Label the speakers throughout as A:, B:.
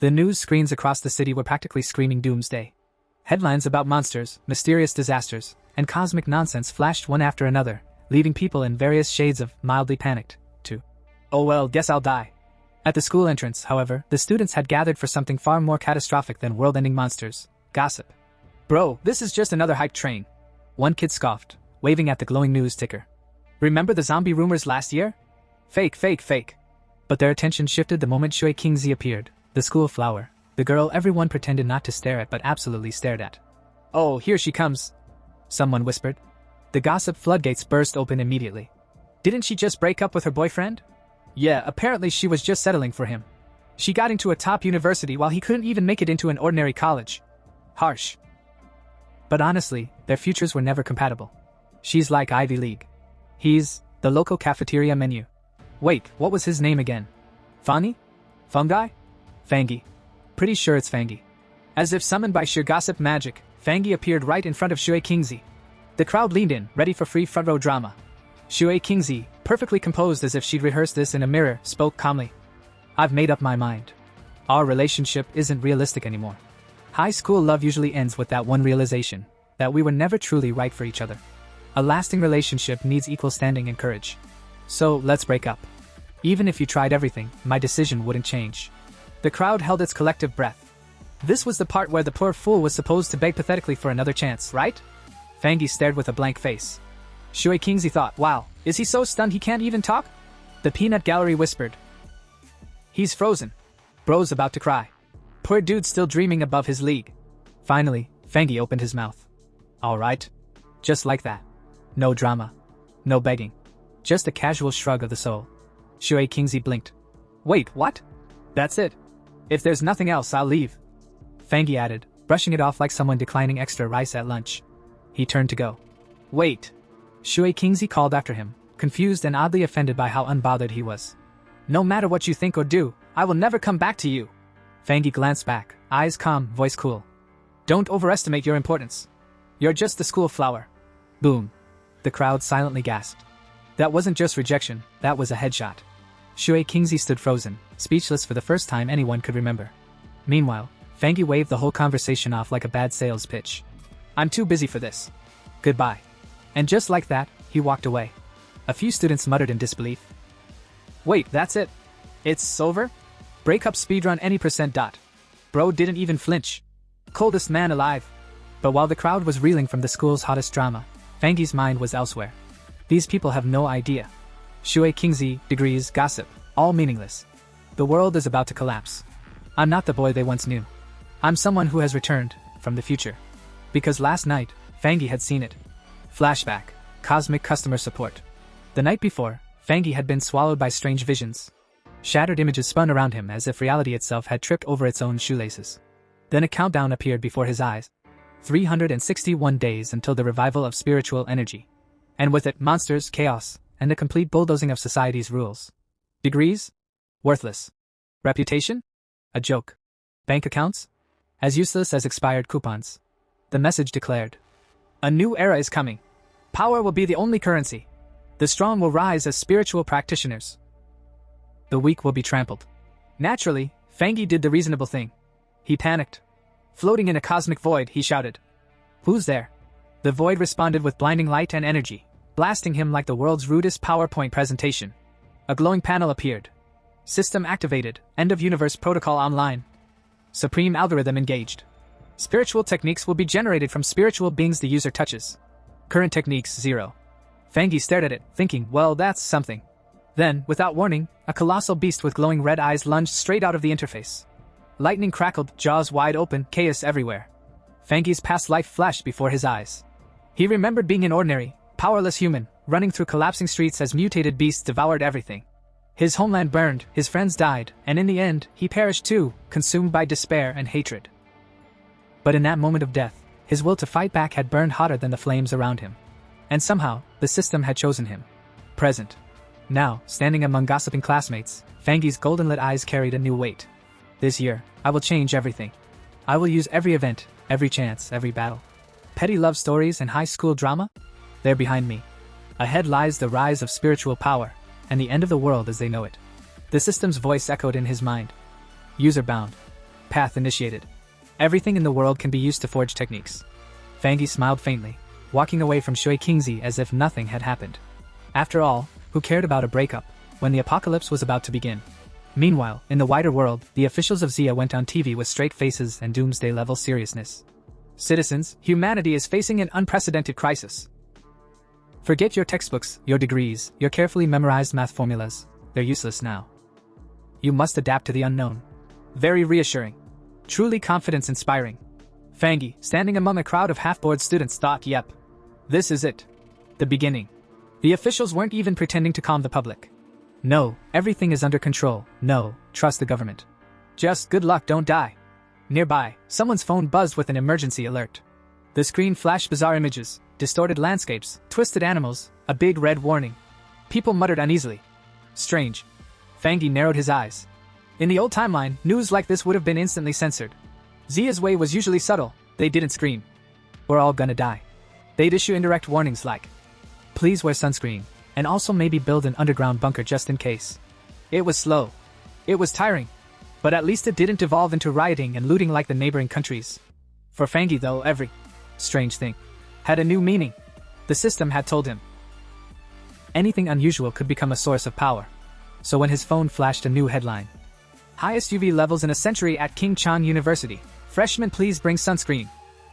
A: The news screens across the city were practically screaming doomsday. Headlines about monsters, mysterious disasters, and cosmic nonsense flashed one after another, leaving people in various shades of mildly panicked to, "Oh well, guess I'll die." At the school entrance, however, the students had gathered for something far more catastrophic than world-ending monsters: gossip. "Bro, this is just another hype train," one kid scoffed, waving at the glowing news ticker. "Remember the zombie rumors last year? Fake, fake, fake." But their attention shifted the moment Shui Qingzi appeared, the school flower, the girl everyone pretended not to stare at but absolutely stared at. "Oh, here she comes," someone whispered. The gossip floodgates burst open immediately. "Didn't she just break up with her boyfriend? Yeah, apparently she was just settling for him. She got into a top university while he couldn't even make it into an ordinary college. Harsh." But honestly, their futures were never compatible. She's like Ivy League. He's the local cafeteria menu. Wait, what was his name again? Fani? Fungi? Fangi. Pretty sure it's Fangi. As if summoned by sheer gossip magic, Fangi appeared right in front of Shui Qingzi. The crowd leaned in, ready for free front row drama. Shui Qingzi, perfectly composed as if she'd rehearsed this in a mirror, spoke calmly. "I've made up my mind. Our relationship isn't realistic anymore. High school love usually ends with that one realization, that we were never truly right for each other. A lasting relationship needs equal standing and courage. So, let's break up. Even if you tried everything, my decision wouldn't change." The crowd held its collective breath. This was the part where the poor fool was supposed to beg pathetically for another chance, right? Fangi stared with a blank face. Shui Qingzi thought, wow, is he so stunned he can't even talk? The peanut gallery whispered. He's frozen. Bro's about to cry. Poor dude's still dreaming above his league. Finally, Fangi opened his mouth. Alright. Just like that. No drama. No begging. Just a casual shrug of the soul. Shui Qingzi blinked. Wait, what? That's it. If there's nothing else, I'll leave. Fangi added, brushing it off like someone declining extra rice at lunch. He turned to go. Wait. Shui Qingzi called after him, confused and oddly offended by how unbothered he was. No matter what you think or do, I will never come back to you. Fangi glanced back, eyes calm, voice cool. Don't overestimate your importance. You're just the school flower. Boom. The crowd silently gasped. That wasn't just rejection, that was a headshot. Shui Qingzi stood frozen, speechless for the first time anyone could remember. Meanwhile, Fangi waved the whole conversation off like a bad sales pitch. I'm too busy for this. Goodbye. And just like that, he walked away. A few students muttered in disbelief. Wait, that's it? It's over? Breakup speedrun any %. Bro didn't even flinch. Coldest man alive. But while the crowd was reeling from the school's hottest drama, Fangi's mind was elsewhere. These people have no idea. Shui Qingzi, degrees, gossip, all meaningless. The world is about to collapse. I'm not the boy they once knew. I'm someone who has returned, from the future. Because last night, Fangi had seen it. Flashback, cosmic customer support. The night before, Fangi had been swallowed by strange visions. Shattered images spun around him as if reality itself had tripped over its own shoelaces. Then a countdown appeared before his eyes. 361 days until the revival of spiritual energy. And with it, monsters, chaos, and the complete bulldozing of society's rules. Degrees? Worthless. Reputation? A joke. Bank accounts? As useless as expired coupons. The message declared. A new era is coming. Power will be the only currency. The strong will rise as spiritual practitioners. The weak will be trampled. Naturally, Fangi did the reasonable thing. He panicked. Floating in a cosmic void, he shouted. Who's there? The void responded with blinding light and energy, blasting him like the world's rudest PowerPoint presentation. A glowing panel appeared. System activated, end of universe protocol online. Supreme algorithm engaged. Spiritual techniques will be generated from spiritual beings the user touches. Current techniques 0. Fangi stared at it, thinking, well, that's something. Then, without warning, a colossal beast with glowing red eyes lunged straight out of the interface. Lightning crackled, jaws wide open, chaos everywhere. Fangi's past life flashed before his eyes. He remembered being an ordinary, powerless human, running through collapsing streets as mutated beasts devoured everything. His homeland burned, his friends died, and in the end, he perished too, consumed by despair and hatred. But in that moment of death, his will to fight back had burned hotter than the flames around him. And somehow, the system had chosen him. Present. Now, standing among gossiping classmates, Fangi's golden-lit eyes carried a new weight. This year, I will change everything. I will use every event, every chance, every battle. Petty love stories and high school drama? They're behind me. Ahead lies the rise of spiritual power, and the end of the world as they know it. The system's voice echoed in his mind. User bound. path initiated. Everything in the world can be used to forge techniques. Fangi smiled faintly, walking away from Shui Kingzi as if nothing had happened. After all, who cared about a breakup when the apocalypse was about to begin? Meanwhile, in the wider world, the officials of Zia went on TV with straight faces and doomsday-level seriousness. Citizens, humanity is facing an unprecedented crisis. Forget your textbooks, your degrees, your carefully memorized math formulas. They're useless now. You must adapt to the unknown. Very reassuring. Truly confidence-inspiring. Fangi, standing among a crowd of half-bored students, thought, yep. This is it. The beginning. The officials weren't even pretending to calm the public. No, everything is under control. No, trust the government. Just good luck, don't die. Nearby, someone's phone buzzed with an emergency alert. The screen flashed bizarre images, distorted landscapes, twisted animals, a big red warning. People muttered uneasily. Strange. Fangi narrowed his eyes. In the old timeline, news like this would have been instantly censored. Zia's way was usually subtle. They didn't scream. We're all gonna die. They'd issue indirect warnings like, please wear sunscreen, and also maybe build an underground bunker just in case. It was slow. It was tiring. But at least it didn't evolve into rioting and looting like the neighboring countries. For Fangi though, every strange thing had a new meaning. The system had told him anything unusual could become a source of power. So when his phone flashed a new headline, highest UV levels in a century at King Chan University, freshmen please bring sunscreen,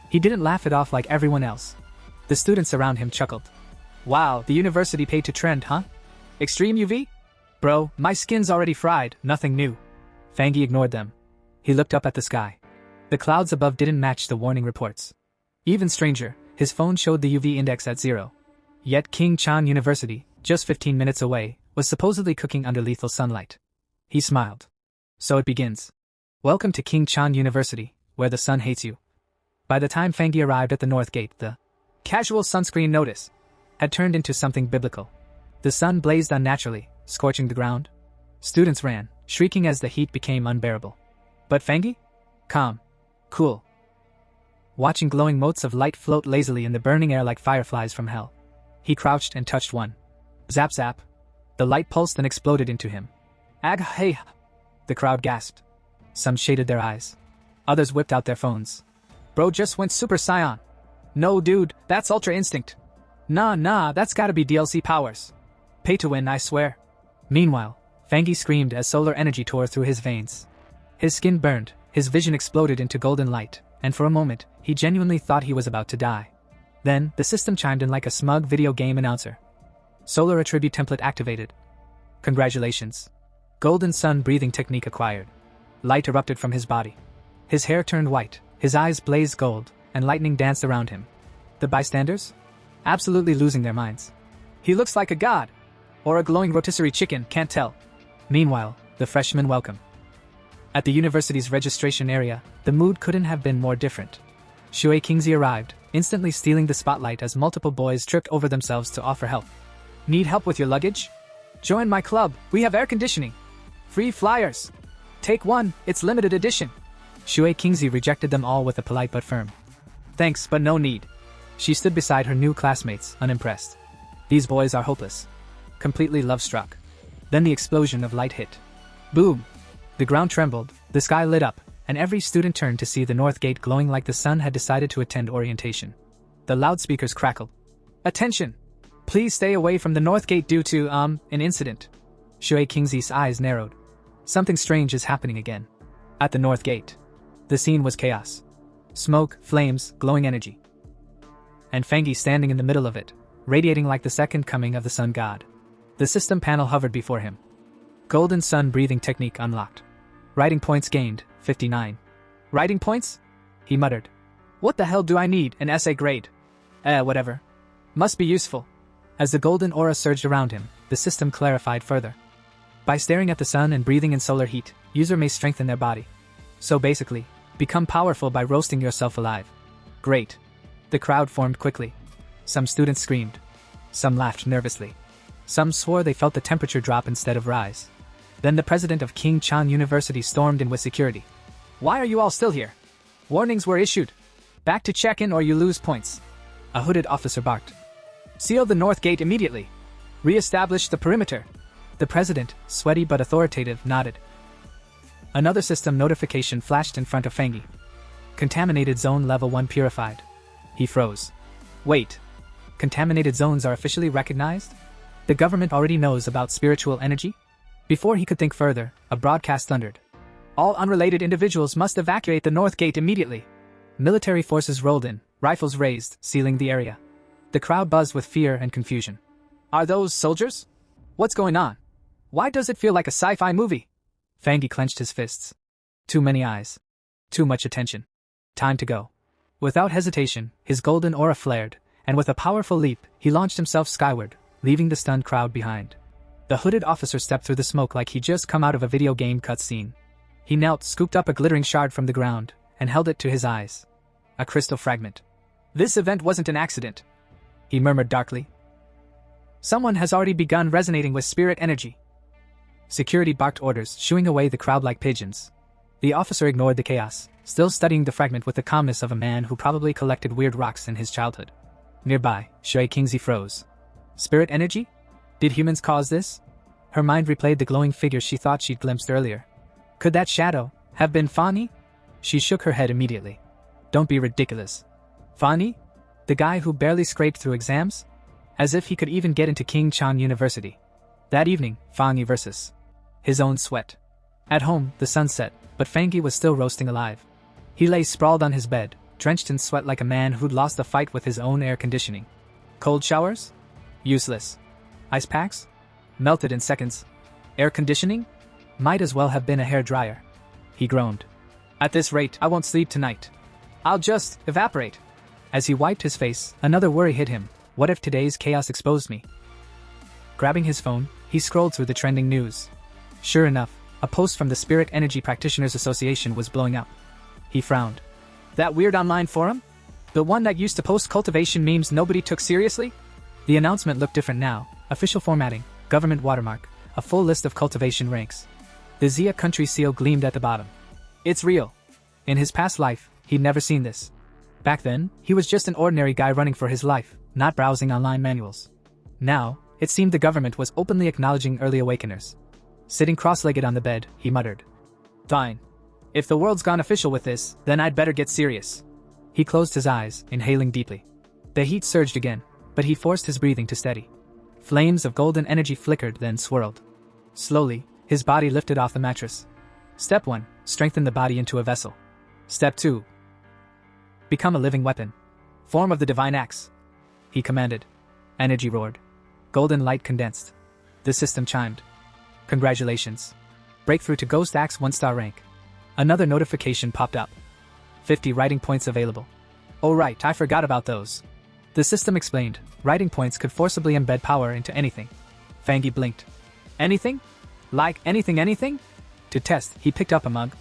A: he didn't laugh it off like everyone else. The students around him chuckled. Wow, the university paid to trend, huh? Extreme UV? Bro, my skin's already fried, nothing new. Fangi ignored them. He looked up at the sky. The clouds above didn't match the warning reports. Even stranger, his phone showed the UV index at 0. Yet King Chan University, just 15 minutes away, was supposedly cooking under lethal sunlight. He smiled. So it begins. Welcome to King Chan University, where the sun hates you. By the time Fangi arrived at the north gate, the casual sunscreen notice had turned into something biblical. The sun blazed unnaturally, scorching the ground. Students ran, shrieking as the heat became unbearable. But Fangi? Calm. Cool. Watching glowing motes of light float lazily in the burning air like fireflies from hell. He crouched and touched one. Zap zap. The light pulsed and exploded into him. Ag hey! The crowd gasped. Some shaded their eyes. Others whipped out their phones. Bro just went Super Saiyan. No dude, that's Ultra Instinct. Nah, that's gotta be DLC powers. Pay to win, I swear. Meanwhile, Fangi screamed as solar energy tore through his veins. His skin burned, his vision exploded into golden light, and for a moment, he genuinely thought he was about to die. Then, the system chimed in like a smug video game announcer. Solar attribute template activated. Congratulations. Golden sun breathing technique acquired. Light erupted from his body. His hair turned white, his eyes blazed gold, and lightning danced around him. The bystanders? Absolutely losing their minds. He looks like a god. Or a glowing rotisserie chicken, can't tell. Meanwhile, the freshmen welcome. At the university's registration area, the mood couldn't have been more different. Shui Kingzi arrived, instantly stealing the spotlight as multiple boys tripped over themselves to offer help. Need help with your luggage? Join my club, we have air conditioning. Free flyers. Take one, it's limited edition. Shui Kingzi rejected them all with a polite but firm. Thanks, but no need. She stood beside her new classmates, unimpressed. These boys are hopeless. Completely love-struck. Then the explosion of light hit. Boom! The ground trembled, the sky lit up, and every student turned to see the north gate glowing like the sun had decided to attend orientation. The loudspeakers crackled. Attention! Please stay away from the north gate due to, an incident. Shui Kingzi's eyes narrowed. Something strange is happening again. At the north gate. The scene was chaos. Smoke, flames, glowing energy. And Fangi standing in the middle of it, radiating like the second coming of the sun god. The system panel hovered before him. Golden sun breathing technique unlocked. Writing points gained, 59. Writing points? He muttered. What the hell do I need, an essay grade? Whatever. Must be useful. As the golden aura surged around him, the system clarified further. By staring at the sun and breathing in solar heat, user may strengthen their body. So basically, become powerful by roasting yourself alive. Great. The crowd formed quickly. Some students screamed. Some laughed nervously. Some swore they felt the temperature drop instead of rise. Then the president of King Chan University stormed in with security. Why are you all still here? Warnings were issued. Back to check-in or you lose points. A hooded officer barked. Seal the north gate immediately. Re-establish the perimeter. The president, sweaty but authoritative, nodded. Another system notification flashed in front of Fangi. Contaminated zone level 1 purified. He froze. Wait. Contaminated zones are officially recognized? The government already knows about spiritual energy? Before he could think further, a broadcast thundered. All unrelated individuals must evacuate the north gate immediately. Military forces rolled in, rifles raised, sealing the area. The crowd buzzed with fear and confusion. Are those soldiers? What's going on? Why does it feel like a sci-fi movie? Fangi clenched his fists. Too many eyes. Too much attention. Time to go. Without hesitation, his golden aura flared, and with a powerful leap, he launched himself skyward, leaving the stunned crowd behind. The hooded officer stepped through the smoke like he'd just come out of a video game cutscene. He knelt, scooped up a glittering shard from the ground, and held it to his eyes. A crystal fragment. This event wasn't an accident, he murmured darkly. Someone has already begun resonating with spirit energy. Security barked orders, shooing away the crowd like pigeons. The officer ignored the chaos, still studying the fragment with the calmness of a man who probably collected weird rocks in his childhood. Nearby, Shui Kingzi froze. Spirit energy? Did humans cause this? Her mind replayed the glowing figure she thought she'd glimpsed earlier. Could that shadow have been Fani? She shook her head immediately. Don't be ridiculous. Fani? The guy who barely scraped through exams? As if he could even get into King Chan University. That evening, Fani versus his own sweat. At home, the sun set, but Fangi was still roasting alive. He lay sprawled on his bed, drenched in sweat like a man who'd lost a fight with his own air conditioning. Cold showers? Useless. Ice packs? Melted in seconds. Air conditioning? Might as well have been a hairdryer. He groaned. At this rate, I won't sleep tonight. I'll just evaporate. As he wiped his face, another worry hit him. What if today's chaos exposed me? Grabbing his phone, he scrolled through the trending news. Sure enough, a post from the Spirit Energy Practitioners Association was blowing up. He frowned. That weird online forum? The one that used to post cultivation memes nobody took seriously? The announcement looked different now. Official formatting, government watermark, a full list of cultivation ranks. The Zia country seal gleamed at the bottom. It's real. In his past life, he'd never seen this. Back then, he was just an ordinary guy running for his life, not browsing online manuals. Now, it seemed the government was openly acknowledging early awakeners. Sitting cross-legged on the bed, he muttered. Fine. If the world's gone official with this, then I'd better get serious. He closed his eyes, inhaling deeply. The heat surged again, but he forced his breathing to steady. Flames of golden energy flickered, then swirled. Slowly, his body lifted off the mattress. Step 1. Strengthen the body into a vessel. Step 2. Become a living weapon. Form of the divine axe. He commanded. Energy roared. Golden light condensed. The system chimed. Congratulations. Breakthrough to Ghost Axe 1-star rank. Another notification popped up. 50 writing points available. Oh right, I forgot about those. The system explained. Writing points could forcibly embed power into anything. Fangi blinked. Anything? Like anything? To test, he picked up a mug.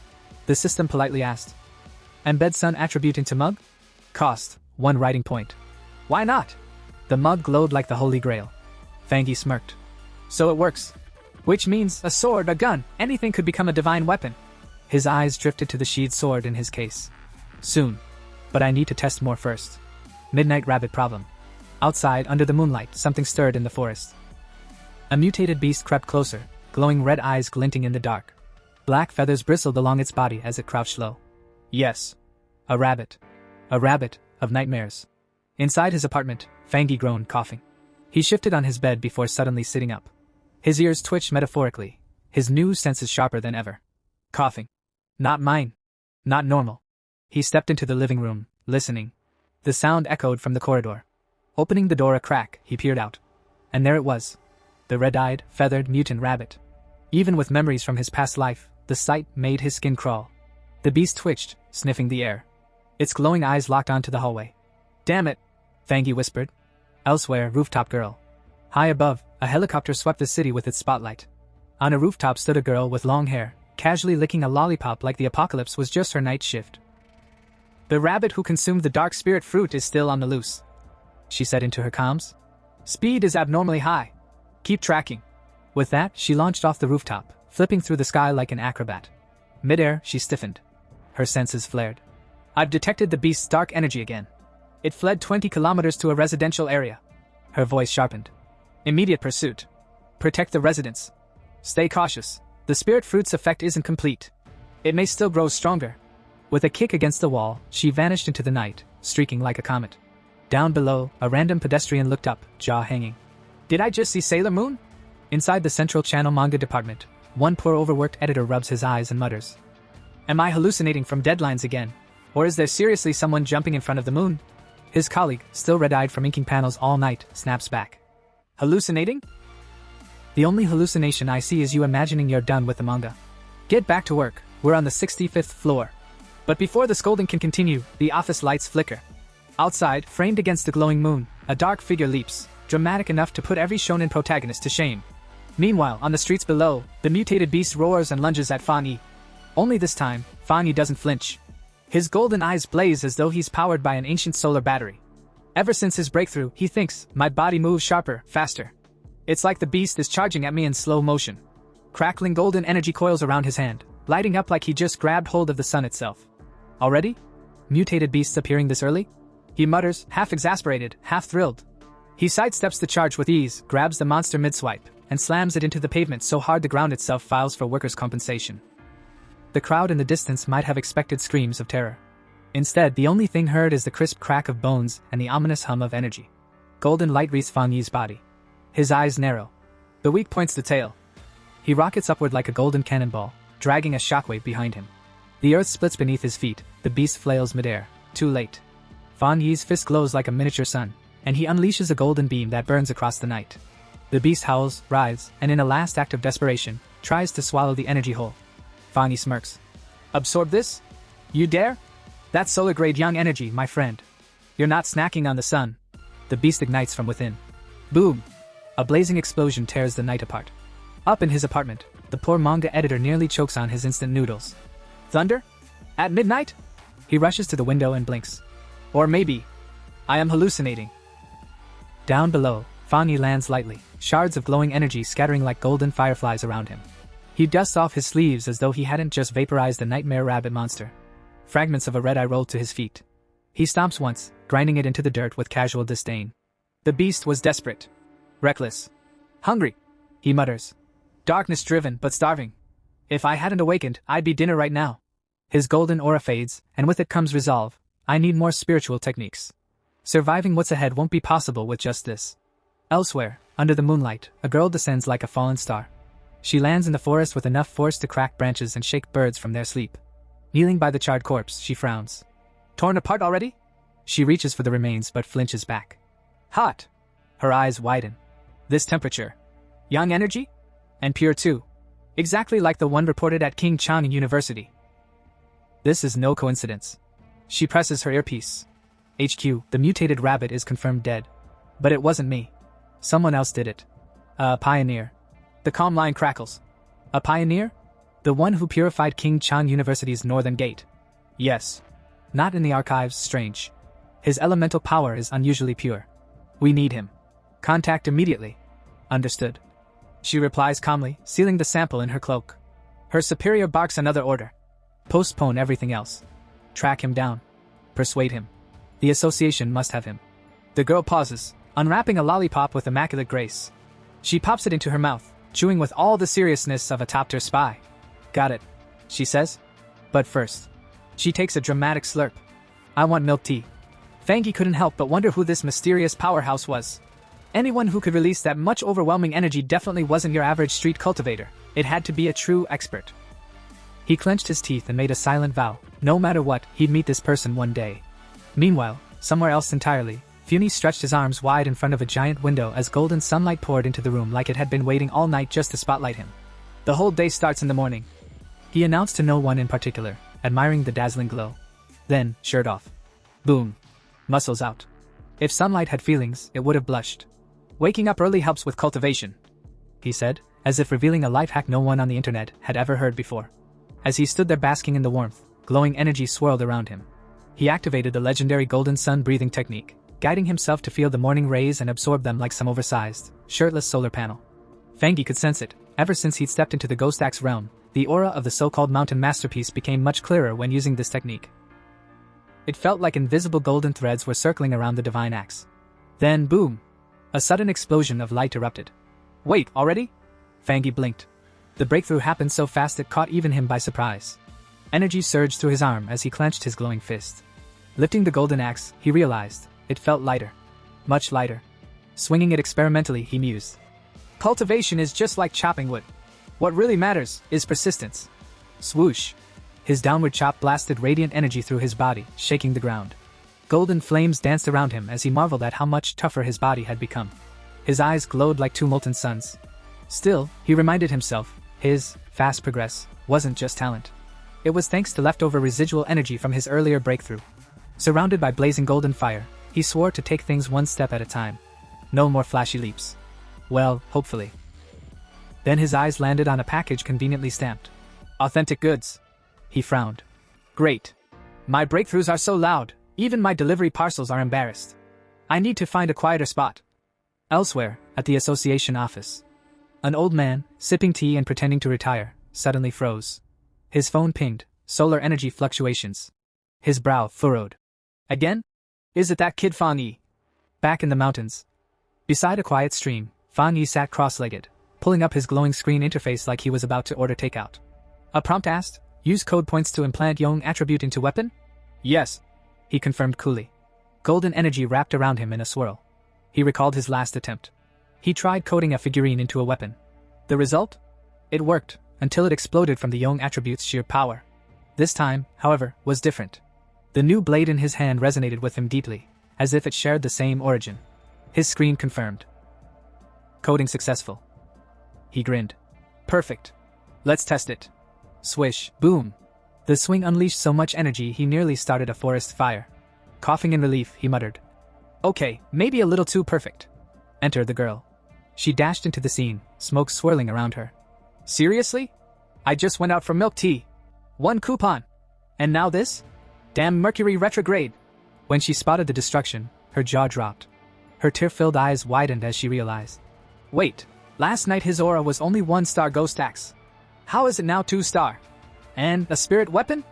A: The system politely asked. Embed sun attribute into mug? Cost, 1 writing point. Why not? The mug glowed like the Holy Grail. Fangi smirked. So it works. Which means a sword, a gun, anything could become a divine weapon. His eyes drifted to the sheathed sword in his case. Soon. But I need to test more first. Midnight rabbit problem. Outside, under the moonlight, something stirred in the forest. A mutated beast crept closer, glowing red eyes glinting in the dark. Black feathers bristled along its body as it crouched low. Yes. A rabbit. A rabbit of nightmares. Inside his apartment, Fangi groaned, coughing. He shifted on his bed before suddenly sitting up. His ears twitched metaphorically, his new senses sharper than ever. Coughing. Not mine. Not normal. He stepped into the living room, listening. The sound echoed from the corridor. Opening the door a crack, he peered out. And there it was. The red-eyed, feathered mutant rabbit. Even with memories from his past life, the sight made his skin crawl. The beast twitched, sniffing the air. Its glowing eyes locked onto the hallway. Damn it, Fangi whispered. Elsewhere, rooftop girl. High above, a helicopter swept the city with its spotlight. On a rooftop stood a girl with long hair, casually licking a lollipop like the apocalypse was just her night shift. The rabbit who consumed the dark spirit fruit is still on the loose, she said into her comms. Speed is abnormally high. Keep tracking. With that, she launched off the rooftop, flipping through the sky like an acrobat. Midair, she stiffened. Her senses flared. I've detected the beast's dark energy again. It fled 20 kilometers to a residential area. Her voice sharpened. Immediate pursuit. Protect the residents. Stay cautious. The spirit fruit's effect isn't complete. It may still grow stronger. With a kick against the wall, she vanished into the night, streaking like a comet. Down below, a random pedestrian looked up, jaw hanging. Did I just see Sailor Moon? Inside the Central Channel manga department, one poor overworked editor rubs his eyes and mutters. Am I hallucinating from deadlines again? Or is there seriously someone jumping in front of the moon? His colleague, still red-eyed from inking panels all night, snaps back. Hallucinating? The only hallucination I see is you imagining you're done with the manga. Get back to work, we're on the 65th floor. But before the scolding can continue, the office lights flicker. Outside, framed against the glowing moon, a dark figure leaps, dramatic enough to put every shonen protagonist to shame. Meanwhile, on the streets below, the mutated beast roars and lunges at Fan Yi. Only this time, Fan Yi doesn't flinch. His golden eyes blaze as though he's powered by an ancient solar battery. Ever since his breakthrough, he thinks, my body moves sharper, faster. It's like the beast is charging at me in slow motion. Crackling golden energy coils around his hand, lighting up like he just grabbed hold of the sun itself. Already? Mutated beasts appearing this early? He mutters, half exasperated, half thrilled. He sidesteps the charge with ease, grabs the monster mid-swipe, and slams it into the pavement so hard the ground itself files for workers' compensation. The crowd in the distance might have expected screams of terror. Instead, the only thing heard is the crisp crack of bones and the ominous hum of energy. Golden light wreathes Fan Yi's body. His eyes narrow. The weak points the tail. He rockets upward like a golden cannonball, dragging a shockwave behind him. The earth splits beneath his feet, the beast flails midair. Too late. Fan Yi's fist glows like a miniature sun, and he unleashes a golden beam that burns across the night. The beast howls, writhes, and in a last act of desperation, tries to swallow the energy whole. Fan Yi smirks. Absorb this? You dare? That's solar-grade young energy, my friend. You're not snacking on the sun. The beast ignites from within. Boom! A blazing explosion tears the night apart. Up in his apartment, the poor manga editor nearly chokes on his instant noodles. Thunder? At midnight? He rushes to the window and blinks. Or maybe, I am hallucinating. Down below, Fan Yi lands lightly, shards of glowing energy scattering like golden fireflies around him. He dusts off his sleeves as though he hadn't just vaporized a nightmare rabbit monster. Fragments of a red eye roll to his feet. He stomps once, grinding it into the dirt with casual disdain. The beast was desperate. Reckless. Hungry. He mutters. Darkness-driven, but starving. If I hadn't awakened, I'd be dinner right now. His golden aura fades, and with it comes resolve. I need more spiritual techniques. Surviving what's ahead won't be possible with just this. Elsewhere, under the moonlight, a girl descends like a fallen star. She lands in the forest with enough force to crack branches and shake birds from their sleep. Kneeling by the charred corpse, she frowns. Torn apart already? She reaches for the remains but flinches back. Hot! Her eyes widen. This temperature. Young energy? And pure too. Exactly like the one reported at King Chang University. This is no coincidence. She presses her earpiece. HQ, the mutated rabbit is confirmed dead. But it wasn't me. Someone else did it. A pioneer. The calm line crackles. A pioneer? The one who purified King Chang University's northern gate. Yes. Not in the archives, strange. His elemental power is unusually pure. We need him. Contact immediately. Understood. She replies calmly, sealing the sample in her cloak. Her superior barks another order. Postpone everything else. Track him down. Persuade him. The association must have him. The girl pauses, unwrapping a lollipop with immaculate grace. She pops it into her mouth, chewing with all the seriousness of a top-tier spy. Got it, she says. But first, she takes a dramatic slurp. I want milk tea. Fan Yi couldn't help but wonder who this mysterious powerhouse was. Anyone who could release that much overwhelming energy definitely wasn't your average street cultivator. It had to be a true expert. He clenched his teeth and made a silent vow. No matter what, he'd meet this person one day. Meanwhile, somewhere else entirely, Funi stretched his arms wide in front of a giant window as golden sunlight poured into the room like it had been waiting all night just to spotlight him. The whole day starts in the morning. He announced to no one in particular, admiring the dazzling glow. Then, shirt off. Boom. Muscles out. If sunlight had feelings, it would have blushed. Waking up early helps with cultivation, he said, as if revealing a life hack no one on the internet had ever heard before. As he stood there basking in the warmth, glowing energy swirled around him. He activated the legendary golden sun breathing technique, guiding himself to feel the morning rays and absorb them like some oversized, shirtless solar panel. Fan Yi could sense it. Ever since he'd stepped into the Ghost Axe realm, the aura of the so-called mountain masterpiece became much clearer when using this technique. It felt like invisible golden threads were circling around the divine axe. Then, boom! A sudden explosion of light erupted. Wait, already? Fan Yi blinked. The breakthrough happened so fast it caught even him by surprise. Energy surged through his arm as he clenched his glowing fist. Lifting the golden axe, he realized it felt lighter. Much lighter. Swinging it experimentally, he mused. Cultivation is just like chopping wood. What really matters is persistence. Swoosh. His downward chop blasted radiant energy through his body, shaking the ground. Golden flames danced around him as he marveled at how much tougher his body had become. His eyes glowed like two molten suns. Still, he reminded himself, his fast progress wasn't just talent. It was thanks to leftover residual energy from his earlier breakthrough. Surrounded by blazing golden fire, he swore to take things one step at a time. No more flashy leaps. Well, hopefully. Then his eyes landed on a package conveniently stamped. Authentic goods. He frowned. Great. My breakthroughs are so loud, even my delivery parcels are embarrassed. I need to find a quieter spot. Elsewhere, at the association office. An old man, sipping tea and pretending to retire, suddenly froze. His phone pinged, solar energy fluctuations. His brow furrowed. Again? Is it that kid Fan Yi? Back in the mountains. Beside a quiet stream, Fan Yi sat cross-legged, pulling up his glowing screen interface like he was about to order takeout. A prompt asked, use code points to implant Yong attribute into weapon? Yes. He confirmed coolly. Golden energy wrapped around him in a swirl. He recalled his last attempt. He tried coding a figurine into a weapon. The result? It worked, until it exploded from the Yong attribute's sheer power. This time, however, was different. The new blade in his hand resonated with him deeply, as if it shared the same origin. His screen confirmed. Coding successful. He grinned. Perfect. Let's test it. Swish, boom. The swing unleashed so much energy he nearly started a forest fire. Coughing in relief, he muttered. Okay, maybe a little too perfect. Enter the girl. She dashed into the scene, smoke swirling around her. Seriously? I just went out for milk tea. 1 coupon. And now this? Damn Mercury retrograde. When she spotted the destruction, her jaw dropped. Her tear-filled eyes widened as she realized. Wait, last night his aura was only 1-star ghost axe. How is it now 2-star? And a spirit weapon?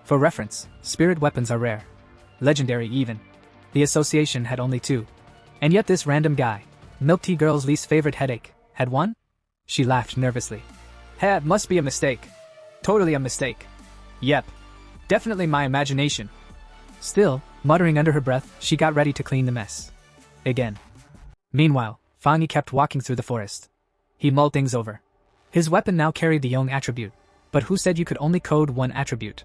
A: For reference, spirit weapons are rare. Legendary even. The association had only 2. And yet this random guy, Milk Tea Girl's least favorite headache, had 1? She laughed nervously. It must be a mistake. Totally a mistake. Yep. Definitely my imagination. Still, muttering under her breath, she got ready to clean the mess. Again. Meanwhile, Fan Yi kept walking through the forest. He mulled things over. His weapon now carried the Yong attribute, but who said you could only code 1 attribute?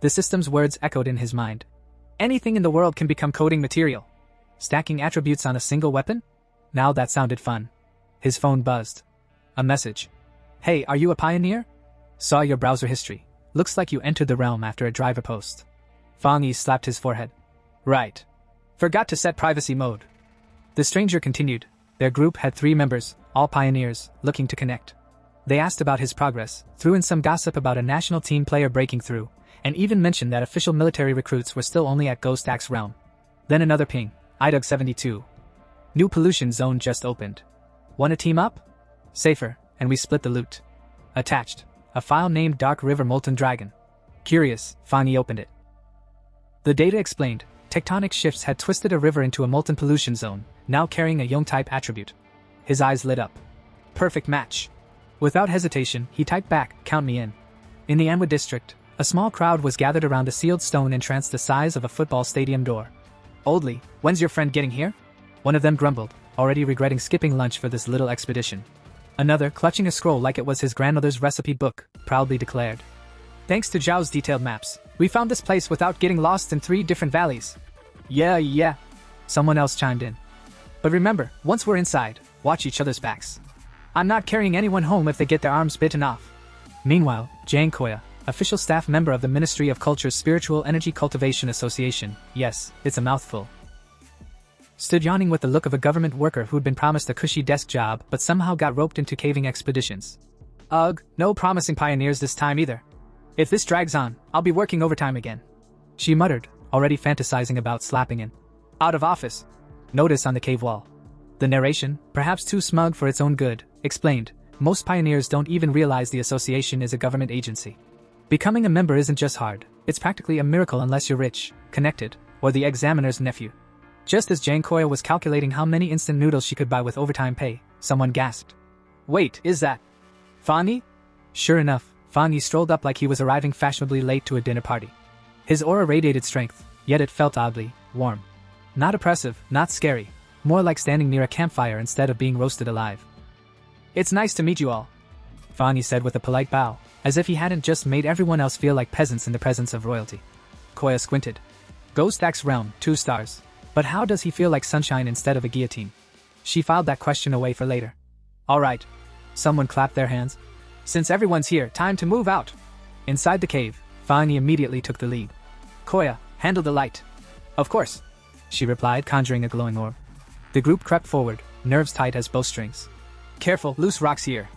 A: The system's words echoed in his mind. Anything in the world can become coding material. Stacking attributes on a single weapon? Now that sounded fun. His phone buzzed. A message. Hey, are you a pioneer? Saw your browser history. Looks like you entered the realm after a driver post. Fan Yi slapped his forehead. Right. Forgot to set privacy mode. The stranger continued. Their group had 3 members, all pioneers, looking to connect. They asked about his progress, threw in some gossip about a national team player breaking through, and even mentioned that official military recruits were still only at Ghost Axe realm. Then another ping, IDUG 72. New pollution zone just opened. Wanna team up? Safer, and we split the loot. Attached, a file named Dark River Molten Dragon. Curious, Fan Yi opened it. The data explained, tectonic shifts had twisted a river into a molten pollution zone, now carrying a Yong-type attribute. His eyes lit up. Perfect match. Without hesitation, he typed back, count me in. In the Manhwa district, a small crowd was gathered around a sealed stone entrance the size of a football stadium door. Oldly, when's your friend getting here? One of them grumbled, already regretting skipping lunch for this little expedition. Another, clutching a scroll like it was his grandmother's recipe book, proudly declared. Thanks to Zhao's detailed maps, we found this place without getting lost in 3 different valleys. Yeah. Someone else chimed in. But remember, once we're inside, watch each other's backs. I'm not carrying anyone home if they get their arms bitten off. Meanwhile, Jang Koya, official staff member of the Ministry of Culture's Spiritual Energy Cultivation Association, yes, it's a mouthful, stood yawning with the look of a government worker who'd been promised a cushy desk job but somehow got roped into caving expeditions. Ugh, no promising pioneers this time either. If this drags on, I'll be working overtime again. She muttered, already fantasizing about slapping in. Out of office. Notice on the cave wall. The narration, perhaps too smug for its own good, explained, most pioneers don't even realize the association is a government agency. Becoming a member isn't just hard, it's practically a miracle unless you're rich, connected, or the examiner's nephew. Just as Jang Koya was calculating how many instant noodles she could buy with overtime pay, someone gasped. Wait, is that Fan Yi? Sure enough, Fang Yi strolled up like he was arriving fashionably late to a dinner party. His aura radiated strength, yet it felt oddly warm. Not oppressive, not scary, more like standing near a campfire instead of being roasted alive. "It's nice to meet you all," Fang Yi said with a polite bow, as if he hadn't just made everyone else feel like peasants in the presence of royalty. Koya squinted. Ghost Axe Realm, 2 stars. But how does he feel like sunshine instead of a guillotine? She filed that question away for later. "Alright." Someone clapped their hands. "Since everyone's here, time to move out." Inside the cave, Fang Yi immediately took the lead. "Koya, handle the light." "Of course," she replied, conjuring a glowing orb. The group crept forward, nerves tight as bowstrings. "Careful, loose rocks here,"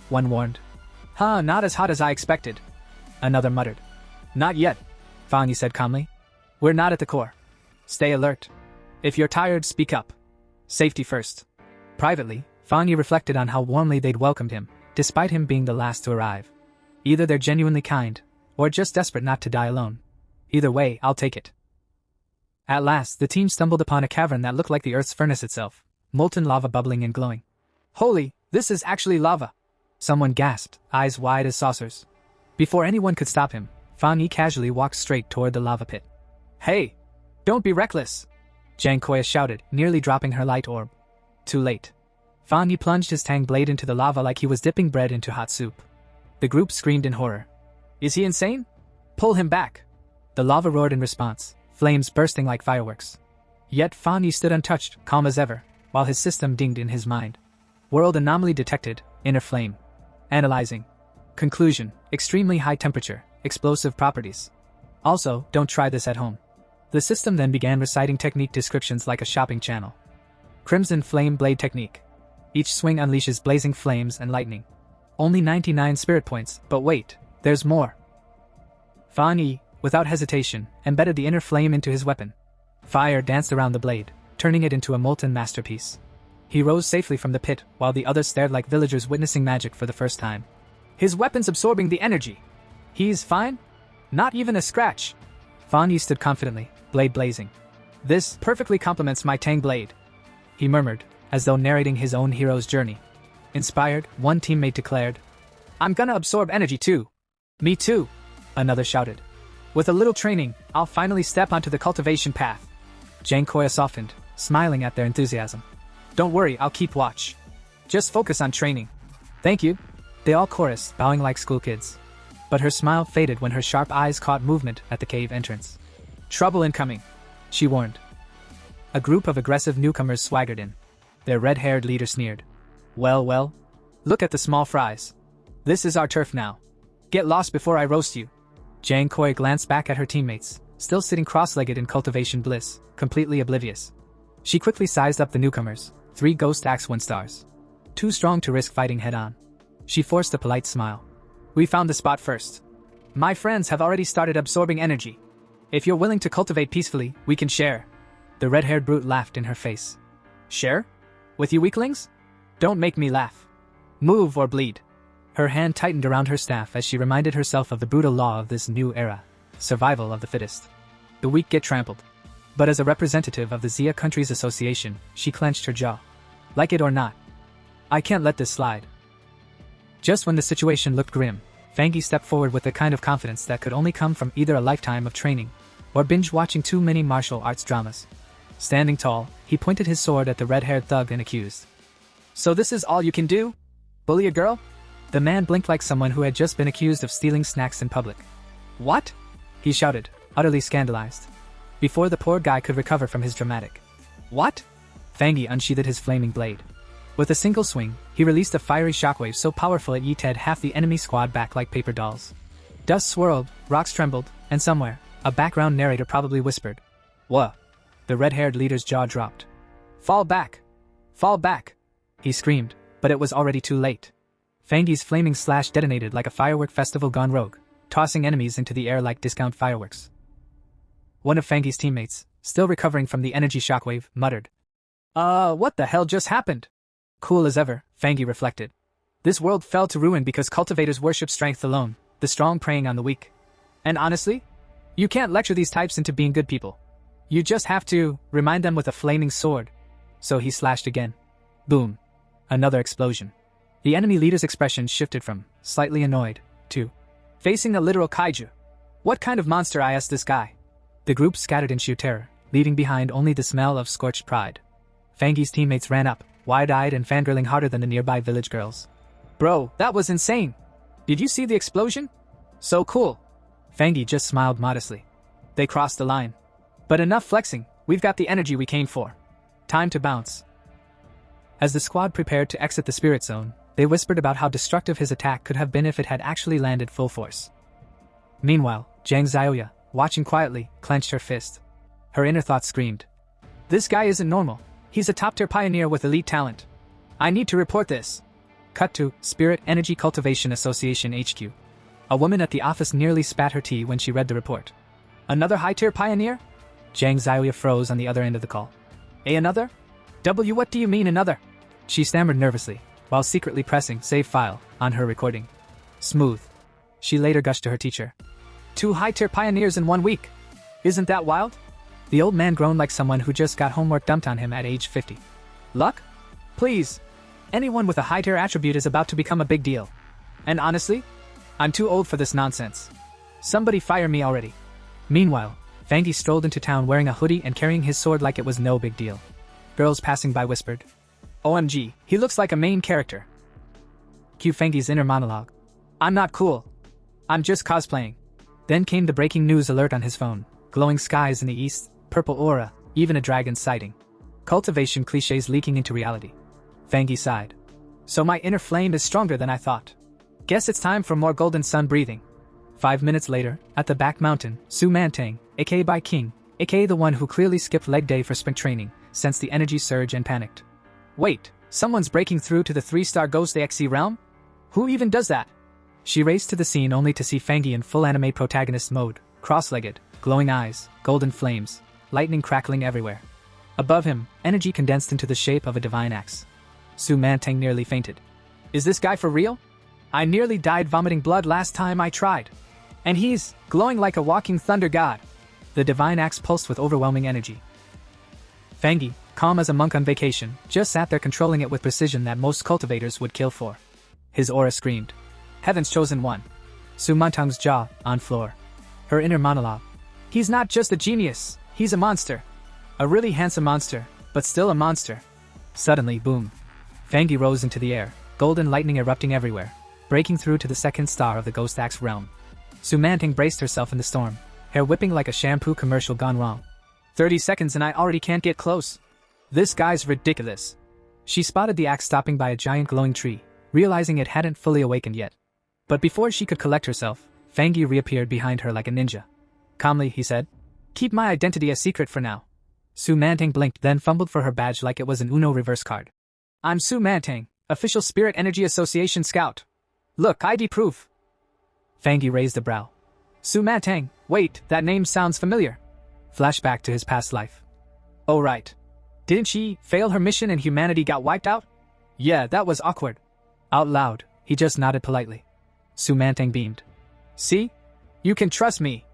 A: one warned. "Huh, not as hot as I expected," another muttered. "Not yet," Fang Yi said calmly. "We're not at the core. Stay alert. If you're tired, speak up. Safety first." Privately, Fang Yi reflected on how warmly they'd welcomed him, despite him being the last to arrive. Either they're genuinely kind, or just desperate not to die alone. Either way, I'll take it. At last, the team stumbled upon a cavern that looked like the Earth's furnace itself, molten lava bubbling and glowing. "Holy, this is actually lava!" Someone gasped, eyes wide as saucers. Before anyone could stop him, Fang Yi casually walked straight toward the lava pit. "Hey! Don't be reckless!" Jang Koya shouted, nearly dropping her light orb. Too late. Fang Yi plunged his tang blade into the lava like he was dipping bread into hot soup. The group screamed in horror. "Is he insane? Pull him back!" The lava roared in response, flames bursting like fireworks. Yet Fang Yi stood untouched, calm as ever, while his system dinged in his mind. World anomaly detected, inner flame. Analyzing. Conclusion, extremely high temperature, explosive properties. Also, don't try this at home. The system then began reciting technique descriptions like a shopping channel. Crimson Flame Blade Technique. Each swing unleashes blazing flames and lightning. Only 99 spirit points, but wait, there's more. Fang Yi, without hesitation, embedded the inner flame into his weapon. Fire danced around the blade, turning it into a molten masterpiece. He rose safely from the pit, while the others stared like villagers witnessing magic for the first time. "His weapon's absorbing the energy. He's fine? Not even a scratch." Fang Yi stood confidently, blade blazing. "This perfectly complements my tang blade," he murmured, as though narrating his own hero's journey. Inspired, one teammate declared, "I'm gonna absorb energy too." "Me too," another shouted. "With a little training, I'll finally step onto the cultivation path." Jang Koya softened, smiling at their enthusiasm. "Don't worry, I'll keep watch. Just focus on training." "Thank you," they all chorused, bowing like school kids. But her smile faded when her sharp eyes caught movement at the cave entrance. "Trouble incoming," she warned. A group of aggressive newcomers swaggered in. Their red-haired leader sneered. Well, look at the small fries. This is our turf now. Get lost before I roast you." Jang Koya glanced back at her teammates, still sitting cross-legged in cultivation bliss, completely oblivious. She quickly sized up the newcomers, 3 Ghost Axe 1 stars. Too strong to risk fighting head-on. She forced a polite smile. "We found the spot first. My friends have already started absorbing energy. If you're willing to cultivate peacefully, we can share." The red-haired brute laughed in her face. "Share? With you weaklings? Don't make me laugh. Move or bleed." Her hand tightened around her staff as she reminded herself of the brutal law of this new era. Survival of the fittest. The weak get trampled. But as a representative of the Xia Countries Association, she clenched her jaw. Like it or not, I can't let this slide. Just when the situation looked grim, Fang Yi stepped forward with the kind of confidence that could only come from either a lifetime of training or binge-watching too many martial arts dramas. Standing tall, he pointed his sword at the red-haired thug and accused. "So this is all you can do? Bully a girl?" The man blinked like someone who had just been accused of stealing snacks in public. "What?" he shouted, utterly scandalized. Before the poor guy could recover from his dramatic "What?" Fang Yi unsheathed his flaming blade. With a single swing, he released a fiery shockwave so powerful it yeeted half the enemy squad back like paper dolls. Dust swirled, rocks trembled, and somewhere, a background narrator probably whispered, "Wha?" The red-haired leader's jaw dropped. "Fall back! Fall back!" he screamed, but it was already too late. Fang Yi's flaming slash detonated like a firework festival gone rogue, tossing enemies into the air like discount fireworks. One of Fang Yi's teammates, still recovering from the energy shockwave, muttered, What the hell just happened?" Cool as ever, Fang Yi reflected. This world fell to ruin because cultivators worship strength alone, the strong preying on the weak. And honestly, you can't lecture these types into being good people. You just have to remind them with a flaming sword. So he slashed again. Boom. Another explosion. The enemy leader's expression shifted from slightly annoyed to facing a literal kaiju. What kind of monster is this guy? The group scattered in sheer terror, leaving behind only the smell of scorched pride. Fangi's teammates ran up, wide-eyed and fangirling harder than the nearby village girls. Bro, that was insane! Did you see the explosion? So cool! Fangi just smiled modestly. They crossed the line. But enough flexing, we've got the energy we came for. Time to bounce. As the squad prepared to exit the spirit zone, they whispered about how destructive his attack could have been if it had actually landed full force. Meanwhile, Zhang Xiaoya, watching quietly, clenched her fist. Her inner thoughts screamed. This guy isn't normal. He's a top-tier pioneer with elite talent. I need to report this. Cut to Spirit Energy Cultivation Association HQ. A woman at the office nearly spat her tea when she read the report. Another high-tier pioneer? Zhang Xiaoya froze on the other end of the call. Another? What do you mean another? She stammered nervously, while secretly pressing Save File on her recording. Smooth. She later gushed to her teacher. 2 high-tier pioneers in 1 week. Isn't that wild? The old man groaned like someone who just got homework dumped on him at age 50. Luck? Please. Anyone with a high-tier attribute is about to become a big deal. And honestly, I'm too old for this nonsense. Somebody fire me already. Meanwhile, Fangi strolled into town wearing a hoodie and carrying his sword like it was no big deal. Girls passing by whispered, OMG, he looks like a main character. Cue Fangi's inner monologue. I'm not cool. I'm just cosplaying. Then came the breaking news alert on his phone. Glowing skies in the east, purple aura, even a dragon sighting. Cultivation cliches leaking into reality. Fangi sighed. So my inner flame is stronger than I thought. Guess it's time for more golden sun breathing. 5 minutes later, at the back mountain, Su Mantang, aka by King, aka the one who clearly skipped leg day for sprint training, sensed the energy surge and panicked. Wait, someone's breaking through to the 3-star Ghost AXE realm? Who even does that? She raced to the scene only to see Fangi in full anime protagonist mode, cross-legged, glowing eyes, golden flames, lightning crackling everywhere. Above him, energy condensed into the shape of a divine axe. Su Mantang nearly fainted. Is this guy for real? I nearly died vomiting blood last time I tried. And he's glowing like a walking thunder god. The divine axe pulsed with overwhelming energy. Fangi, calm as a monk on vacation, just sat there controlling it with precision that most cultivators would kill for. His aura screamed. Heaven's chosen one. Su Mantang's jaw on floor. Her inner monologue. He's not just a genius, he's a monster. A really handsome monster, but still a monster. Suddenly, boom. Fangi rose into the air, golden lightning erupting everywhere, breaking through to the 2nd star of the Ghost Axe realm. Su Mantang braced herself in the storm, hair whipping like a shampoo commercial gone wrong. 30 seconds and I already can't get close. This guy's ridiculous. She spotted the axe stopping by a giant glowing tree, realizing it hadn't fully awakened yet. But before she could collect herself, Fangi reappeared behind her like a ninja. Calmly, he said, keep my identity a secret for now. Su Mantang blinked, then fumbled for her badge like it was an Uno reverse card. I'm Su Mantang, official Spirit Energy Association scout. Look, ID proof. Fangi raised a brow. Su Mantang, wait, that name sounds familiar. Flashback to his past life. Oh right. Didn't she fail her mission and humanity got wiped out? Yeah, that was awkward. Out loud, he just nodded politely. Su Mantang beamed. See? You can trust me.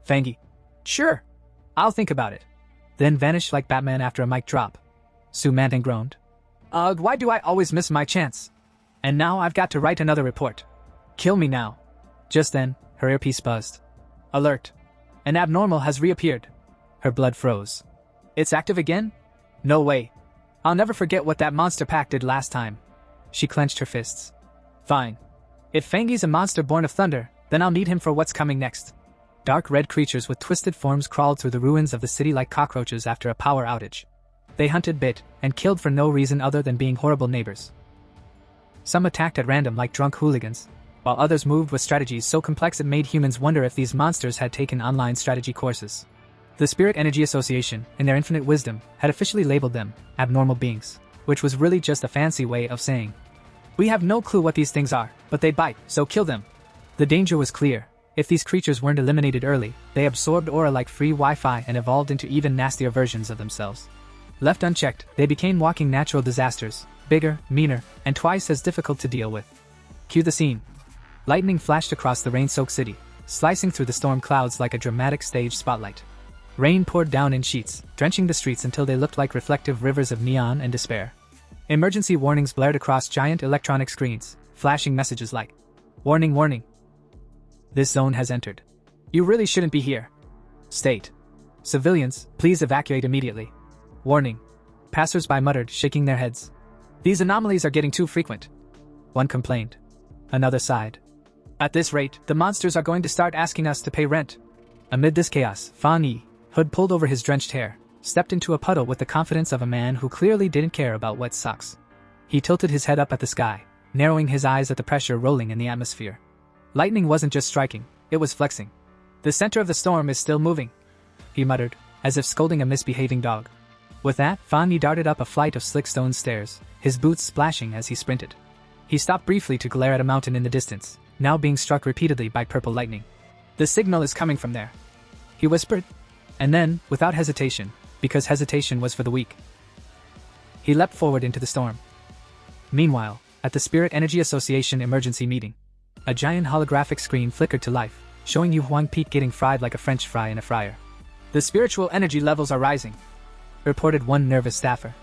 A: Fangi. Sure. I'll think about it. Then vanished like Batman after a mic drop. Su Mantang groaned. Why do I always miss my chance? And now I've got to write another report. Kill me now. Just then, her earpiece buzzed. Alert. An abnormal has reappeared. Her blood froze. It's active again? No way. I'll never forget what that monster pack did last time. She clenched her fists. Fine. If Fangi's a monster born of thunder, then I'll need him for what's coming next. Dark red creatures with twisted forms crawled through the ruins of the city like cockroaches after a power outage. They hunted, bit, and killed for no reason other than being horrible neighbors. Some attacked at random like drunk hooligans, while others moved with strategies so complex it made humans wonder if these monsters had taken online strategy courses. The Spirit Energy Association, in their infinite wisdom, had officially labeled them abnormal beings, which was really just a fancy way of saying, we have no clue what these things are, but they bite, so kill them. The danger was clear. If these creatures weren't eliminated early, they absorbed aura like free Wi-Fi and evolved into even nastier versions of themselves. Left unchecked, they became walking natural disasters, bigger, meaner, and twice as difficult to deal with. Cue the scene. Lightning flashed across the rain-soaked city, slicing through the storm clouds like a dramatic stage spotlight. Rain poured down in sheets, drenching the streets until they looked like reflective rivers of neon and despair. Emergency warnings blared across giant electronic screens, flashing messages like, Warning, warning. This zone has entered. You really shouldn't be here. State. Civilians, please evacuate immediately. Warning. Passers-by muttered, shaking their heads. These anomalies are getting too frequent. One complained. Another sighed. At this rate, the monsters are going to start asking us to pay rent. Amid this chaos, Fan Yi, hood pulled over his drenched hair, stepped into a puddle with the confidence of a man who clearly didn't care about wet socks. He tilted his head up at the sky, narrowing his eyes at the pressure rolling in the atmosphere. Lightning wasn't just striking, it was flexing. The center of the storm is still moving, he muttered, as if scolding a misbehaving dog. With that, Fan Yi darted up a flight of slick stone stairs, his boots splashing as he sprinted. He stopped briefly to glare at a mountain in the distance, now being struck repeatedly by purple lightning. The signal is coming from there, he whispered. And then, without hesitation, because hesitation was for the weak, he leapt forward into the storm. Meanwhile, at the Spirit Energy Association emergency meeting, a giant holographic screen flickered to life, showing Yu Huang Peak getting fried like a French fry in a fryer. The spiritual energy levels are rising, reported one nervous staffer.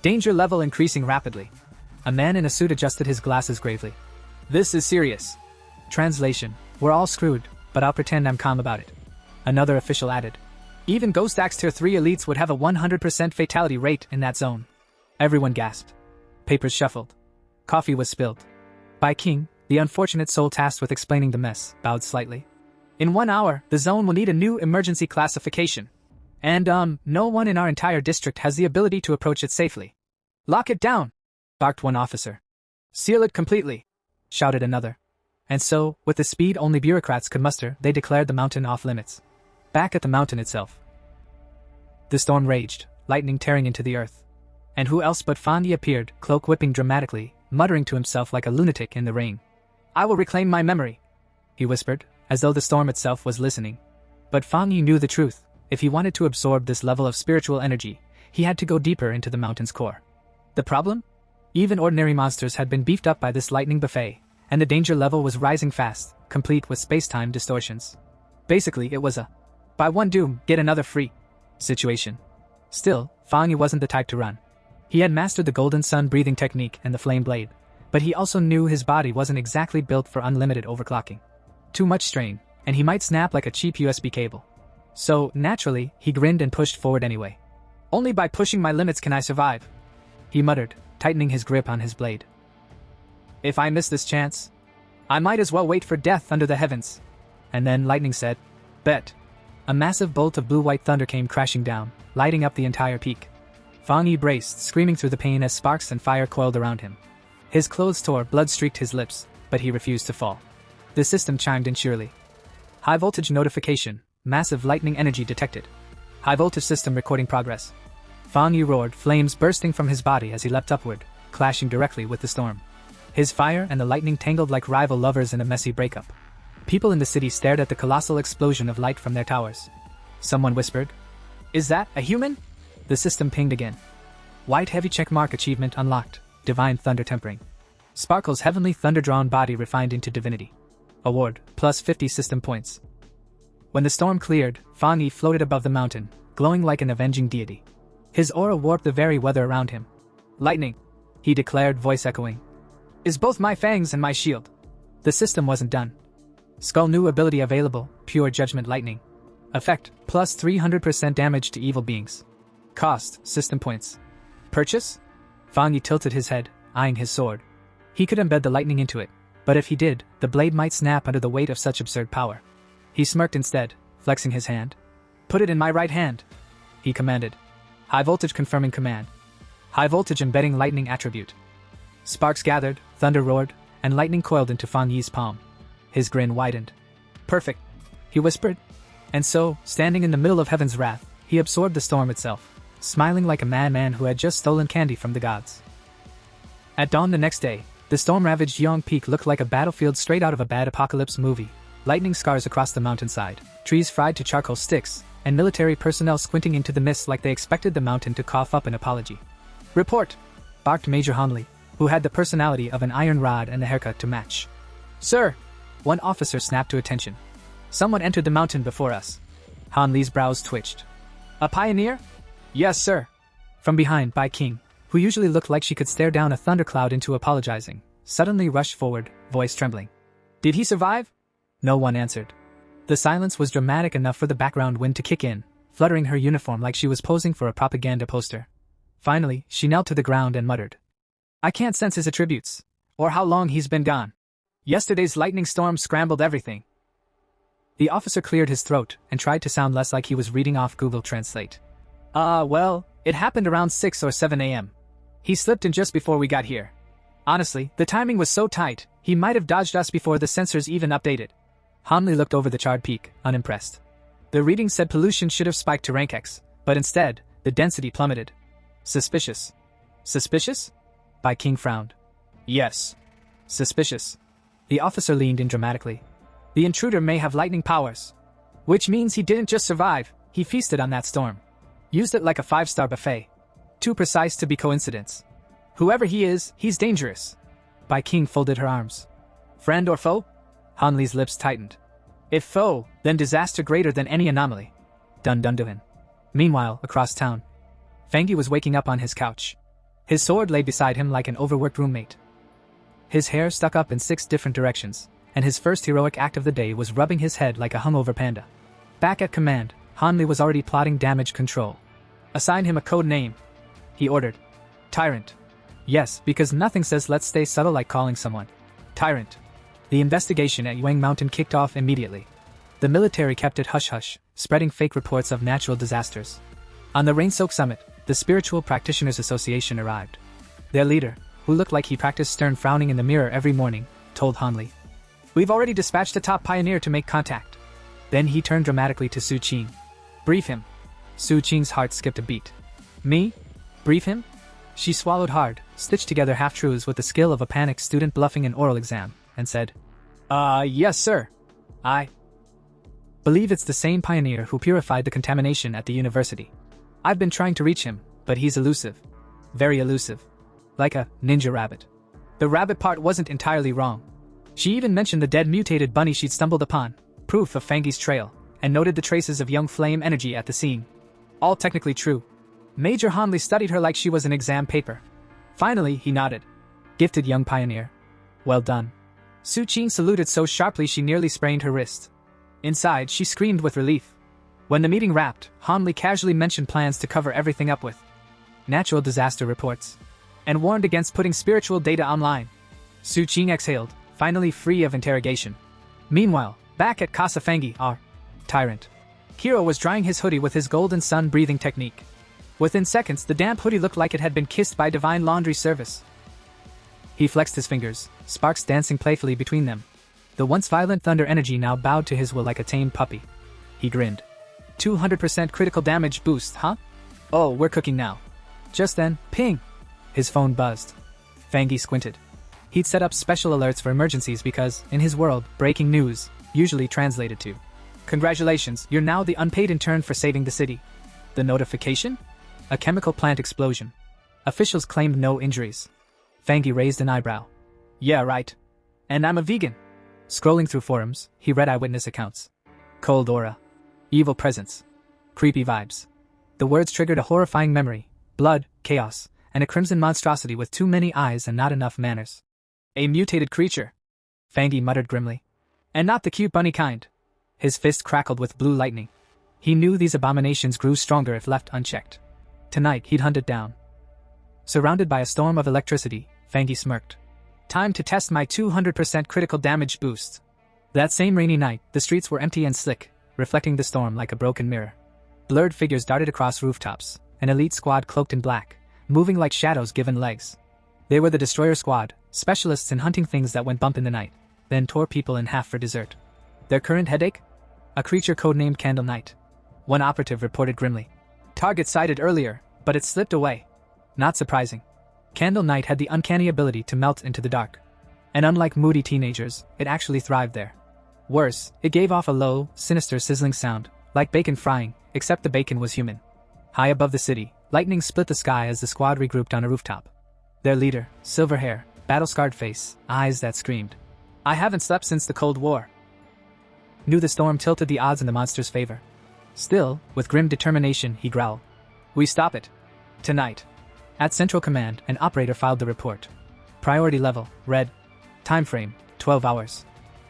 A: Danger level increasing rapidly. A man in a suit adjusted his glasses gravely. This is serious. Translation: we're all screwed, but I'll pretend I'm calm about it. Another official added. Even Ghost Axe Tier 3 elites would have a 100% fatality rate in that zone. Everyone gasped. Papers shuffled. Coffee was spilled. Bai King, the unfortunate soul tasked with explaining the mess, bowed slightly. In 1 hour, the zone will need a new emergency classification. And, no one in our entire district has the ability to approach it safely. Lock it down, barked one officer. Seal it completely, shouted another. And so, with the speed only bureaucrats could muster, they declared the mountain off limits. Back at the mountain itself, the storm raged, lightning tearing into the earth. And who else but Fan Yi appeared, cloak whipping dramatically, muttering to himself like a lunatic in the rain. I will reclaim my memory, he whispered, as though the storm itself was listening. But Fan Yi knew the truth. If he wanted to absorb this level of spiritual energy, he had to go deeper into the mountain's core. The problem? Even ordinary monsters had been beefed up by this lightning buffet, and the danger level was rising fast, complete with space-time distortions. Basically, it was a buy one doom, get another free situation. Still, Fan Yi wasn't the type to run. He had mastered the golden sun breathing technique and the flame blade, but he also knew his body wasn't exactly built for unlimited overclocking. Too much strain, and he might snap like a cheap USB cable. So, naturally, he grinned and pushed forward anyway. Only by pushing my limits can I survive, he muttered, tightening his grip on his blade. If I miss this chance, I might as well wait for death under the heavens. And then lightning said, bet. A massive bolt of blue-white thunder came crashing down, lighting up the entire peak. Fan Yi braced, screaming through the pain as sparks and fire coiled around him. His clothes tore, blood streaked his lips, but he refused to fall. The system chimed in cheerily. High voltage notification, massive lightning energy detected. High voltage system recording progress. Fan Yi roared, flames bursting from his body as he leapt upward, clashing directly with the storm. His fire and the lightning tangled like rival lovers in a messy breakup. People in the city stared at the colossal explosion of light from their towers. Someone whispered, "Is that a human?" The system pinged again. White heavy checkmark achievement unlocked, divine thunder tempering. Sparkle's heavenly thunder-drawn body refined into divinity. Award, plus 50 system points. When the storm cleared, Fan Yi floated above the mountain, glowing like an avenging deity. His aura warped the very weather around him. Lightning, he declared, voice echoing, is both my fangs and my shield. The system wasn't done. Skull new ability available, pure judgment lightning. Effect, plus 300% damage to evil beings. Cost, system points. Purchase? Fan Yi tilted his head, eyeing his sword. He could embed the lightning into it, but if he did, the blade might snap under the weight of such absurd power. He smirked instead, flexing his hand. Put it in my right hand, he commanded. High voltage confirming command. High voltage embedding lightning attribute. Sparks gathered, thunder roared, and lightning coiled into Fan Yi's palm. His grin widened. Perfect, he whispered. And so, standing in the middle of heaven's wrath, he absorbed the storm itself, smiling like a madman who had just stolen candy from the gods. At dawn the next day, the storm-ravaged Yong Peak looked like a battlefield straight out of a bad apocalypse movie. Lightning scars across the mountainside, trees fried to charcoal sticks, and military personnel squinting into the mist like they expected the mountain to cough up an apology. Report, barked Major Hanli, who had the personality of an iron rod and the haircut to match. Sir, one officer snapped to attention. Someone entered the mountain before us. Hanli's brows twitched. A pioneer? Yes, sir. From behind, Bai King, who usually looked like she could stare down a thundercloud into apologizing, suddenly rushed forward, voice trembling. Did he survive? No one answered. The silence was dramatic enough for the background wind to kick in, fluttering her uniform like she was posing for a propaganda poster. Finally, she knelt to the ground and muttered. I can't sense his attributes, or how long he's been gone. Yesterday's lightning storm scrambled everything. The officer cleared his throat and tried to sound less like he was reading off Google Translate. Well, it happened around 6 or 7 a.m. He slipped in just before we got here. Honestly, the timing was so tight, he might have dodged us before the sensors even updated. Hanli looked over the charred peak, unimpressed. The reading said pollution should have spiked to rank X, but instead, the density plummeted. Suspicious. Suspicious? Bai King frowned. Yes. Suspicious. The officer leaned in dramatically. The intruder may have lightning powers. Which means he didn't just survive, he feasted on that storm. Used it like a 5-star buffet. Too precise to be coincidence. Whoever he is, he's dangerous. Bai King folded her arms. Friend or foe? Hanli's lips tightened. If foe, then disaster greater than any anomaly. Dun dun dun. Meanwhile, across town, Fangi was waking up on his couch. His sword lay beside him like an overworked roommate. His hair stuck up in 6 different directions, and his first heroic act of the day was rubbing his head like a hungover panda. Back at command, Hanli was already plotting damage control. Assign him a code name, he ordered. Tyrant. Yes, because nothing says let's stay subtle like calling someone Tyrant. The investigation at Yuang Mountain kicked off immediately. The military kept it hush-hush, spreading fake reports of natural disasters. On the Rain-Soak Summit, the Spiritual Practitioners Association arrived. Their leader, who looked like he practiced stern frowning in the mirror every morning, told Hanli. We've already dispatched a top pioneer to make contact. Then he turned dramatically to Su Qing. Brief him. Su Qing's heart skipped a beat. Me? Brief him? She swallowed hard, stitched together half-truths with the skill of a panicked student bluffing an oral exam, and said, yes sir. I believe it's the same pioneer who purified the contamination at the university. I've been trying to reach him, but he's elusive. Very elusive. Like a ninja rabbit. The rabbit part wasn't entirely wrong. She even mentioned the dead mutated bunny she'd stumbled upon, proof of Fangi's trail, and noted the traces of young flame energy at the scene. All technically true. Major Hanli studied her like she was an exam paper. Finally, he nodded. Gifted young pioneer. Well done. Su Qing saluted so sharply she nearly sprained her wrist. Inside, she screamed with relief. When the meeting wrapped, Hanli casually mentioned plans to cover everything up with natural disaster reports, and warned against putting spiritual data online. Su Qing exhaled, finally free of interrogation. Meanwhile, back at Casa Fangi, our Tyrant, Kiro was drying his hoodie with his golden sun breathing technique. Within seconds, the damp hoodie looked like it had been kissed by divine laundry service. He flexed his fingers, sparks dancing playfully between them. The once violent thunder energy now bowed to his will like a tame puppy. He grinned. 200% critical damage boost, huh? Oh, we're cooking now. Just then, ping! His phone buzzed. Fangi squinted. He'd set up special alerts for emergencies because, in his world, breaking news usually translated to congratulations, you're now the unpaid intern for saving the city. The notification? A chemical plant explosion. Officials claimed no injuries. Fangi raised an eyebrow. Yeah, right. And I'm a vegan. Scrolling through forums, he read eyewitness accounts. Cold aura. Evil presence. Creepy vibes. The words triggered a horrifying memory. Blood, chaos, and a crimson monstrosity with too many eyes and not enough manners. A mutated creature. Fangi muttered grimly. And not the cute bunny kind. His fist crackled with blue lightning. He knew these abominations grew stronger if left unchecked. Tonight he'd hunt it down. Surrounded by a storm of electricity, Fangi smirked. Time to test my 200% critical damage boost. That same rainy night, the streets were empty and slick, reflecting the storm like a broken mirror. Blurred figures darted across rooftops, an elite squad cloaked in black, moving like shadows given legs. They were the Destroyer Squad, specialists in hunting things that went bump in the night, then tore people in half for dessert. Their current headache? A creature codenamed Candle Knight. One operative reported grimly. Target sighted earlier, but it slipped away. Not surprising. Candle Knight had the uncanny ability to melt into the dark. And unlike moody teenagers, it actually thrived there. Worse, it gave off a low, sinister sizzling sound, like bacon frying, except the bacon was human. High above the city, lightning split the sky as the squad regrouped on a rooftop. Their leader, silver hair, battle-scarred face, eyes that screamed. I haven't slept since the Cold War. Knew the storm tilted the odds in the monster's favor. Still, with grim determination, he growled. We stop it. Tonight. At Central Command, an operator filed the report. Priority level, red. Time frame, 12 hours.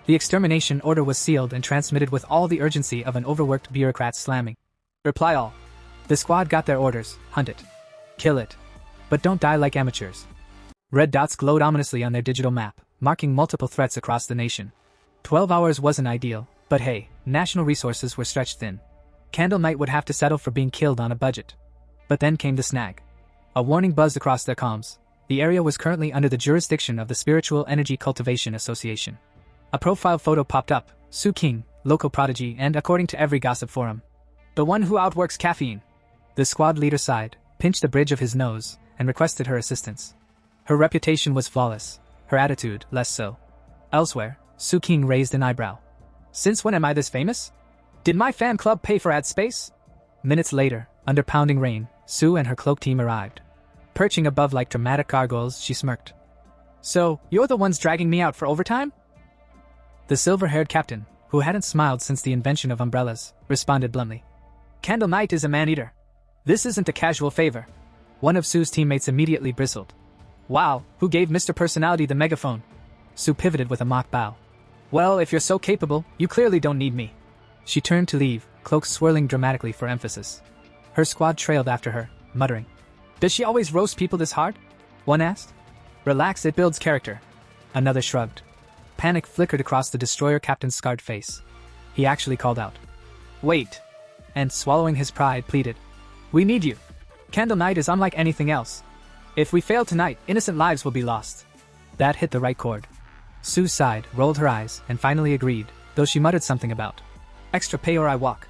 A: The extermination order was sealed and transmitted with all the urgency of an overworked bureaucrat slamming. Reply all. The squad got their orders. Hunt it. Kill it. But don't die like amateurs. Red dots glowed ominously on their digital map, marking multiple threats across the nation. 12 hours wasn't ideal, but hey, national resources were stretched thin. Candle Knight would have to settle for being killed on a budget. But then came the snag. A warning buzzed across their comms. The area was currently under the jurisdiction of the Spiritual Energy Cultivation Association. A profile photo popped up, Su King, local prodigy and, according to every gossip forum, the one who outworks caffeine. The squad leader sighed, pinched the bridge of his nose, and requested her assistance. Her reputation was flawless, her attitude less so. Elsewhere, Su King raised an eyebrow. Since when am I this famous? Did my fan club pay for ad space? Minutes later, under pounding rain, Su and her cloak team arrived. Perching above like dramatic gargoyles, she smirked. So, you're the ones dragging me out for overtime? The silver-haired captain, who hadn't smiled since the invention of umbrellas, responded bluntly. Candle Knight is a man-eater. This isn't a casual favor. One of Su's teammates immediately bristled. Wow, who gave Mr. Personality the megaphone? Su pivoted with a mock bow. Well, if you're so capable, you clearly don't need me. She turned to leave, cloak swirling dramatically for emphasis. Her squad trailed after her, muttering. Does she always roast people this hard? One asked. Relax, it builds character. Another shrugged. Panic flickered across the destroyer captain's scarred face. He actually called out. Wait. And swallowing his pride, pleaded. We need you. Candle Knight is unlike anything else. If we fail tonight, innocent lives will be lost. That hit the right chord. Su sighed, rolled her eyes, and finally agreed, though she muttered something about extra pay or I walk.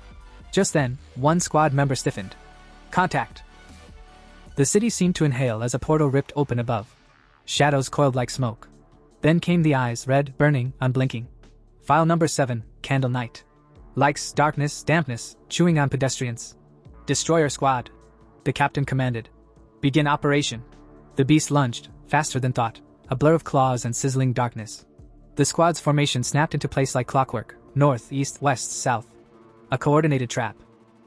A: Just then, one squad member stiffened. Contact. The city seemed to inhale as a portal ripped open above. Shadows coiled like smoke. Then came the eyes, red, burning, unblinking. File number 7, Candle Knight. Likes darkness, dampness, chewing on pedestrians. Destroyer squad. The captain commanded. Begin operation. The beast lunged, faster than thought, a blur of claws and sizzling darkness. The squad's formation snapped into place like clockwork, north, east, west, south. A coordinated trap.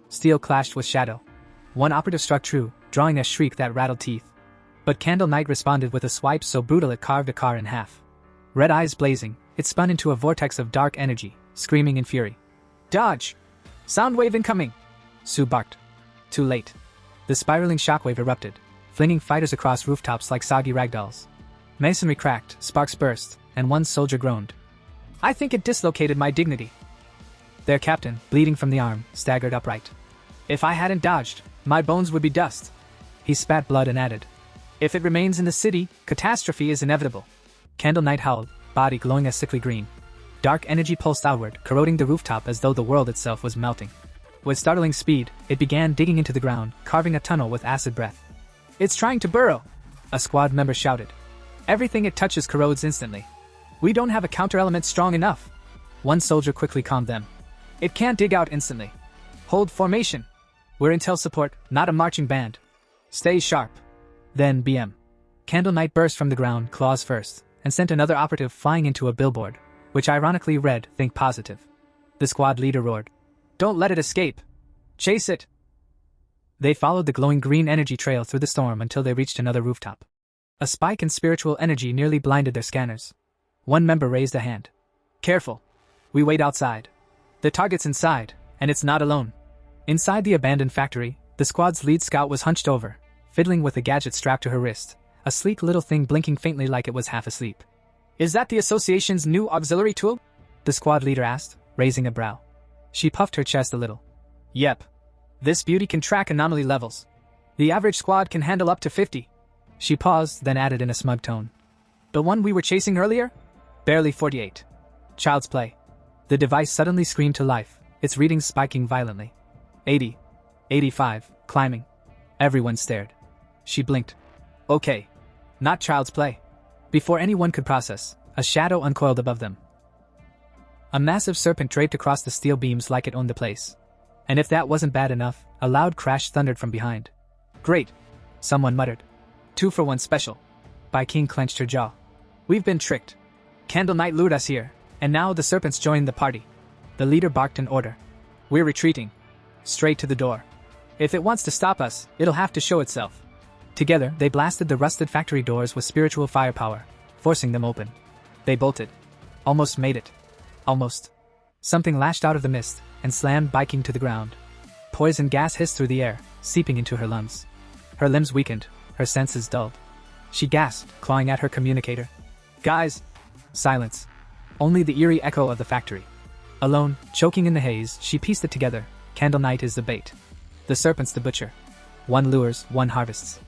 A: Steel clashed with shadow. One operative struck true, drawing a shriek that rattled teeth. But Candle Knight responded with a swipe so brutal it carved a car in half. Red eyes blazing, it spun into a vortex of dark energy, screaming in fury. Dodge! Soundwave incoming! Su barked. Too late. The spiraling shockwave erupted, flinging fighters across rooftops like soggy ragdolls. Masonry cracked, sparks burst, and one soldier groaned. I think it dislocated my dignity. Their captain, bleeding from the arm, staggered upright. If I hadn't dodged, my bones would be dust. He spat blood and added. If it remains in the city, catastrophe is inevitable. Candle Knight howled, body glowing a sickly green. Dark energy pulsed outward, corroding the rooftop as though the world itself was melting. With startling speed, it began digging into the ground, carving a tunnel with acid breath. It's trying to burrow! A squad member shouted. Everything it touches corrodes instantly. We don't have a counter-element strong enough. One soldier quickly calmed them. It can't dig out instantly. Hold formation. We're intel support, not a marching band. Stay sharp. Then BM. Candle Knight burst from the ground, claws first, and sent another operative flying into a billboard, which ironically read, Think Positive. The squad leader roared. Don't let it escape. Chase it. They followed the glowing green energy trail through the storm until they reached another rooftop. A spike in spiritual energy nearly blinded their scanners. One member raised a hand. Careful. We wait outside. The target's inside, and it's not alone. Inside the abandoned factory, the squad's lead scout was hunched over, fiddling with a gadget strapped to her wrist, a sleek little thing blinking faintly like it was half asleep. Is that the association's new auxiliary tool? The squad leader asked, raising a brow. She puffed her chest a little. Yep. This beauty can track anomaly levels. The average squad can handle up to 50. She paused, then added in a smug tone. The one we were chasing earlier? Barely 48. Child's play. The device suddenly screamed to life, its readings spiking violently. 80. 85. Climbing. Everyone stared. She blinked. Okay. Not child's play. Before anyone could process, a shadow uncoiled above them. A massive serpent draped across the steel beams like it owned the place. And if that wasn't bad enough, a loud crash thundered from behind. Great. Someone muttered. 2 for 1 special. Bai King clenched her jaw. We've been tricked. Candle Knight lured us here, and now the serpents joined the party. The leader barked an order. We're retreating. Straight to the door. If it wants to stop us, it'll have to show itself. Together, they blasted the rusted factory doors with spiritual firepower, forcing them open. They bolted. Almost made it. Almost. Something lashed out of the mist and slammed biking to the ground. Poison gas hissed through the air, seeping into her lungs. Her limbs weakened, her senses dulled. She gasped, clawing at her communicator. Guys! Silence. Only the eerie echo of the factory. Alone, choking in the haze, she pieced it together. Candle Knight is the bait. The serpent's the butcher. One lures, one harvests.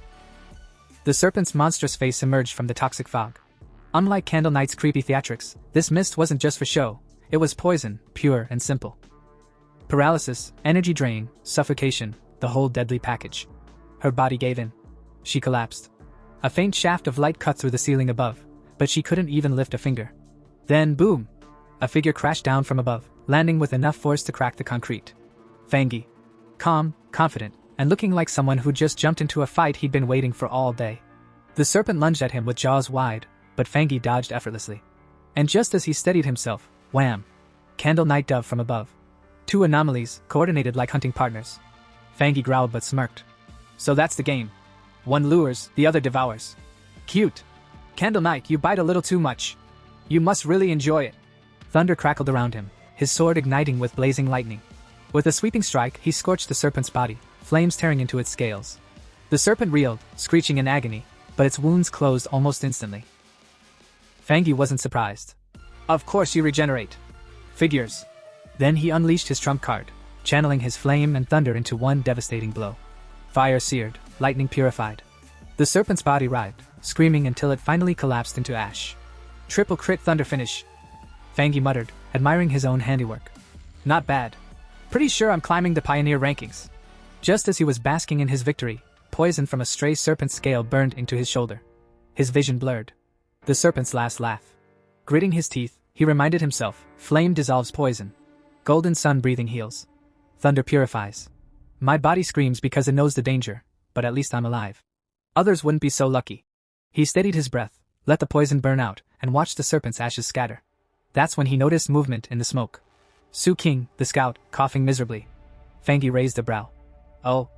A: The serpent's monstrous face emerged from the toxic fog. Unlike Candle Knight's creepy theatrics, this mist wasn't just for show. It was poison, pure and simple. Paralysis, energy drain, suffocation, the whole deadly package. Her body gave in. She collapsed. A faint shaft of light cut through the ceiling above, but she couldn't even lift a finger. Then, boom! A figure crashed down from above, landing with enough force to crack the concrete. Fangi. Calm, confident, and looking like someone who just jumped into a fight he'd been waiting for all day. The serpent lunged at him with jaws wide, but Fangi dodged effortlessly. And just as he steadied himself, wham! Candle Knight dove from above. Two anomalies, coordinated like hunting partners. Fangi growled but smirked. So that's the game. One lures, the other devours. Cute. Candle Knight, you bite a little too much. You must really enjoy it. Thunder crackled around him, his sword igniting with blazing lightning. With a sweeping strike, he scorched the serpent's body, flames tearing into its scales. The serpent reeled, screeching in agony, but its wounds closed almost instantly. Fangi wasn't surprised. Of course you regenerate. Figures. Then he unleashed his trump card, channeling his flame and thunder into one devastating blow. Fire seared, lightning purified. The serpent's body writhed, screaming until it finally collapsed into ash. Triple crit thunder finish. Fangi muttered, admiring his own handiwork. Not bad. Pretty sure I'm climbing the pioneer rankings. Just as he was basking in his victory, poison from a stray serpent's scale burned into his shoulder. His vision blurred. The serpent's last laugh. Gritting his teeth, he reminded himself, flame dissolves poison. Golden sun breathing heals. Thunder purifies. My body screams because it knows the danger, but at least I'm alive. Others wouldn't be so lucky. He steadied his breath, let the poison burn out, and watched the serpent's ashes scatter. That's when he noticed movement in the smoke. Su King, the scout, coughing miserably. Fangi raised a brow. Oh,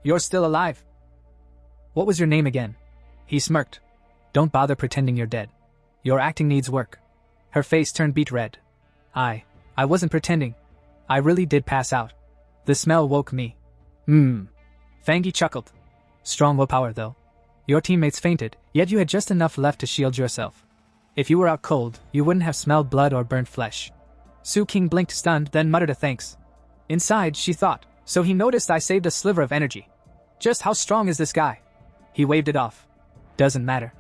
A: you're still alive. What was your name again? He smirked. Don't bother pretending you're dead. Your acting needs work. Her face turned beet red. I wasn't pretending. I really did pass out. The smell woke me. Fangi chuckled. Strong willpower though. Your teammates fainted, yet you had just enough left to shield yourself. If you were out cold, you wouldn't have smelled blood or burnt flesh. Su King blinked stunned, then muttered a thanks. Inside, she thought, so he noticed I saved a sliver of energy. Just how strong is this guy? He waved it off. Doesn't matter.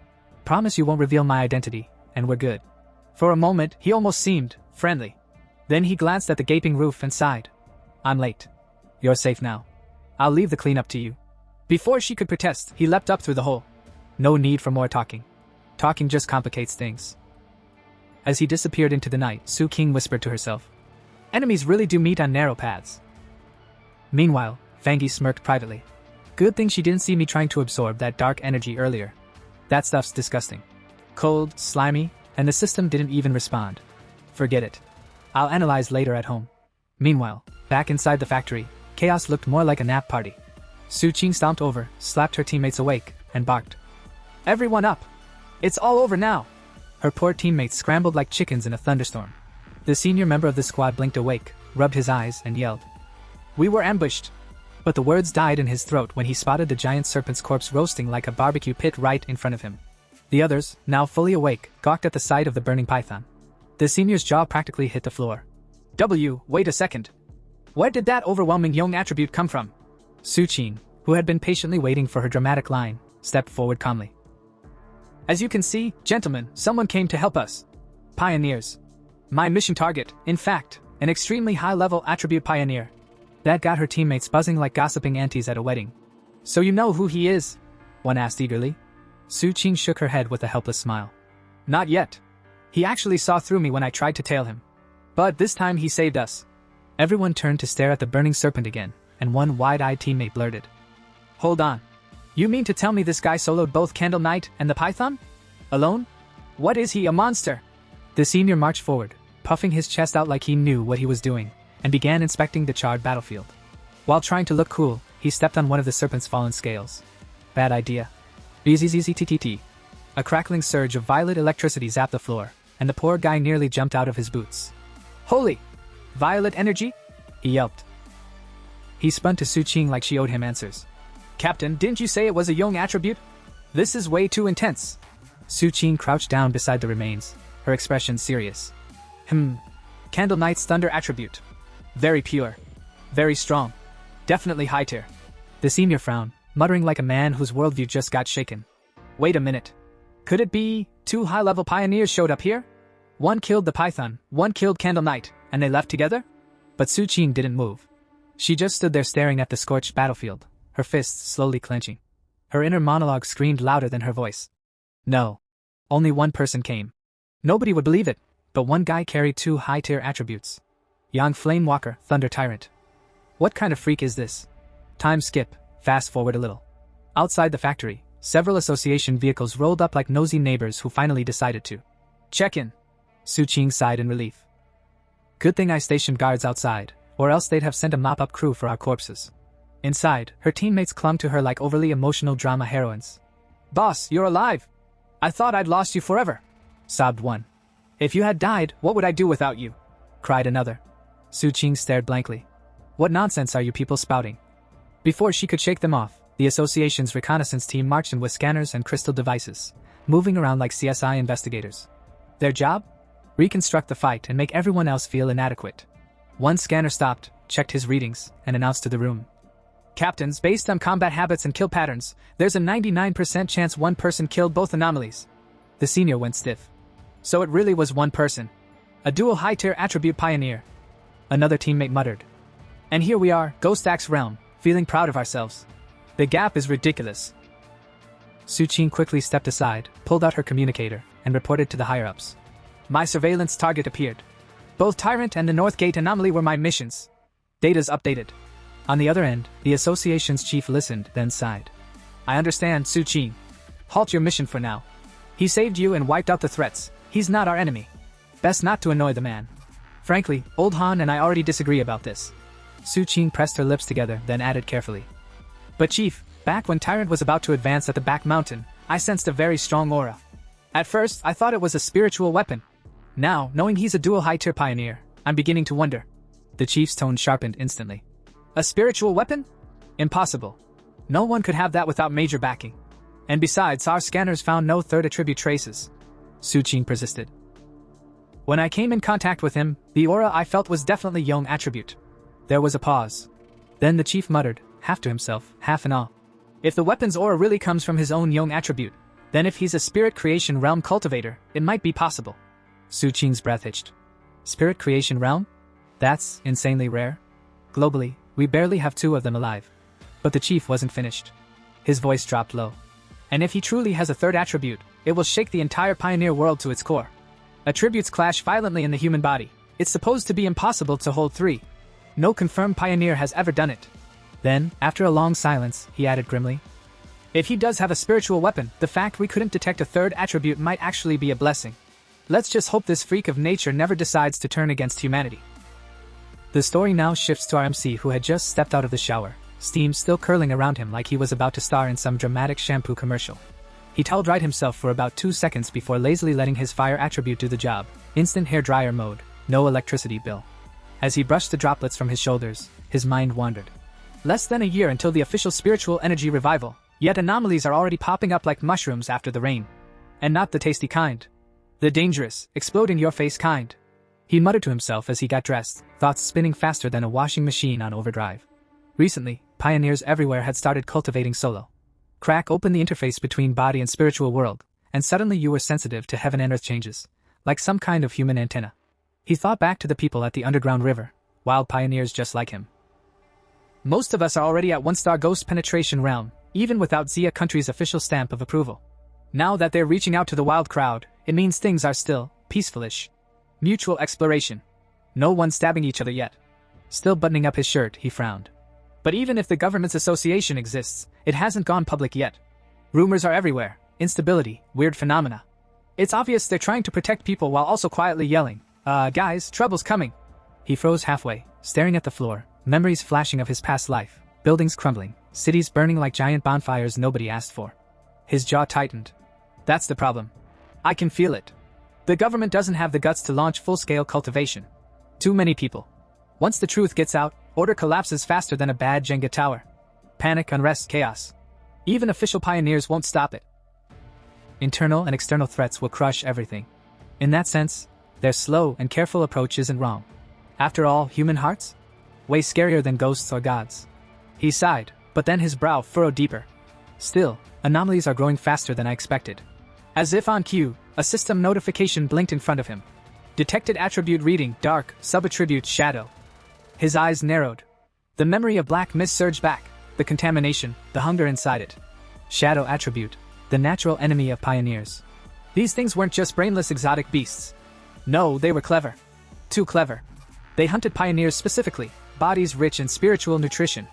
A: Promise you won't reveal my identity, and we're good. For a moment, he almost seemed friendly. Then he glanced at the gaping roof and sighed. I'm late. You're safe now. I'll leave the cleanup to you. Before she could protest, he leapt up through the hole. No need for more talking. Talking just complicates things. As he disappeared into the night, Su King whispered to herself. Enemies really do meet on narrow paths. Meanwhile, Fangi smirked privately. Good thing she didn't see me trying to absorb that dark energy earlier. That stuff's disgusting. Cold, slimy, and the system didn't even respond. Forget it. I'll analyze later at home. Meanwhile, back inside the factory, chaos looked more like a nap party. Su King stomped over, slapped her teammates awake, and barked. Everyone up! It's all over now! Her poor teammates scrambled like chickens in a thunderstorm. The senior member of the squad blinked awake, rubbed his eyes, and yelled. We were ambushed! But the words died in his throat when he spotted the giant serpent's corpse roasting like a barbecue pit right in front of him. The others, now fully awake, gawked at the sight of the burning python. The senior's jaw practically hit the floor. Wait a second. Where did that overwhelming young attribute come from? Su King, who had been patiently waiting for her dramatic line, stepped forward calmly. As you can see, gentlemen, someone came to help us. Pioneers. My mission target, in fact, an extremely high-level attribute pioneer. That got her teammates buzzing like gossiping aunties at a wedding. So you know who he is? One asked eagerly. Su King shook her head with a helpless smile. Not yet. He actually saw through me when I tried to tail him. But this time he saved us. Everyone turned to stare at the burning serpent again, and one wide-eyed teammate blurted. Hold on. You mean to tell me this guy soloed both Candle Knight and the Python? Alone? What is he, a monster? The senior marched forward, puffing his chest out like he knew what he was doing, and began inspecting the charred battlefield. While trying to look cool, he stepped on one of the serpent's fallen scales. Bad idea. Bzzzztt. A crackling surge of violet electricity zapped the floor, and the poor guy nearly jumped out of his boots. Holy! Violet energy? He yelped. He spun to Su Qing like she owed him answers. Captain, didn't you say it was a young attribute? This is way too intense. Su Qing crouched down beside the remains, her expression serious. Candle Knight's thunder attribute. Very pure. Very strong. Definitely high tier. The senior frowned, muttering like a man whose worldview just got shaken. Wait a minute. Could it be 2 high-level pioneers showed up here? One killed the Python, one killed Candle Knight, and they left together? But Su Qing didn't move. She just stood there staring at the scorched battlefield, her fists slowly clenching. Her inner monologue screamed louder than her voice. No. Only one person came. Nobody would believe it, but one guy carried 2 high-tier attributes. Yang Flamewalker, Thunder Tyrant. What kind of freak is this? Time skip, fast forward a little. Outside the factory, several association vehicles rolled up like nosy neighbors who finally decided to check in. Su Qing sighed in relief. Good thing I stationed guards outside, or else they'd have sent a mop-up crew for our corpses. Inside, her teammates clung to her like overly emotional drama heroines. Boss, you're alive! I thought I'd lost you forever, sobbed one. If you had died, what would I do without you? Cried another. Su Qing stared blankly. What nonsense are you people spouting? Before she could shake them off, the association's reconnaissance team marched in with scanners and crystal devices, moving around like CSI investigators. Their job? Reconstruct the fight and make everyone else feel inadequate. One scanner stopped, checked his readings, and announced to the room. Captains, based on combat habits and kill patterns, there's a 99% chance one person killed both anomalies. The senior went stiff. So it really was one person. A dual high-tier attribute pioneer. Another teammate muttered. And here we are, Ghost Axe realm, feeling proud of ourselves. The gap is ridiculous. Su Qing quickly stepped aside, pulled out her communicator, and reported to the higher-ups. My surveillance target appeared. Both Tyrant and the Northgate anomaly were my missions. Data's updated. On the other end, the association's chief listened, then sighed. I understand, Su Qing. Halt your mission for now. He saved you and wiped out the threats. He's not our enemy. Best not to annoy the man. Frankly, Old Han and I already disagree about this. Su Qing pressed her lips together, then added carefully. But Chief, back when Tyrant was about to advance at the back mountain, I sensed a very strong aura. At first, I thought it was a spiritual weapon. Now, knowing he's a dual high-tier pioneer, I'm beginning to wonder. The chief's tone sharpened instantly. A spiritual weapon? Impossible. No one could have that without major backing. And besides, our scanners found no third attribute traces. Su Qing persisted. When I came in contact with him, the aura I felt was definitely Young attribute. There was a pause. Then the chief muttered, half to himself, half in awe. If the weapon's aura really comes from his own Young attribute, then if he's a spirit creation realm cultivator, it might be possible. Su Qing's breath hitched. Spirit creation realm? That's insanely rare. Globally, we barely have 2 of them alive. But the chief wasn't finished. His voice dropped low. And if he truly has a third attribute, it will shake the entire pioneer world to its core. Attributes clash violently in the human body. It's supposed to be impossible to hold 3. No confirmed pioneer has ever done it. Then, after a long silence, he added grimly. If he does have a spiritual weapon, the fact we couldn't detect a third attribute might actually be a blessing. Let's just hope this freak of nature never decides to turn against humanity. The story now shifts to our MC who had just stepped out of the shower, steam still curling around him like he was about to star in some dramatic shampoo commercial. He towel-dried himself for about 2 seconds before lazily letting his fire attribute do the job. Instant hair dryer mode, no electricity bill. As he brushed the droplets from his shoulders, his mind wandered. Less than a year until the official spiritual energy revival, yet anomalies are already popping up like mushrooms after the rain. And not the tasty kind. The dangerous, explode-in-your-face kind. He muttered to himself as he got dressed, thoughts spinning faster than a washing machine on overdrive. Recently, pioneers everywhere had started cultivating solo. Crack open the interface between body and spiritual world, and suddenly you were sensitive to heaven and earth changes, like some kind of human antenna. He thought back to the people at the underground river, wild pioneers just like him. Most of us are already at 1-star ghost penetration realm, even without Zia country's official stamp of approval. Now that they're reaching out to the wild crowd, it means things are still peaceful-ish. Mutual exploration. No one stabbing each other yet. Still buttoning up his shirt, he frowned. But even if the government's association exists, it hasn't gone public yet. Rumors are everywhere. Instability, weird phenomena. It's obvious they're trying to protect people while also quietly yelling, guys, trouble's coming. He froze halfway, staring at the floor, memories flashing of his past life, buildings crumbling, cities burning like giant bonfires nobody asked for. His jaw tightened. That's the problem. I can feel it. The government doesn't have the guts to launch full-scale cultivation. Too many people. Once the truth gets out, order collapses faster than a bad Jenga tower. Panic, unrest, chaos. Even official pioneers won't stop it. Internal and external threats will crush everything. In that sense, their slow and careful approach isn't wrong. After all, human hearts? Way scarier than ghosts or gods. He sighed, but then his brow furrowed deeper. Still, anomalies are growing faster than I expected. As if on cue, a system notification blinked in front of him. Detected attribute reading, dark, subattribute, shadow. His eyes narrowed. The memory of black mist surged back, the contamination, the hunger inside it. Shadow attribute, the natural enemy of pioneers. These things weren't just brainless exotic beasts. No, they were clever. Too clever. They hunted pioneers specifically, bodies rich in spiritual nutrition.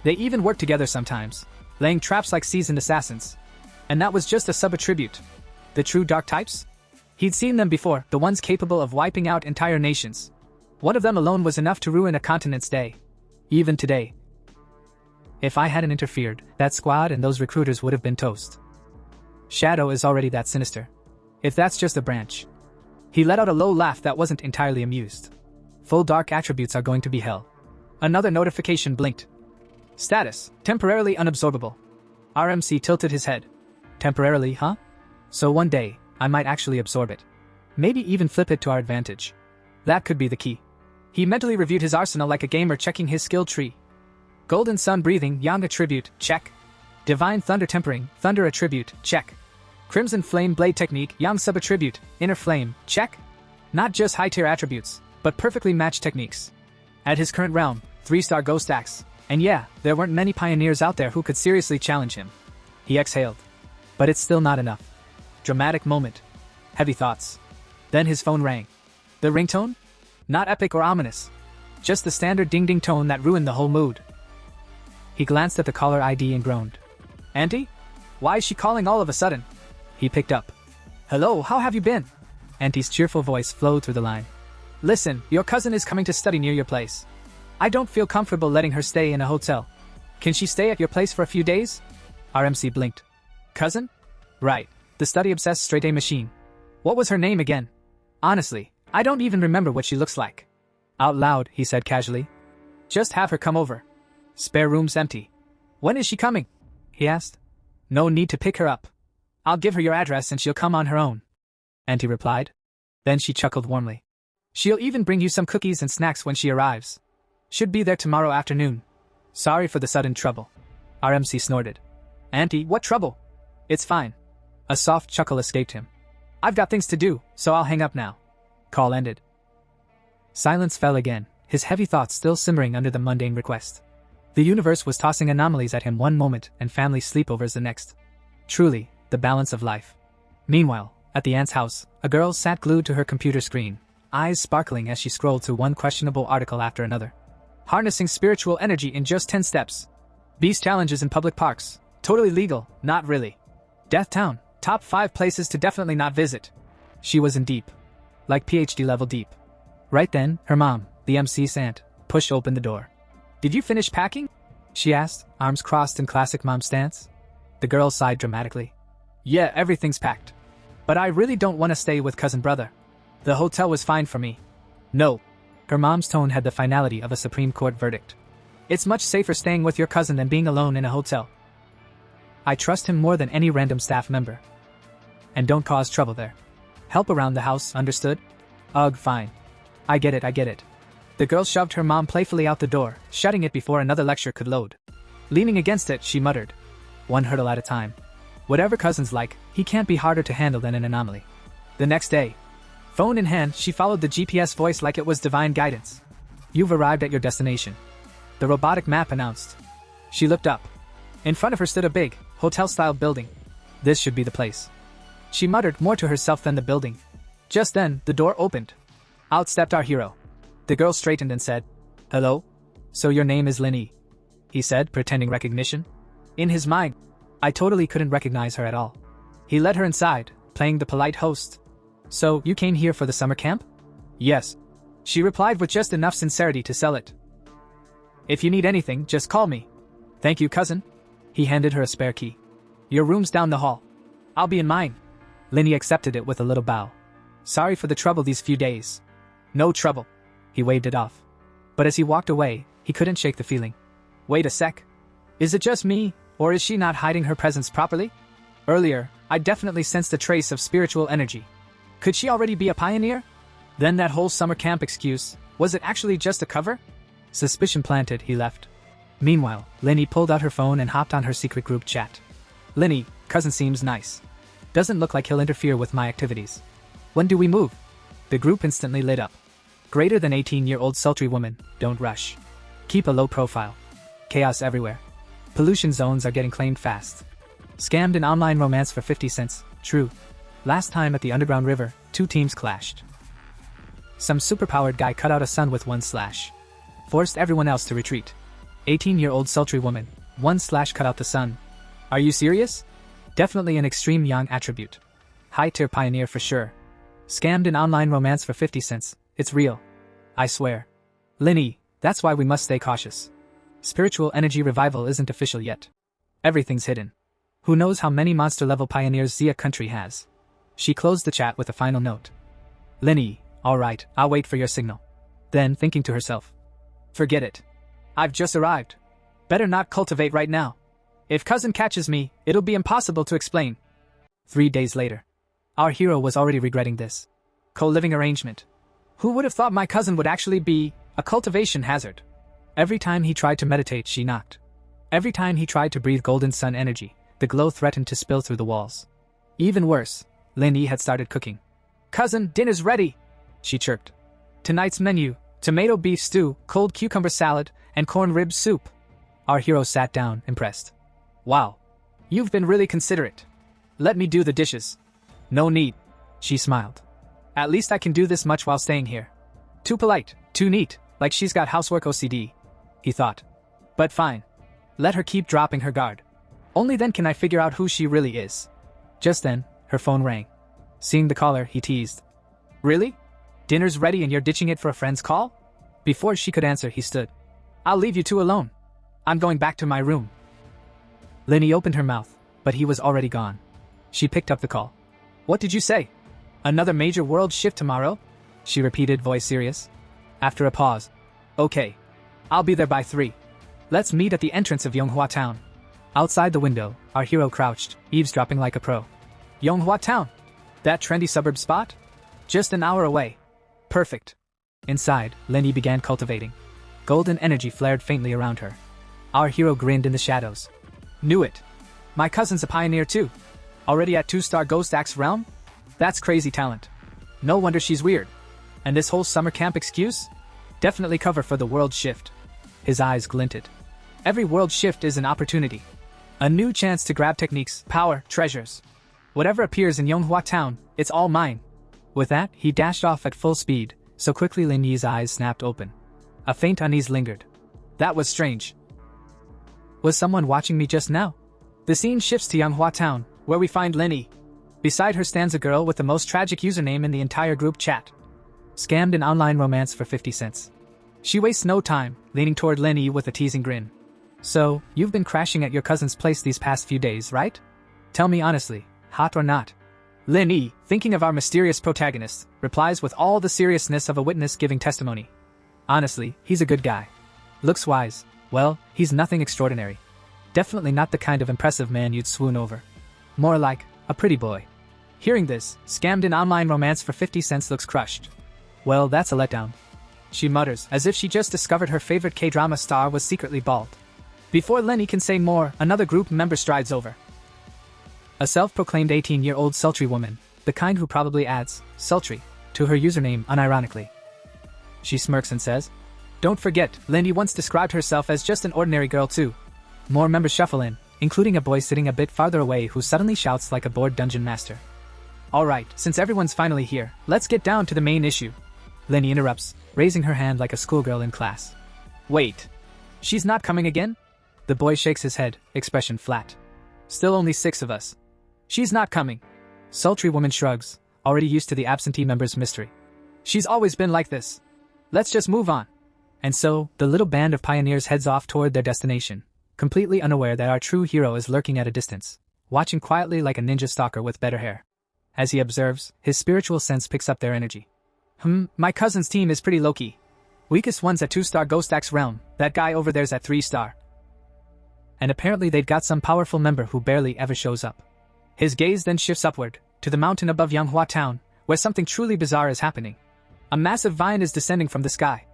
A: They even worked together sometimes, laying traps like seasoned assassins. And that was just a subattribute. The true dark types? He'd seen them before, the ones capable of wiping out entire nations. One of them alone was enough to ruin a continent's day. Even today. If I hadn't interfered, that squad and those recruiters would have been toast. Shadow is already that sinister. If that's just a branch. He let out a low laugh that wasn't entirely amused. Full dark attributes are going to be hell. Another notification blinked. Status, temporarily unabsorbable. RMC tilted his head. Temporarily, huh? So one day, I might actually absorb it. Maybe even flip it to our advantage. That could be the key. He mentally reviewed his arsenal like a gamer checking his skill tree. Golden Sun breathing, Yang attribute, check. Divine Thunder tempering, Thunder attribute, check. Crimson Flame blade technique, Yang subattribute, Inner Flame, check. Not just high-tier attributes, but perfectly matched techniques. At his current realm, 3-star Ghost Axe, and yeah, there weren't many pioneers out there who could seriously challenge him. He exhaled. But it's still not enough. Dramatic moment. Heavy thoughts. Then his phone rang. The ringtone? Not epic or ominous. Just the standard ding-ding tone that ruined the whole mood. He glanced at the caller ID and groaned. Auntie? Why is she calling all of a sudden? He picked up. Hello, how have you been? Auntie's cheerful voice flowed through the line. Listen, your cousin is coming to study near your place. I don't feel comfortable letting her stay in a hotel. Can she stay at your place for a few days? RMC blinked. Cousin? Right. The study-obsessed straight-A machine. What was her name again? Honestly, I don't even remember what she looks like. Out loud, he said casually. Just have her come over. Spare room's empty. When is she coming? He asked. No need to pick her up. I'll give her your address and she'll come on her own. Auntie replied. Then she chuckled warmly. She'll even bring you some cookies and snacks when she arrives. Should be there tomorrow afternoon. Sorry for the sudden trouble. RMC snorted. Auntie, what trouble? It's fine. A soft chuckle escaped him. I've got things to do, so I'll hang up now. Call ended. Silence fell again, his heavy thoughts still simmering under the mundane request. The universe was tossing anomalies at him one moment and family sleepovers the next. Truly, the balance of life. Meanwhile, at the aunt's house, a girl sat glued to her computer screen, eyes sparkling as she scrolled through one questionable article after another. Harnessing spiritual energy in just 10 steps. Beast challenges in public parks. Totally legal, not really. Death Town, top 5 places to definitely not visit. She was in deep. Like PhD level deep. Right then, her mom, the MC's aunt, pushed open the door. Did you finish packing? She asked, arms crossed in classic mom stance. The girl sighed dramatically. Yeah, everything's packed. But I really don't want to stay with cousin brother. The hotel was fine for me. No. Her mom's tone had the finality of a Supreme Court verdict. It's much safer staying with your cousin than being alone in a hotel. I trust him more than any random staff member. And don't cause trouble there. Help around the house, understood? Ugh, fine. I get it. The girl shoved her mom playfully out the door, shutting it before another lecture could load. Leaning against it, she muttered. One hurdle at a time. Whatever cousin's like, he can't be harder to handle than an anomaly. The next day, phone in hand, she followed the GPS voice like it was divine guidance. You've arrived at your destination. The robotic map announced. She looked up. In front of her stood a big, hotel-style building. This should be the place. She muttered more to herself than the building. Just then, the door opened. Out stepped our hero. The girl straightened and said, Hello? So your name is Linny? He said, pretending recognition. In his mind, I totally couldn't recognize her at all. He led her inside, playing the polite host. So, you came here for the summer camp? Yes. She replied with just enough sincerity to sell it. If you need anything, just call me. Thank you, cousin. He handed her a spare key. Your room's down the hall. I'll be in mine. Linny accepted it with a little bow. Sorry for the trouble these few days. No trouble. He waved it off. But as he walked away, he couldn't shake the feeling. Wait a sec. Is it just me, or is she not hiding her presence properly? Earlier, I definitely sensed a trace of spiritual energy. Could she already be a pioneer? Then that whole summer camp excuse, was it actually just a cover? Suspicion planted, he left. Meanwhile, Lenny pulled out her phone and hopped on her secret group chat. Lenny, cousin seems nice. Doesn't look like he'll interfere with my activities. When do we move? The group instantly lit up. Greater than 18-year-old sultry woman, don't rush. Keep a low profile. Chaos everywhere. Pollution zones are getting claimed fast. Scammed in online romance for 50 cents, true. Last time at the underground river, 2 teams clashed. Some superpowered guy cut out a sun with 1 slash. Forced everyone else to retreat. 18-year-old sultry woman, 1 slash cut out the sun. Are you serious? Definitely an extreme young attribute. High-tier pioneer for sure. Scammed in online romance for 50 cents, it's real. I swear. Lenny, that's why we must stay cautious. Spiritual energy revival isn't official yet. Everything's hidden. Who knows how many monster-level pioneers Zia country has. She closed the chat with a final note. Lenny, alright, I'll wait for your signal. Then, thinking to herself. Forget it. I've just arrived. Better not cultivate right now. If cousin catches me, it'll be impossible to explain. 3 days later. Our hero was already regretting this. Co-living arrangement. Who would have thought my cousin would actually be a cultivation hazard? Every time he tried to meditate, she knocked. Every time he tried to breathe golden sun energy, the glow threatened to spill through the walls. Even worse, Lenny had started cooking. Cousin, dinner's ready, she chirped. Tonight's menu, tomato beef stew, cold cucumber salad, and corn rib soup. Our hero sat down, impressed. Wow. You've been really considerate. Let me do the dishes. No need, she smiled. At least I can do this much while staying here. Too polite, too neat, like she's got housework OCD, he thought. But fine. Let her keep dropping her guard. Only then can I figure out who she really is. Just then, her phone rang. Seeing the caller, he teased. Really? Dinner's ready and you're ditching it for a friend's call? Before she could answer, he stood. I'll leave you two alone. I'm going back to my room. Lenny opened her mouth, but he was already gone. She picked up the call. What did you say? Another major world shift tomorrow? She repeated, voice serious. After a pause. Okay. I'll be there by 3. Let's meet at the entrance of Yonghua Town. Outside the window, our hero crouched, eavesdropping like a pro. Yonghua Town? That trendy suburb spot? Just an hour away. Perfect. Inside, Lenny began cultivating. Golden energy flared faintly around her. Our hero grinned in the shadows. Knew it. My cousin's a pioneer too. Already at 2-star Ghost Axe realm? That's crazy talent. No wonder she's weird. And this whole summer camp excuse? Definitely cover for the world shift. His eyes glinted. Every world shift is an opportunity. A new chance to grab techniques, power, treasures. Whatever appears in Yonghua Town, it's all mine. With that, he dashed off at full speed, so quickly Lin Yi's eyes snapped open. A faint unease lingered. That was strange. Was someone watching me just now? The scene shifts to Yonghua Town, where we find Lenny. Beside her stands a girl with the most tragic username in the entire group chat. Scammed in online romance for 50 cents. She wastes no time, leaning toward Lenny with a teasing grin. So, you've been crashing at your cousin's place these past few days, right? Tell me honestly, hot or not? Lenny, thinking of our mysterious protagonist, replies with all the seriousness of a witness giving testimony. Honestly, he's a good guy. Looks wise. Well, he's nothing extraordinary. Definitely not the kind of impressive man you'd swoon over. More like a pretty boy. Hearing this, scammed in online romance for 50 cents looks crushed. Well, that's a letdown. She mutters, as if she just discovered her favorite K-drama star was secretly bald. Before Lenny can say more, another group member strides over. A self-proclaimed 18-year-old sultry woman, the kind who probably adds sultry to her username unironically. She smirks and says, Don't forget, Lenny once described herself as just an ordinary girl too. More members shuffle in, including a boy sitting a bit farther away who suddenly shouts like a bored dungeon master. Alright, since everyone's finally here, let's get down to the main issue. Lenny interrupts, raising her hand like a schoolgirl in class. Wait. She's not coming again? The boy shakes his head, expression flat. Still only 6 of us. She's not coming. Sultry woman shrugs, already used to the absentee member's mystery. She's always been like this. Let's just move on. And so, the little band of pioneers heads off toward their destination, completely unaware that our true hero is lurking at a distance, watching quietly like a ninja stalker with better hair. As he observes, his spiritual sense picks up their energy. My cousin's team is pretty low-key. Weakest one's at 2-star Ghost Axe realm, that guy over there's at 3-star. And apparently they've got some powerful member who barely ever shows up. His gaze then shifts upward, to the mountain above Manhwa town, where something truly bizarre is happening. A massive vine is descending from the sky.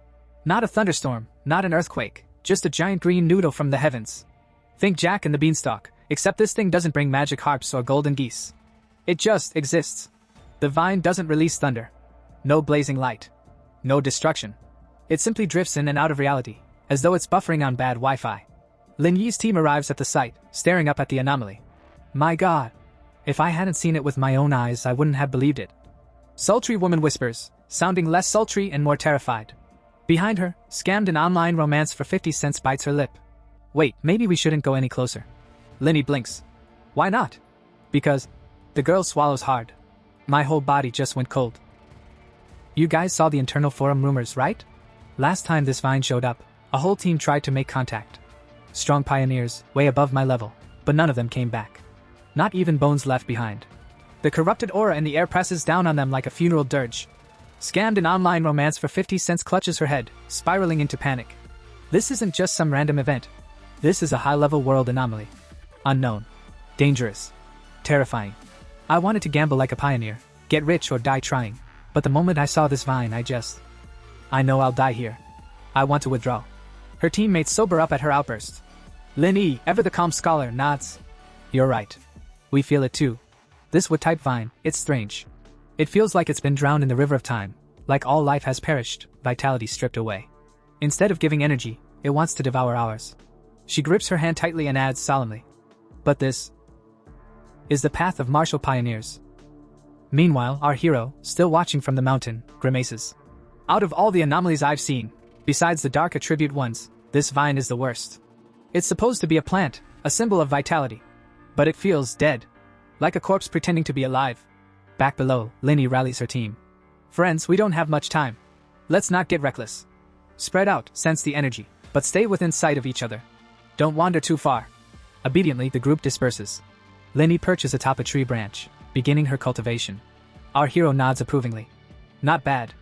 A: Not a thunderstorm, not an earthquake, just a giant green noodle from the heavens. Think Jack and the Beanstalk, except this thing doesn't bring magic harps or golden geese. It just exists. The vine doesn't release thunder. No blazing light. No destruction. It simply drifts in and out of reality, as though it's buffering on bad Wi-Fi. Lin Yi's team arrives at the site, staring up at the anomaly. My god. If I hadn't seen it with my own eyes, I wouldn't have believed it. Sultry woman whispers, sounding less sultry and more terrified. Behind her, scammed an online romance for 50 cents bites her lip. Wait, maybe we shouldn't go any closer. Linny blinks. Why not? Because. The girl swallows hard. My whole body just went cold. You guys saw the internal forum rumors, right? Last time this vine showed up, a whole team tried to make contact. Strong pioneers, way above my level, but none of them came back. Not even bones left behind. The corrupted aura in the air presses down on them like a funeral dirge. Scammed an online romance for 50 cents clutches her head, spiraling into panic. This isn't just some random event. This is a high-level world anomaly. Unknown. Dangerous. Terrifying. I wanted to gamble like a pioneer, get rich or die trying, but the moment I saw this vine I know I'll die here. I want to withdraw. Her teammates sober up at her outburst. Lin Yi, ever the calm scholar, nods. You're right. We feel it too. This wood-type vine, it's strange. It feels like it's been drowned in the river of time, like all life has perished, vitality stripped away. Instead of giving energy, it wants to devour ours. She grips her hand tightly and adds solemnly. But this is the path of martial pioneers. Meanwhile, our hero, still watching from the mountain, grimaces. Out of all the anomalies I've seen, besides the dark attribute ones, this vine is the worst. It's supposed to be a plant, a symbol of vitality. But it feels dead. Like a corpse pretending to be alive. Back below, Linny rallies her team. Friends, we don't have much time. Let's not get reckless. Spread out, sense the energy, but stay within sight of each other. Don't wander too far. Obediently, the group disperses. Linny perches atop a tree branch, beginning her cultivation. Our hero nods approvingly. Not bad.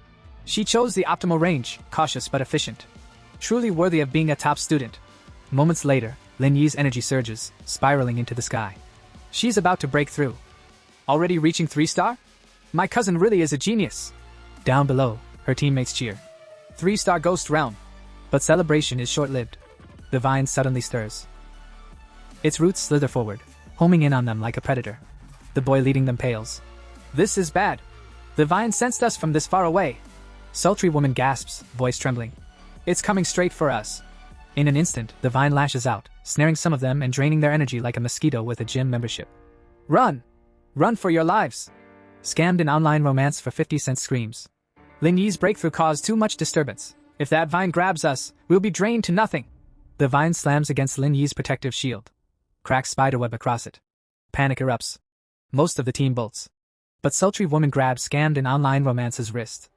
A: She chose the optimal range, cautious but efficient. Truly worthy of being a top student. Moments later, Lin Yi's energy surges, spiraling into the sky. She's about to break through. Already reaching 3-star? My cousin really is a genius. Down below, her teammates cheer. 3-star Ghost Realm. But celebration is short-lived. The vine suddenly stirs. Its roots slither forward, homing in on them like a predator. The boy leading them pales. This is bad. The vine sensed us from this far away. Sultry woman gasps, voice trembling. It's coming straight for us. In an instant, the vine lashes out, snaring some of them and draining their energy like a mosquito with a gym membership. Run! Run for your lives! Scammed an online romance for 50 cents screams. Lin Yi's breakthrough caused too much disturbance. If that vine grabs us, we'll be drained to nothing. The vine slams against Lin Yi's protective shield. Cracks spiderweb across it. Panic erupts. Most of the team bolts. But sultry woman grabs scammed an online romance's wrist.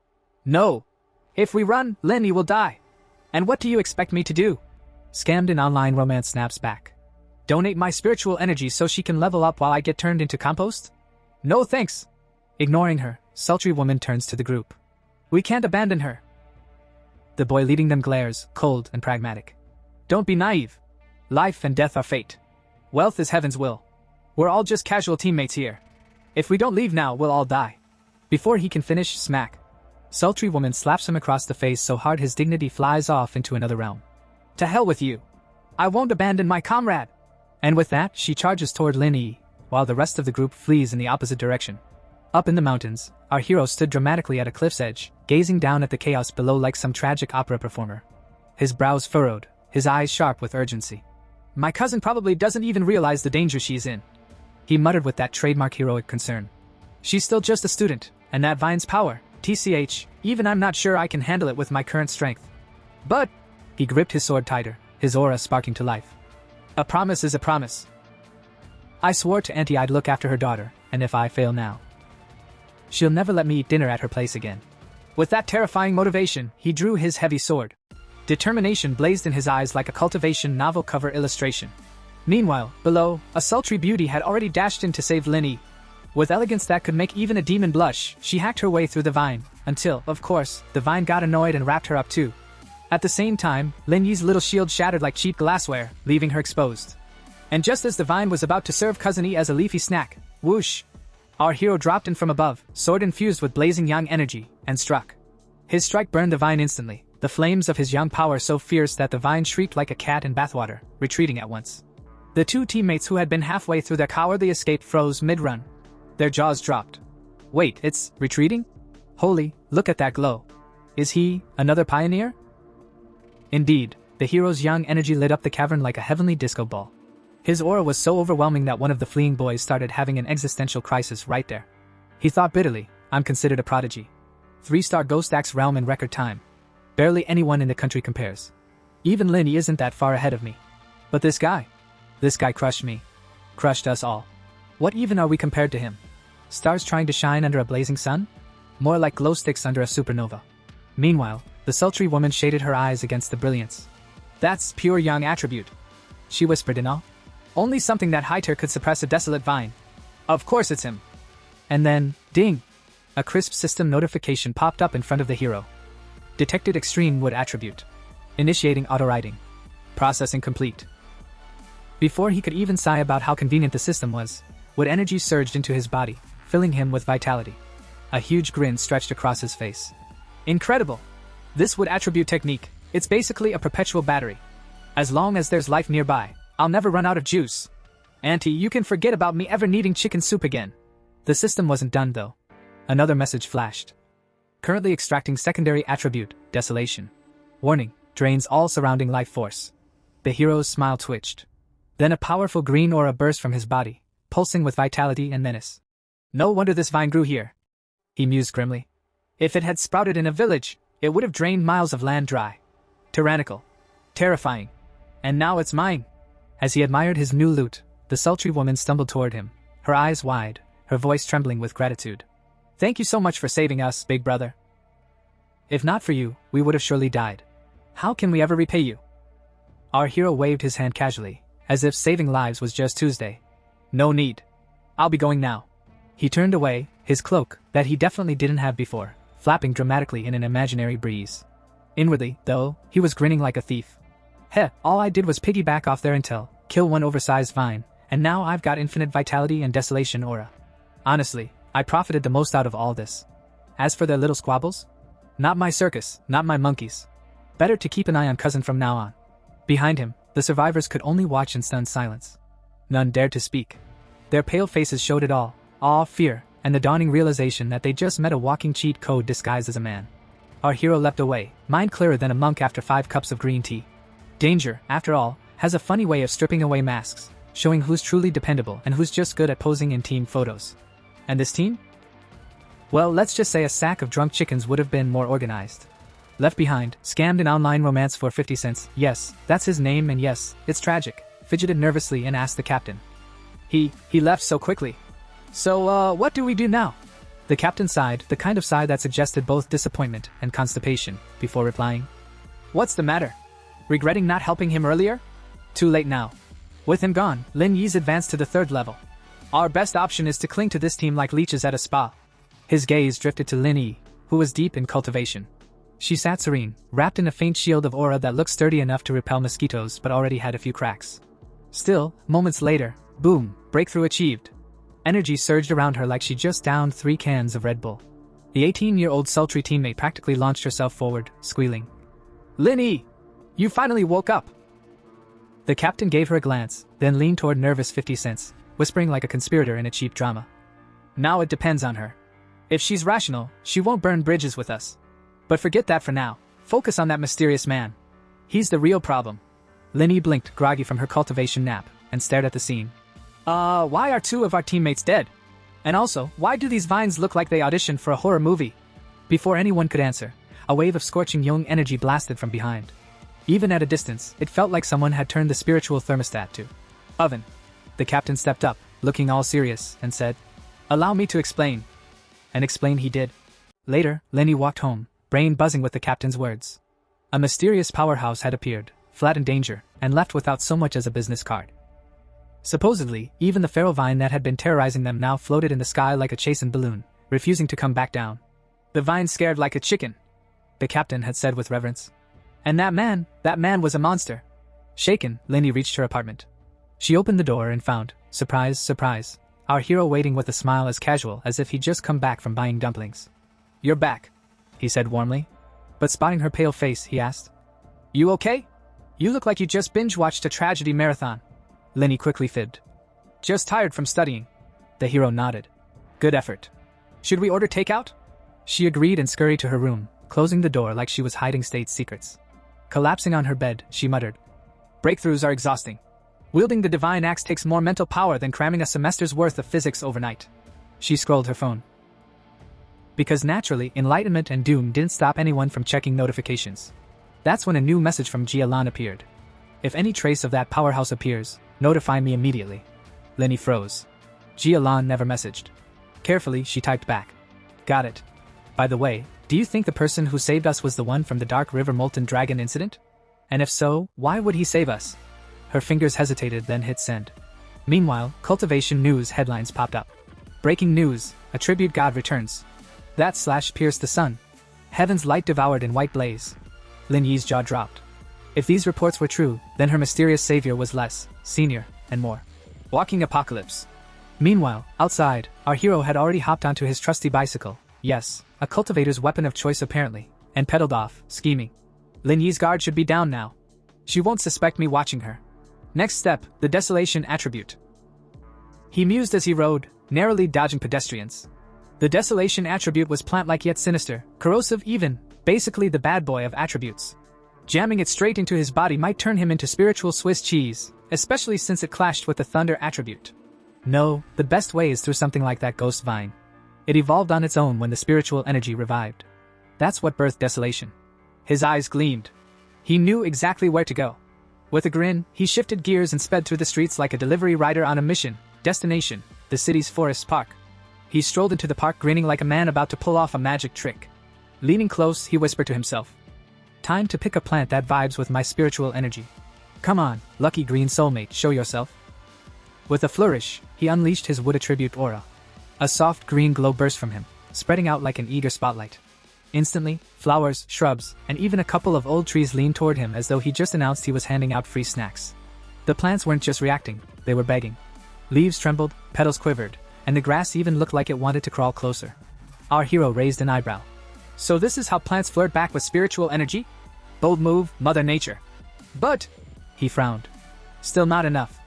A: No! If we run, Lin Yi will die. And what do you expect me to do? Scammed an online romance snaps back. Donate my spiritual energy so she can level up while I get turned into compost? No thanks. Ignoring her, sultry woman turns to the group. We can't abandon her. The boy leading them glares, cold and pragmatic. Don't be naive. Life and death are fate. Wealth is heaven's will. We're all just casual teammates here. If we don't leave now, we'll all die. Before he can finish, smack. Sultry woman slaps him across the face so hard his dignity flies off into another realm. To hell with you. I won't abandon my comrade. And with that, she charges toward Lin Yi, while the rest of the group flees in the opposite direction. Up in the mountains, our hero stood dramatically at a cliff's edge, gazing down at the chaos below like some tragic opera performer. His brows furrowed, his eyes sharp with urgency. My cousin probably doesn't even realize the danger she's in. He muttered with that trademark heroic concern. She's still just a student, and that vine's power, TCH, even I'm not sure I can handle it with my current strength. But, he gripped his sword tighter, his aura sparking to life. A promise is a promise. I swore to Auntie I'd look after her daughter, and if I fail now, she'll never let me eat dinner at her place again. With that terrifying motivation, he drew his heavy sword. Determination blazed in his eyes like a cultivation novel cover illustration. Meanwhile, below, a sultry beauty had already dashed in to save Lin Yi. With elegance that could make even a demon blush, she hacked her way through the vine, until, of course, the vine got annoyed and wrapped her up too, At the same time, Lin Yi's little shield shattered like cheap glassware, leaving her exposed. And just as the vine was about to serve Cousin Yi as a leafy snack, whoosh! Our hero dropped in from above, sword infused with blazing yang energy, and struck. His strike burned the vine instantly, the flames of his yang power so fierce that the vine shrieked like a cat in bathwater, retreating at once. The two teammates who had been halfway through their cowardly escape froze mid-run. Their jaws dropped. Wait, it's retreating? Holy, look at that glow. Is he another pioneer? Indeed, the hero's yang energy lit up the cavern like a heavenly disco ball. His aura was so overwhelming that one of the fleeing boys started having an existential crisis right there. He thought bitterly, I'm considered a prodigy. 3-star Ghost Axe realm in record time. Barely anyone in the country compares. Even Lin Yi isn't that far ahead of me. But this guy crushed me. Crushed us all. What even are we compared to him? Stars trying to shine under a blazing sun? More like glow sticks under a supernova. Meanwhile, the sultry woman shaded her eyes against the brilliance. That's pure yang attribute, she whispered in awe. Only something that high-tier could suppress a desolate vine. Of course it's him. And then, ding! A crisp system notification popped up in front of the hero. Detected extreme wood attribute. Initiating auto-writing. Processing complete. Before he could even sigh about how convenient the system was, wood energy surged into his body, filling him with vitality. A huge grin stretched across his face. Incredible! This wood attribute technique, it's basically a perpetual battery. As long as there's life nearby, I'll never run out of juice. Auntie, you can forget about me ever needing chicken soup again. The system wasn't done though. Another message flashed. Currently extracting secondary attribute, desolation. Warning, drains all surrounding life force. The hero's smile twitched. Then a powerful green aura burst from his body, pulsing with vitality and menace. No wonder this vine grew here, he mused grimly. If it had sprouted in a village, it would have drained miles of land dry. Tyrannical. Terrifying. And now it's mine. As he admired his new loot, the sultry woman stumbled toward him, her eyes wide, her voice trembling with gratitude. Thank you so much for saving us, big brother. If not for you, we would have surely died. How can we ever repay you? Our hero waved his hand casually, as if saving lives was just Tuesday. No need. I'll be going now. He turned away, his cloak, that he definitely didn't have before, flapping dramatically in an imaginary breeze. Inwardly, though, he was grinning like a thief. Heh, all I did was piggyback off their intel, kill one oversized vine, and now I've got infinite vitality and desolation aura. Honestly, I profited the most out of all this. As for their little squabbles? Not my circus, not my monkeys. Better to keep an eye on cousin from now on. Behind him, the survivors could only watch in stunned silence. None dared to speak. Their pale faces showed it all, awe, fear, and the dawning realization that they just met a walking cheat code disguised as a man. Our hero leapt away, mind clearer than a monk after 5 cups of green tea. Danger, after all, has a funny way of stripping away masks, showing who's truly dependable and who's just good at posing in team photos. And this team? Well, let's just say a sack of drunk chickens would have been more organized. Left behind, scammed an online romance for 50 cents, yes, that's his name and yes, it's tragic, fidgeted nervously and asked the captain. He left so quickly. So, what do we do now? The captain sighed, the kind of sigh that suggested both disappointment and constipation, before replying. What's the matter? Regretting not helping him earlier? Too late now. With him gone, Lin Yi's advanced to the 3rd level. Our best option is to cling to this team like leeches at a spa. His gaze drifted to Lin Yi, who was deep in cultivation. She sat serene, wrapped in a faint shield of aura that looked sturdy enough to repel mosquitoes but already had a few cracks. Still, moments later, boom, breakthrough achieved. Energy surged around her like she just downed 3 cans of Red Bull. The 18-year-old sultry teammate practically launched herself forward, squealing. Lin Yi! You finally woke up! The captain gave her a glance, then leaned toward nervous 50 cents, whispering like a conspirator in a cheap drama. Now it depends on her. If she's rational, she won't burn bridges with us. But forget that for now. Focus on that mysterious man. He's the real problem. Lin Yi blinked, groggy from her cultivation nap, and stared at the scene. Why are 2 of our teammates dead? And also, why do these vines look like they auditioned for a horror movie? Before anyone could answer, a wave of scorching yang energy blasted from behind. Even at a distance, it felt like someone had turned the spiritual thermostat to oven. The captain stepped up, looking all serious, and said, Allow me to explain. And explain he did. Later, Lin Yi walked home, brain buzzing with the captain's words. A mysterious powerhouse had appeared, flat in danger, and left without so much as a business card. Supposedly, even the feral vine that had been terrorizing them now floated in the sky like a chastened balloon, refusing to come back down. The vine scared like a chicken, the captain had said with reverence. And that man was a monster. Shaken, Lindy reached her apartment. She opened the door and found, surprise, surprise, our hero waiting with a smile as casual as if he'd just come back from buying dumplings. "You're back," he said warmly. But spotting her pale face, he asked, "You okay? You look like you just binge-watched a tragedy marathon." Lindy quickly fibbed. "Just tired from studying." The hero nodded. "Good effort. Should we order takeout?" She agreed and scurried to her room, closing the door like she was hiding state secrets. Collapsing on her bed, she muttered, "Breakthroughs are exhausting. Wielding the divine axe takes more mental power than cramming a semester's worth of physics overnight." She scrolled her phone. Because naturally, enlightenment and doom didn't stop anyone from checking notifications. That's when a new message from Yahello appeared. "If any trace of that powerhouse appears, notify me immediately." Lindy froze. Yahello never messaged. Carefully, she typed back, "Got it. By the way, do you think the person who saved us was the one from the Dark River Molten Dragon incident? And if so, why would he save us?" Her fingers hesitated, then hit send. Meanwhile, cultivation news headlines popped up. "Breaking news, a tribute god returns. That slash pierced the sun. Heaven's light devoured in white blaze." Lin Yi's jaw dropped. If these reports were true, then her mysterious savior was less, senior, and more. Walking apocalypse. Meanwhile, outside, our hero had already hopped onto his trusty bicycle, yes, a cultivator's weapon of choice apparently, and pedaled off, scheming. Lin Yi's guard should be down now. She won't suspect me watching her. Next step, the desolation attribute. He mused as he rode, narrowly dodging pedestrians. The desolation attribute was plant-like yet sinister, corrosive even, basically the bad boy of attributes. Jamming it straight into his body might turn him into spiritual Swiss cheese, especially since it clashed with the thunder attribute. No, the best way is through something like that ghost vine. It evolved on its own when the spiritual energy revived. That's what birthed desolation. His eyes gleamed. He knew exactly where to go. With a grin, he shifted gears and sped through the streets like a delivery rider on a mission. Destination, the city's forest park. He strolled into the park grinning like a man about to pull off a magic trick. Leaning close, he whispered to himself, "Time to pick a plant that vibes with my spiritual energy. Come on, lucky green soulmate, show yourself." With a flourish, he unleashed his wood attribute aura. A soft green glow burst from him, spreading out like an eager spotlight. Instantly, flowers, shrubs, and even a couple of old trees leaned toward him as though he just announced he was handing out free snacks. The plants weren't just reacting, they were begging. Leaves trembled, petals quivered, and the grass even looked like it wanted to crawl closer. Our hero raised an eyebrow. "So this is how plants flirt back with spiritual energy? Bold move, Mother Nature." "But," he frowned. Still not enough.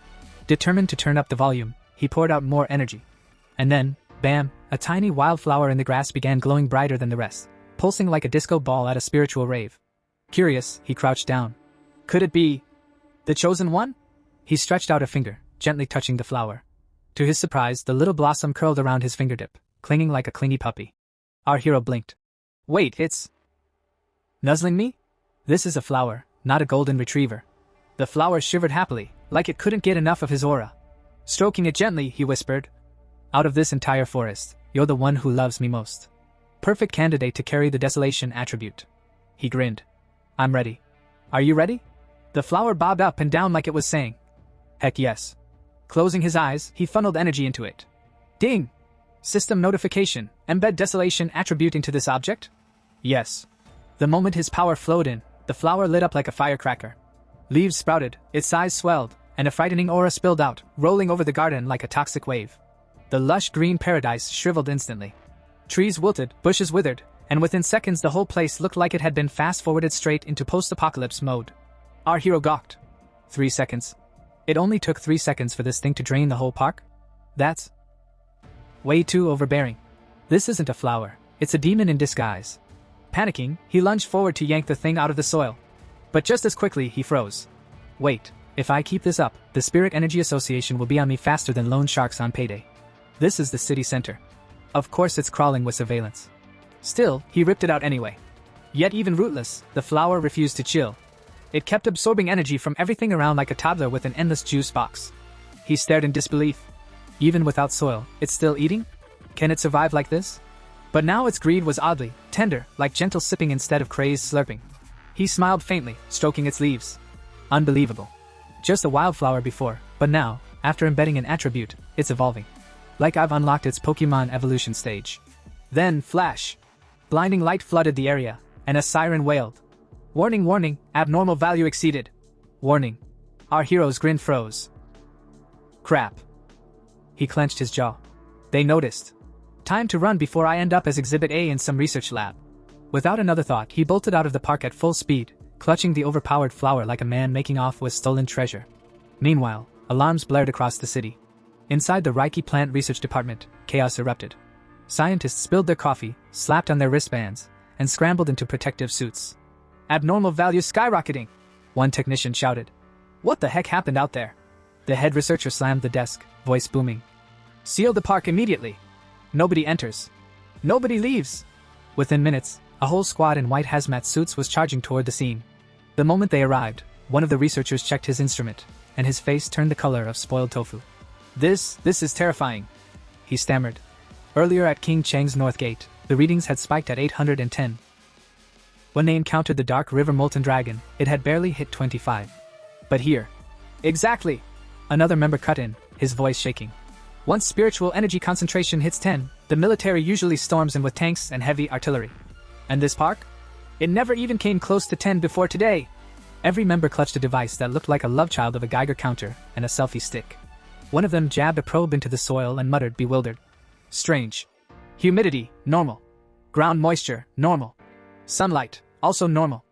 A: Determined to turn up the volume, he poured out more energy. And then, bam, a tiny wildflower in the grass began glowing brighter than the rest, pulsing like a disco ball at a spiritual rave. Curious, he crouched down. Could it be the chosen one? He stretched out a finger, gently touching the flower. To his surprise, the little blossom curled around his fingertip, clinging like a clingy puppy. Our hero blinked. "Wait, it's nuzzling me? This is a flower, not a golden retriever." The flower shivered happily, like it couldn't get enough of his aura. Stroking it gently, he whispered, "Out of this entire forest, you're the one who loves me most. Perfect candidate to carry the desolation attribute." He grinned. "I'm ready. Are you ready?" The flower bobbed up and down like it was saying, "Heck yes." Closing his eyes, he funneled energy into it. Ding! System notification, embed desolation attribute into this object? Yes. The moment his power flowed in, the flower lit up like a firecracker. Leaves sprouted, its size swelled, and a frightening aura spilled out, rolling over the garden like a toxic wave. The lush green paradise shriveled instantly. Trees wilted, bushes withered, and within seconds the whole place looked like it had been fast-forwarded straight into post-apocalypse mode. Our hero gawked. 3 seconds. It only took 3 seconds for this thing to drain the whole park? That's way too overbearing. This isn't a flower, it's a demon in disguise. Panicking, he lunged forward to yank the thing out of the soil. But just as quickly, he froze. Wait, if I keep this up, the Spirit Energy Association will be on me faster than loan sharks on payday. This is the city center. Of course it's crawling with surveillance. Still, he ripped it out anyway. Yet even rootless, the flower refused to chill. It kept absorbing energy from everything around like a toddler with an endless juice box. He stared in disbelief. Even without soil, it's still eating? Can it survive like this? But now its greed was oddly tender, like gentle sipping instead of crazed slurping. He smiled faintly, stroking its leaves. Unbelievable. Just a wildflower before, but now, after embedding an attribute, it's evolving. Like I've unlocked its Pokemon evolution stage. Then, flash! Blinding light flooded the area, and a siren wailed. Warning, warning, abnormal value exceeded. Warning. Our hero's grin froze. Crap. He clenched his jaw. They noticed. Time to run before I end up as Exhibit A in some research lab. Without another thought, he bolted out of the park at full speed, clutching the overpowered flower like a man making off with stolen treasure. Meanwhile, alarms blared across the city. Inside the Reiki Plant Research Department, chaos erupted. Scientists spilled their coffee, slapped on their wristbands, and scrambled into protective suits. Abnormal values skyrocketing! One technician shouted. What the heck happened out there? The head researcher slammed the desk, voice booming. Seal the park immediately! Nobody enters. Nobody leaves! Within minutes, a whole squad in white hazmat suits was charging toward the scene. The moment they arrived, one of the researchers checked his instrument, and his face turned the color of spoiled tofu. This is terrifying, he stammered. Earlier at King Cheng's North Gate, the readings had spiked at 810. When they encountered the Dark River Molten Dragon, it had barely hit 25. But here... Exactly! Another member cut in, his voice shaking. Once spiritual energy concentration hits 10, the military usually storms in with tanks and heavy artillery. And this park? It never even came close to 10 before today. Every member clutched a device that looked like a love child of a Geiger counter and a selfie stick. One of them jabbed a probe into the soil and muttered, bewildered. Strange. Humidity, normal. Ground moisture, normal. Sunlight, also normal.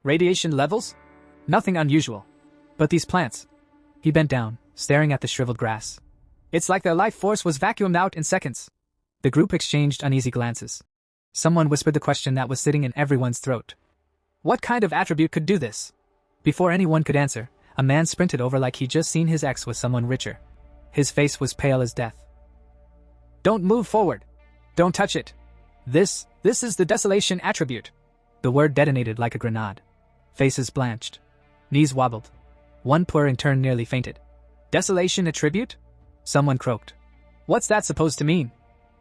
A: Radiation levels? Nothing unusual. But these plants. He bent down, staring at the shriveled grass. It's like their life force was vacuumed out in seconds. The group exchanged uneasy glances. Someone whispered the question that was sitting in everyone's throat. What kind of attribute could do this? Before anyone could answer, a man sprinted over like he'd just seen his ex with someone richer. His face was pale as death. Don't move forward. Don't touch it. This is the desolation attribute. The word detonated like a grenade. Faces blanched. Knees wobbled. One poor intern nearly fainted. Desolation attribute? Someone croaked. What's that supposed to mean?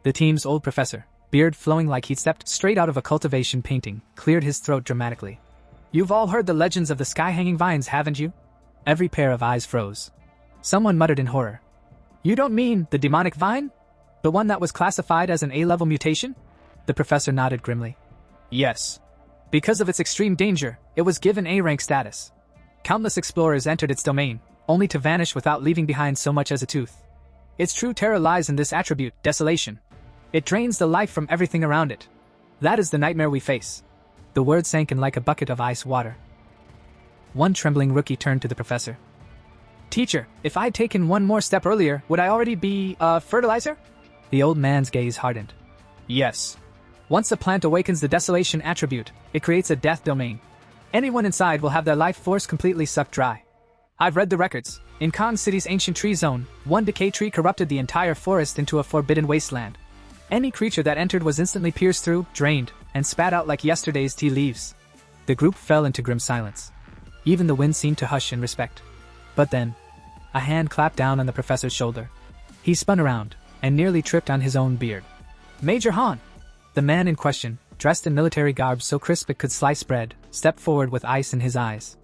A: The team's old professor, beard flowing like he'd stepped straight out of a cultivation painting, cleared his throat dramatically. You've all heard the legends of the sky-hanging vines, haven't you? Every pair of eyes froze. Someone muttered in horror. You don't mean the demonic vine? The one that was classified as an A-level mutation? The professor nodded grimly. Yes. Because of its extreme danger, it was given A-rank status. Countless explorers entered its domain, only to vanish without leaving behind so much as a tooth. Its true terror lies in this attribute, desolation. It drains the life from everything around it. That is the nightmare we face. The word sank in like a bucket of ice water. One trembling rookie turned to the professor. Teacher, if I'd taken one more step earlier, would I already be, fertilizer? The old man's gaze hardened. Yes. Once a plant awakens the desolation attribute, it creates a death domain. Anyone inside will have their life force completely sucked dry. I've read the records. In Kong City's ancient tree zone, one decay tree corrupted the entire forest into a forbidden wasteland. Any creature that entered was instantly pierced through, drained, and spat out like yesterday's tea leaves. The group fell into grim silence. Even the wind seemed to hush in respect. But then, a hand clapped down on the professor's shoulder. He spun around, and nearly tripped on his own beard. Major Han! The man in question, dressed in military garb so crisp it could slice bread, stepped forward with ice in his eyes.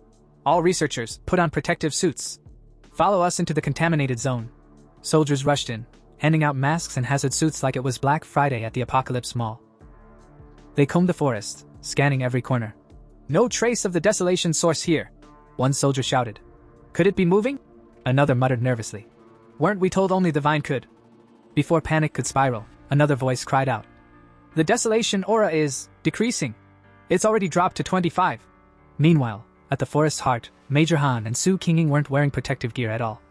A: All researchers, put on protective suits. Follow us into the contaminated zone. Soldiers rushed in, handing out masks and hazard suits like it was Black Friday at the Apocalypse Mall. They combed the forest, scanning every corner. No trace of the desolation source here, one soldier shouted. Could it be moving? Another muttered nervously. Weren't we told only the vine could? Before panic could spiral, another voice cried out. The desolation aura is decreasing. It's already dropped to 25. Meanwhile, at the forest's heart, Major Han and Su Qinging weren't wearing protective gear at all.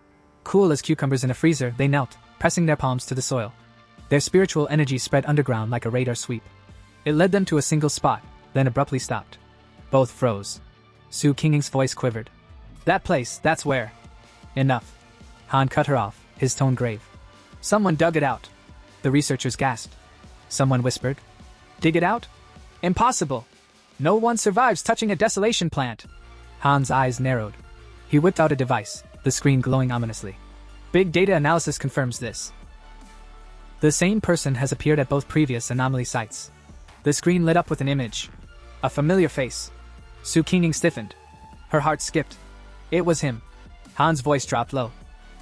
A: Cool as cucumbers in a freezer, they knelt, pressing their palms to the soil. Their spiritual energy spread underground like a radar sweep. It led them to a single spot, then abruptly stopped. Both froze. Su Qinging's voice quivered. That place, that's where. Enough. Han cut her off, his tone grave. Someone dug it out. The researchers gasped. Someone whispered. Dig it out? Impossible. No one survives touching a desolation plant. Han's eyes narrowed. He whipped out a device, the screen glowing ominously. Big data analysis confirms this. The same person has appeared at both previous anomaly sites. The screen lit up with an image. A familiar face. Su Qinging stiffened. Her heart skipped. It was him. Han's voice dropped low.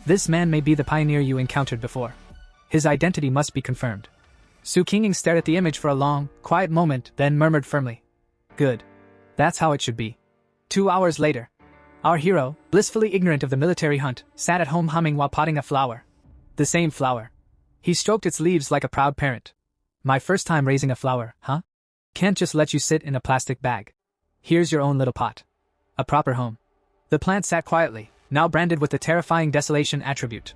A: This man may be the pioneer you encountered before. His identity must be confirmed. Su Qinging stared at the image for a long, quiet moment, then murmured firmly. Good. That's how it should be. 2 hours later, our hero, blissfully ignorant of the military hunt, sat at home humming while potting a flower. The same flower. He stroked its leaves like a proud parent. My first time raising a flower, huh? Can't just let you sit in a plastic bag. Here's your own little pot. A proper home. The plant sat quietly, now branded with the terrifying desolation attribute.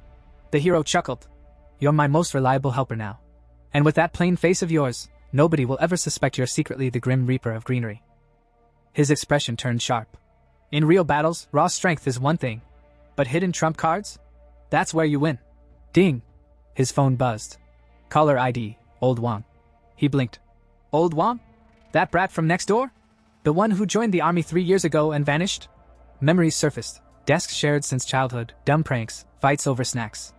A: The hero chuckled. You're my most reliable helper now. And with that plain face of yours, nobody will ever suspect you're secretly the grim reaper of greenery. His expression turned sharp. In real battles, raw strength is one thing. But hidden trump cards? That's where you win. Ding! His phone buzzed. Caller ID, Old Wang. He blinked. Old Wang? That brat from next door? The one who joined the army 3 years ago and vanished? Memories surfaced. Desks shared since childhood, dumb pranks, fights over snacks.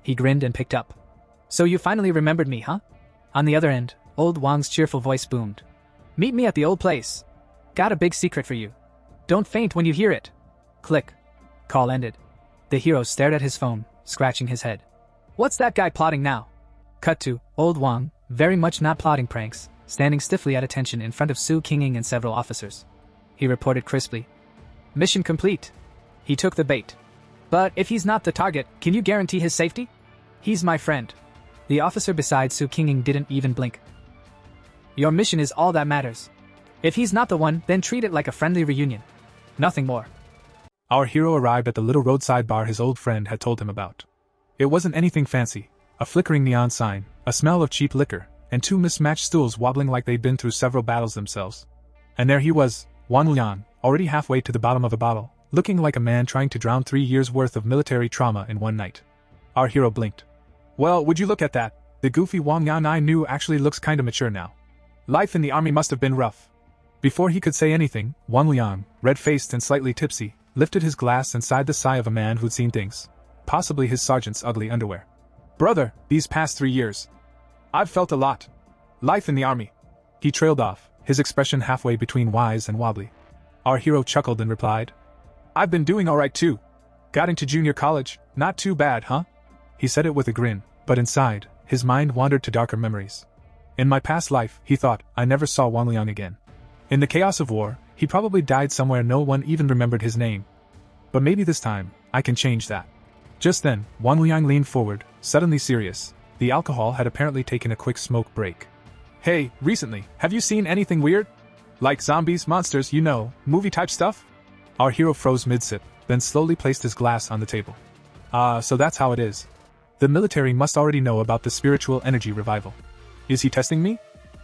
A: He grinned and picked up. So you finally remembered me, huh? On the other end, Old Wang's cheerful voice boomed. Meet me at the old place. Got a big secret for you. Don't faint when you hear it. Click. Call ended. The hero stared at his phone, scratching his head. What's that guy plotting now? Cut to Old Wang, very much not plotting pranks, standing stiffly at attention in front of Su Qinging and several officers. He reported crisply. Mission complete. He took the bait. But if he's not the target, can you guarantee his safety? He's my friend. The officer beside Su Qinging didn't even blink. Your mission is all that matters. If he's not the one, then treat it like a friendly reunion. Nothing more.
B: Our hero arrived at the little roadside bar his old friend had told him about. It wasn't anything fancy. A flickering neon sign, a smell of cheap liquor, and 2 mismatched stools wobbling like they'd been through several battles themselves. And there he was, Wan Liang, already halfway to the bottom of a bottle, looking like a man trying to drown 3 years' worth of military trauma in one night. Our hero blinked. Well, would you look at that? The goofy Wang Yan I knew actually looks kinda mature now. Life in the army must have been rough. Before he could say anything, Wang Liang, red-faced and slightly tipsy, lifted his glass and sighed the sigh of a man who'd seen things. Possibly his sergeant's ugly underwear. Brother, these past 3 years, I've felt a lot. Life in the army. He trailed off, his expression halfway between wise and wobbly. Our hero chuckled and replied. I've been doing alright too. Got into junior college, not too bad, huh? He said it with a grin, but inside, his mind wandered to darker memories. In my past life, he thought, I never saw Wang Liang again. In the chaos of war, he probably died somewhere no one even remembered his name. But maybe this time, I can change that. Just then, Wang Liang leaned forward, suddenly serious. The alcohol had apparently taken a quick smoke break. Hey, recently, have you seen anything weird? Like zombies, monsters, you know, movie-type stuff? Our hero froze mid-sip, then slowly placed his glass on the table. So that's how it is. The military must already know about the spiritual energy revival. Is he testing me?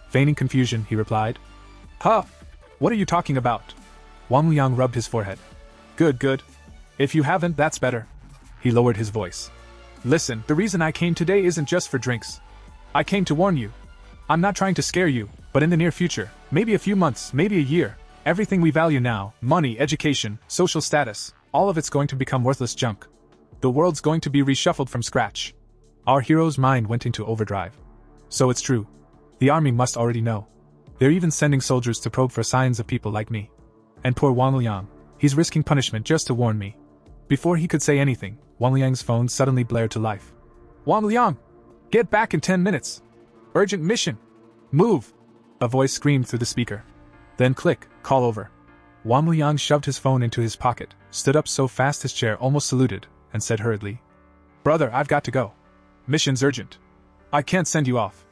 B: Feigning confusion, he replied. Huh? What are you talking about? Wang Liang rubbed his forehead. Good. If you haven't, that's better. He lowered his voice. Listen, the reason I came today isn't just for drinks. I came to warn you. I'm not trying to scare you, but in the near future, maybe a few months, maybe a year, everything we value now, money, education, social status, all of it's going to become worthless junk. The world's going to be reshuffled from scratch. Our hero's mind went into overdrive. So it's true. The army must already know. They're even sending soldiers to probe for signs of people like me. And poor Wang Liang, he's risking punishment just to warn me. Before he could say anything, Wang Liang's phone suddenly blared to life. Wang Liang! Get back in 10 minutes! Urgent mission! Move! A voice screamed through the speaker. Then click, call over. Wang Liang shoved his phone into his pocket, stood up so fast his chair almost saluted, and said hurriedly. Brother, I've got to go. Mission's urgent. I can't send you off.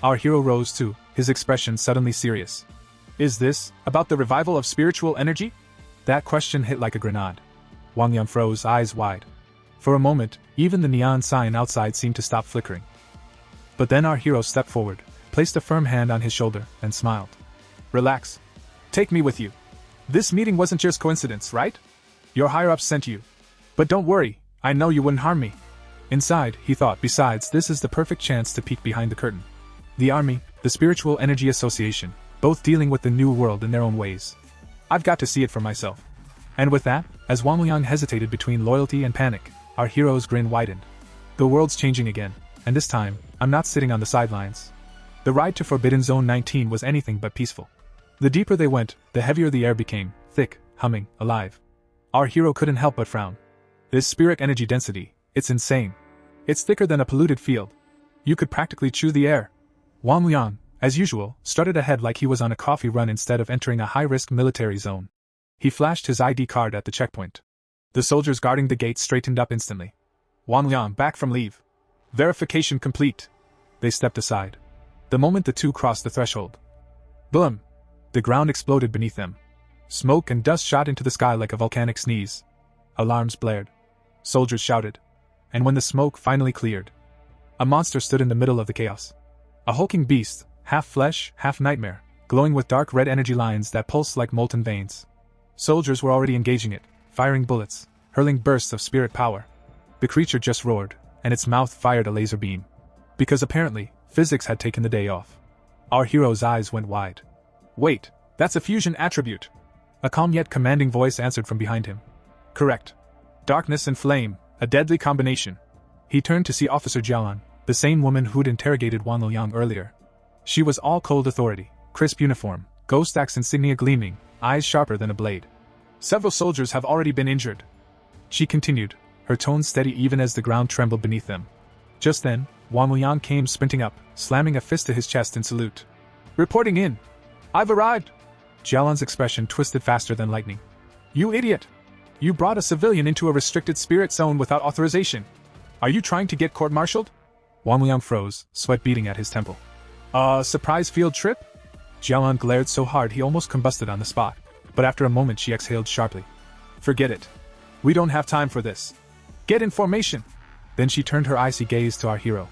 B: Our hero rose too, his expression suddenly serious. Is this about the revival of spiritual energy? That question hit like a grenade. Wang Liang froze, eyes wide. For a moment, even the neon sign outside seemed to stop flickering. But then our hero stepped forward, placed a firm hand on his shoulder, and smiled. Relax. Take me with you. This meeting wasn't just coincidence, right? Your higher-ups sent you. But don't worry, I know you wouldn't harm me. Inside, he thought, besides, this is the perfect chance to peek behind the curtain. The army, the Spiritual Energy Association, both dealing with the new world in their own ways. I've got to see it for myself. And with that, as Wang Liang hesitated between loyalty and panic, our hero's grin widened. The world's changing again, and this time, I'm not sitting on the sidelines. The ride to Forbidden Zone 19 was anything but peaceful. The deeper they went, the heavier the air became, thick, humming, alive. Our hero couldn't help but frown. This spirit energy density, it's insane. It's thicker than a polluted field. You could practically chew the air. Wang Liang, as usual, strutted ahead like he was on a coffee run instead of entering a high-risk military zone. He flashed his ID card at the checkpoint. The soldiers guarding the gate straightened up instantly. Wang Liang, back from leave. Verification complete. They stepped aside. The moment the two crossed the threshold. Boom! The ground exploded beneath them. Smoke and dust shot into the sky like a volcanic sneeze. Alarms blared. Soldiers shouted. And when the smoke finally cleared, a monster stood in the middle of the chaos. A hulking beast, half flesh, half nightmare, glowing with dark red energy lines that pulsed like molten veins. Soldiers were already engaging it, firing bullets, hurling bursts of spirit power. The creature just roared, and its mouth fired a laser beam. Because apparently, physics had taken the day off. Our hero's eyes went wide. Wait, that's a fusion attribute. A calm yet commanding voice answered from behind him. Correct. Darkness and flame, a deadly combination. He turned to see Officer Jialan, the same woman who'd interrogated Wang Liang earlier. She was all cold authority, crisp uniform, ghost axe insignia gleaming, eyes sharper than a blade. Several soldiers have already been injured. She continued, her tone steady even as the ground trembled beneath them. Just then, Wang Liang came sprinting up, slamming a fist to his chest in salute. Reporting in. I've arrived. Jialan's expression twisted faster than lightning. You idiot! You brought a civilian into a restricted spirit zone without authorization. Are you trying to get court-martialed? Wang Liang froze, sweat beading at his temple. Surprise field trip? Jialan glared so hard he almost combusted on the spot, but after a moment she exhaled sharply. Forget it. We don't have time for this. Get in formation! Then she turned her icy gaze to our hero.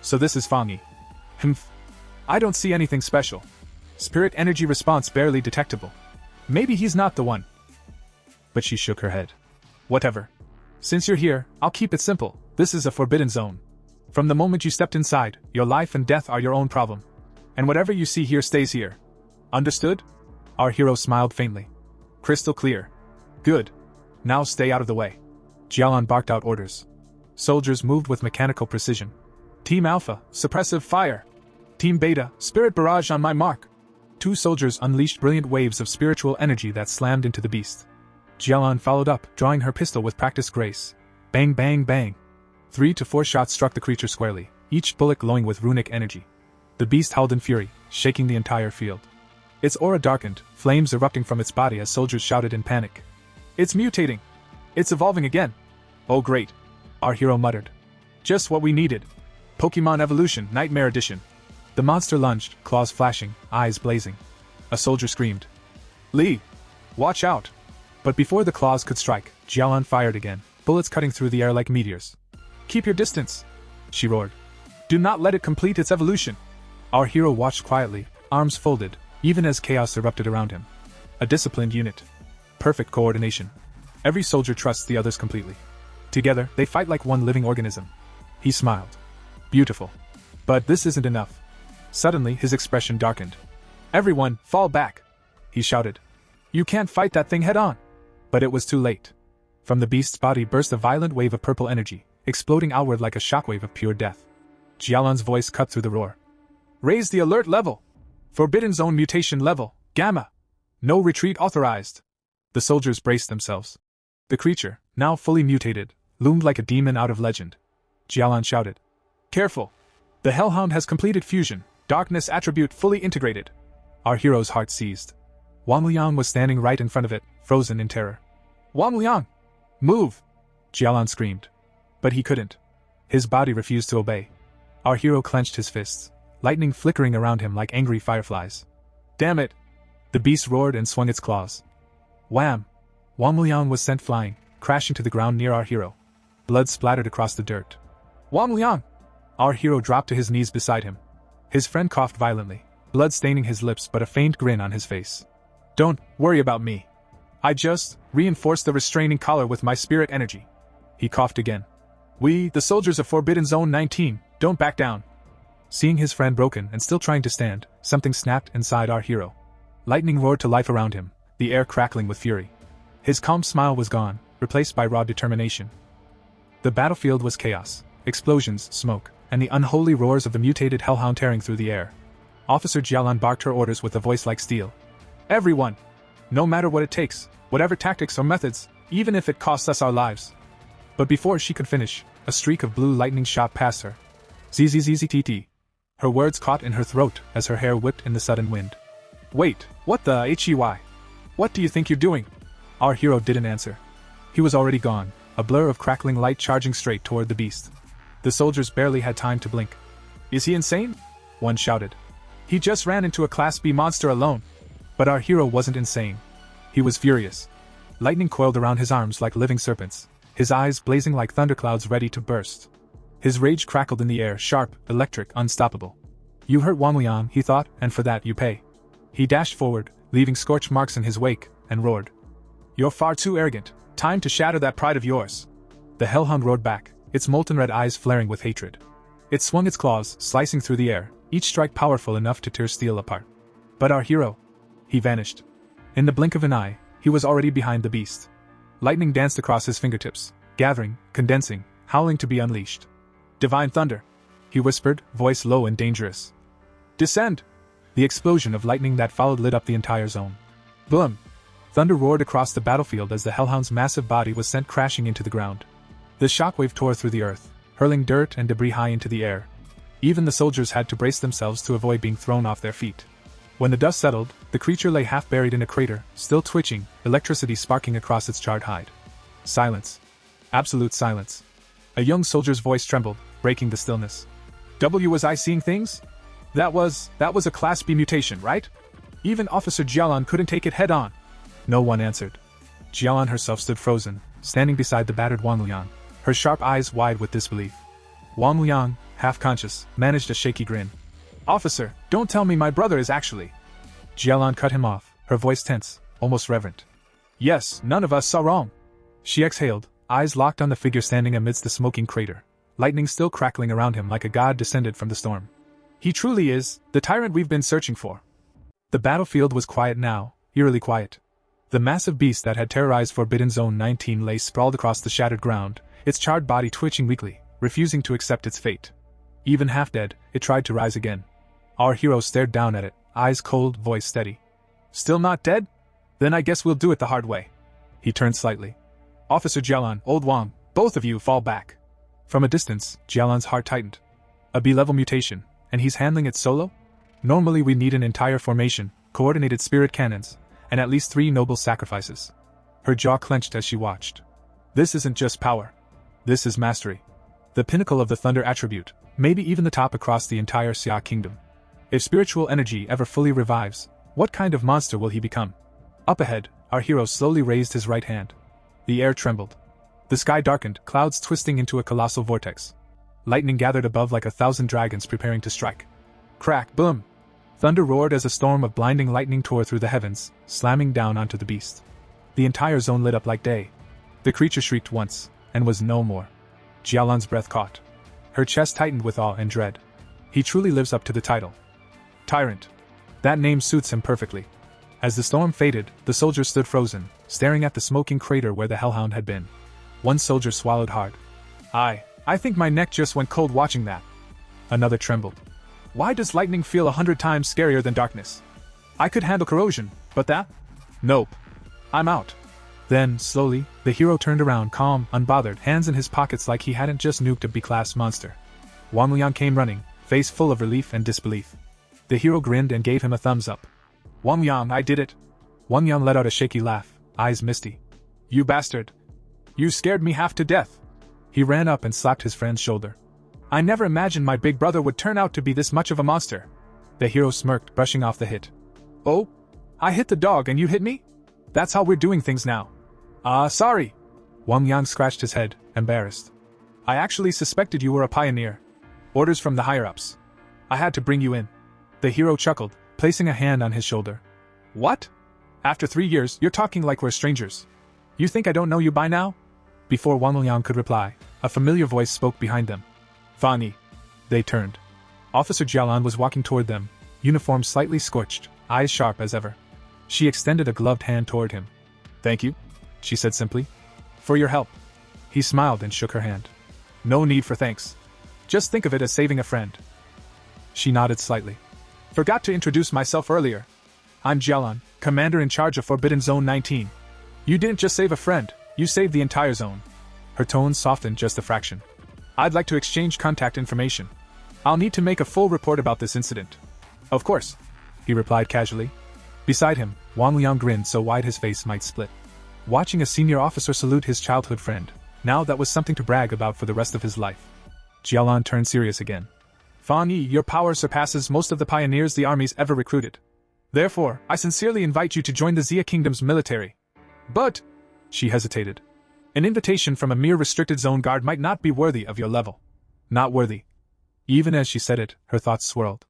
B: So this is Fangi. Humph. I don't see anything special. Spirit energy response barely detectable. Maybe he's not the one. But she shook her head. Whatever. Since you're here, I'll keep it simple. This is a forbidden zone. From the moment you stepped inside, your life and death are your own problem. And whatever you see here stays here. Understood? Our hero smiled faintly. Crystal clear. Good. Now stay out of the way. Jialan barked out orders. Soldiers moved with mechanical precision. Team Alpha, suppressive fire. Team Beta, spirit barrage on my mark. Two soldiers unleashed brilliant waves of spiritual energy that slammed into the beast. Jialan followed up, drawing her pistol with practiced grace. Bang bang bang. 3 to 4 shots struck the creature squarely, each bullet glowing with runic energy. The beast howled in fury, shaking the entire field. Its aura darkened, flames erupting from its body as soldiers shouted in panic. It's mutating! It's evolving again! Oh great! Our hero muttered. Just what we needed. Pokemon Evolution, Nightmare Edition. The monster lunged, claws flashing, eyes blazing. A soldier screamed. Li! Watch out! But before the claws could strike, Jialan fired again, bullets cutting through the air like meteors. Keep your distance! She roared. Do not let it complete its evolution! Our hero watched quietly, arms folded, even as chaos erupted around him. A disciplined unit. Perfect coordination. Every soldier trusts the others completely. Together, they fight like one living organism. He smiled. Beautiful. But this isn't enough. Suddenly, his expression darkened. Everyone, fall back! He shouted. You can't fight that thing head-on! But it was too late. From the beast's body burst a violent wave of purple energy, exploding outward like a shockwave of pure death. Jialan's voice cut through the roar. Raise the alert level! Forbidden Zone mutation level, Gamma! No retreat authorized! The soldiers braced themselves. The creature, now fully mutated, loomed like a demon out of legend. Jialan shouted. Careful! The Hellhound has completed fusion, darkness attribute fully integrated. Our hero's heart seized. Wang Liang was standing right in front of it, frozen in terror. Wang Liang! Move! Jialan screamed. But he couldn't. His body refused to obey. Our hero clenched his fists, lightning flickering around him like angry fireflies. Damn it! The beast roared and swung its claws. Wham! Wang Liang was sent flying, crashing to the ground near our hero. Blood splattered across the dirt. Wang Liang! Our hero dropped to his knees beside him. His friend coughed violently, blood staining his lips but a faint grin on his face. Don't worry about me. I just reinforced the restraining collar with my spirit energy. He coughed again. We, the soldiers of Forbidden Zone 19, don't back down. Seeing his friend broken and still trying to stand, something snapped inside our hero. Lightning roared to life around him, the air crackling with fury. His calm smile was gone, replaced by raw determination. The battlefield was chaos, explosions, smoke, and the unholy roars of the mutated hellhound tearing through the air. Officer Jialan barked her orders with a voice like steel. Everyone! No matter what it takes, whatever tactics or methods, even if it costs us our lives. But before she could finish, a streak of blue lightning shot past her. ZZZZTT. Her words caught in her throat as her hair whipped in the sudden wind. Wait, what the HEY? What do you think you're doing? Our hero didn't answer. He was already gone, a blur of crackling light charging straight toward the beast. The soldiers barely had time to blink. Is he insane? One shouted. He just ran into a Class B monster alone. But our hero wasn't insane. He was furious. Lightning coiled around his arms like living serpents, his eyes blazing like thunderclouds ready to burst. His rage crackled in the air, sharp, electric, unstoppable. You hurt Wang Liang, he thought, and for that you pay. He dashed forward, leaving scorch marks in his wake, and roared. You're far too arrogant. Time to shatter that pride of yours. The hellhound roared back, its molten red eyes flaring with hatred. It swung its claws, slicing through the air, each strike powerful enough to tear steel apart. But our hero? He vanished. In the blink of an eye, he was already behind the beast. Lightning danced across his fingertips, gathering, condensing, howling to be unleashed. Divine thunder, he whispered, voice low and dangerous. Descend! The explosion of lightning that followed lit up the entire zone. Boom! Thunder roared across the battlefield as the hellhound's massive body was sent crashing into the ground. The shockwave tore through the earth, hurling dirt and debris high into the air. Even the soldiers had to brace themselves to avoid being thrown off their feet. When the dust settled, the creature lay half buried in a crater, still twitching, electricity sparking across its charred hide. Silence. Absolute silence. A young soldier's voice trembled, breaking the stillness. Was I seeing things? That was a Class B mutation, right? Even Officer Jialan couldn't take it head on. No one answered. Jialan herself stood frozen, standing beside the battered Wang Liang, her sharp eyes wide with disbelief. Wang Liang, half conscious, managed a shaky grin. Officer, don't tell me my brother is actually... Jialan cut him off, her voice tense, almost reverent. Yes, none of us saw wrong. She exhaled, eyes locked on the figure standing amidst the smoking crater, lightning still crackling around him like a god descended from the storm. He truly is, the tyrant we've been searching for. The battlefield was quiet now, eerily quiet. The massive beast that had terrorized Forbidden Zone 19 lay sprawled across the shattered ground, its charred body twitching weakly, refusing to accept its fate. Even half dead, it tried to rise again. Our hero stared down at it, eyes cold, voice steady. Still not dead? Then I guess we'll do it the hard way. He turned slightly. Officer Jialan, Old Wang, both of you fall back. From a distance, Jialan's heart tightened. A B-level mutation, and he's handling it solo? Normally we need an entire formation, coordinated spirit cannons, and at least 3 noble sacrifices. Her jaw clenched as she watched. This isn't just power. This is mastery. The pinnacle of the thunder attribute, maybe even the top across the entire Xia kingdom. If spiritual energy ever fully revives, what kind of monster will he become? Up ahead, our hero slowly raised his right hand. The air trembled. The sky darkened, clouds twisting into a colossal vortex. Lightning gathered above like 1,000 dragons preparing to strike. Crack, boom! Thunder roared as a storm of blinding lightning tore through the heavens, slamming down onto the beast. The entire zone lit up like day. The creature shrieked once, and was no more. Jialan's breath caught. Her chest tightened with awe and dread. He truly lives up to the title. Tyrant. That name suits him perfectly. As the storm faded, the soldiers stood frozen, staring at the smoking crater where the hellhound had been. One soldier swallowed hard. I think my neck just went cold watching that. Another trembled. Why does lightning feel 100 times scarier than darkness? I could handle corrosion, but that? Nope. I'm out. Then, slowly, the hero turned around, calm, unbothered, hands in his pockets like he hadn't just nuked a B-class monster. Wang Liang came running, face full of relief and disbelief. The hero grinned and gave him a thumbs up. Wang Liang, I did it. Wang Liang let out a shaky laugh, eyes misty. You bastard. You scared me half to death. He ran up and slapped his friend's shoulder. I never imagined my big brother would turn out to be this much of a monster. The hero smirked, brushing off the hit. Oh? I hit the dog and you hit me? That's how we're doing things now. Sorry. Wang Liang scratched his head, embarrassed. I actually suspected you were a pioneer. Orders from the higher-ups. I had to bring you in. The hero chuckled, placing a hand on his shoulder. What? After 3 years, you're talking like we're strangers. You think I don't know you by now? Before Wang Liang could reply, a familiar voice spoke behind them. Fani. They turned. Officer Jialan was walking toward them, uniform slightly scorched, eyes sharp as ever. She extended a gloved hand toward him. Thank you, she said simply. For your help. He smiled and shook her hand. No need for thanks. Just think of it as saving a friend. She nodded slightly. Forgot to introduce myself earlier. I'm Jialan, commander in charge of Forbidden Zone 19. You didn't just save a friend, you saved the entire zone. Her tone softened just a fraction. I'd like to exchange contact information. I'll need to make a full report about this incident. Of course, he replied casually. Beside him, Wang Liang grinned so wide his face might split. Watching a senior officer salute his childhood friend, now that was something to brag about for the rest of his life. Jialan turned serious again. Fan Yi, your power surpasses most of the pioneers the army's ever recruited. Therefore, I sincerely invite you to join the Xia Kingdom's military. But, she hesitated. An invitation from a mere restricted zone guard might not be worthy of your level. Not worthy. Even as she said it, her thoughts swirled.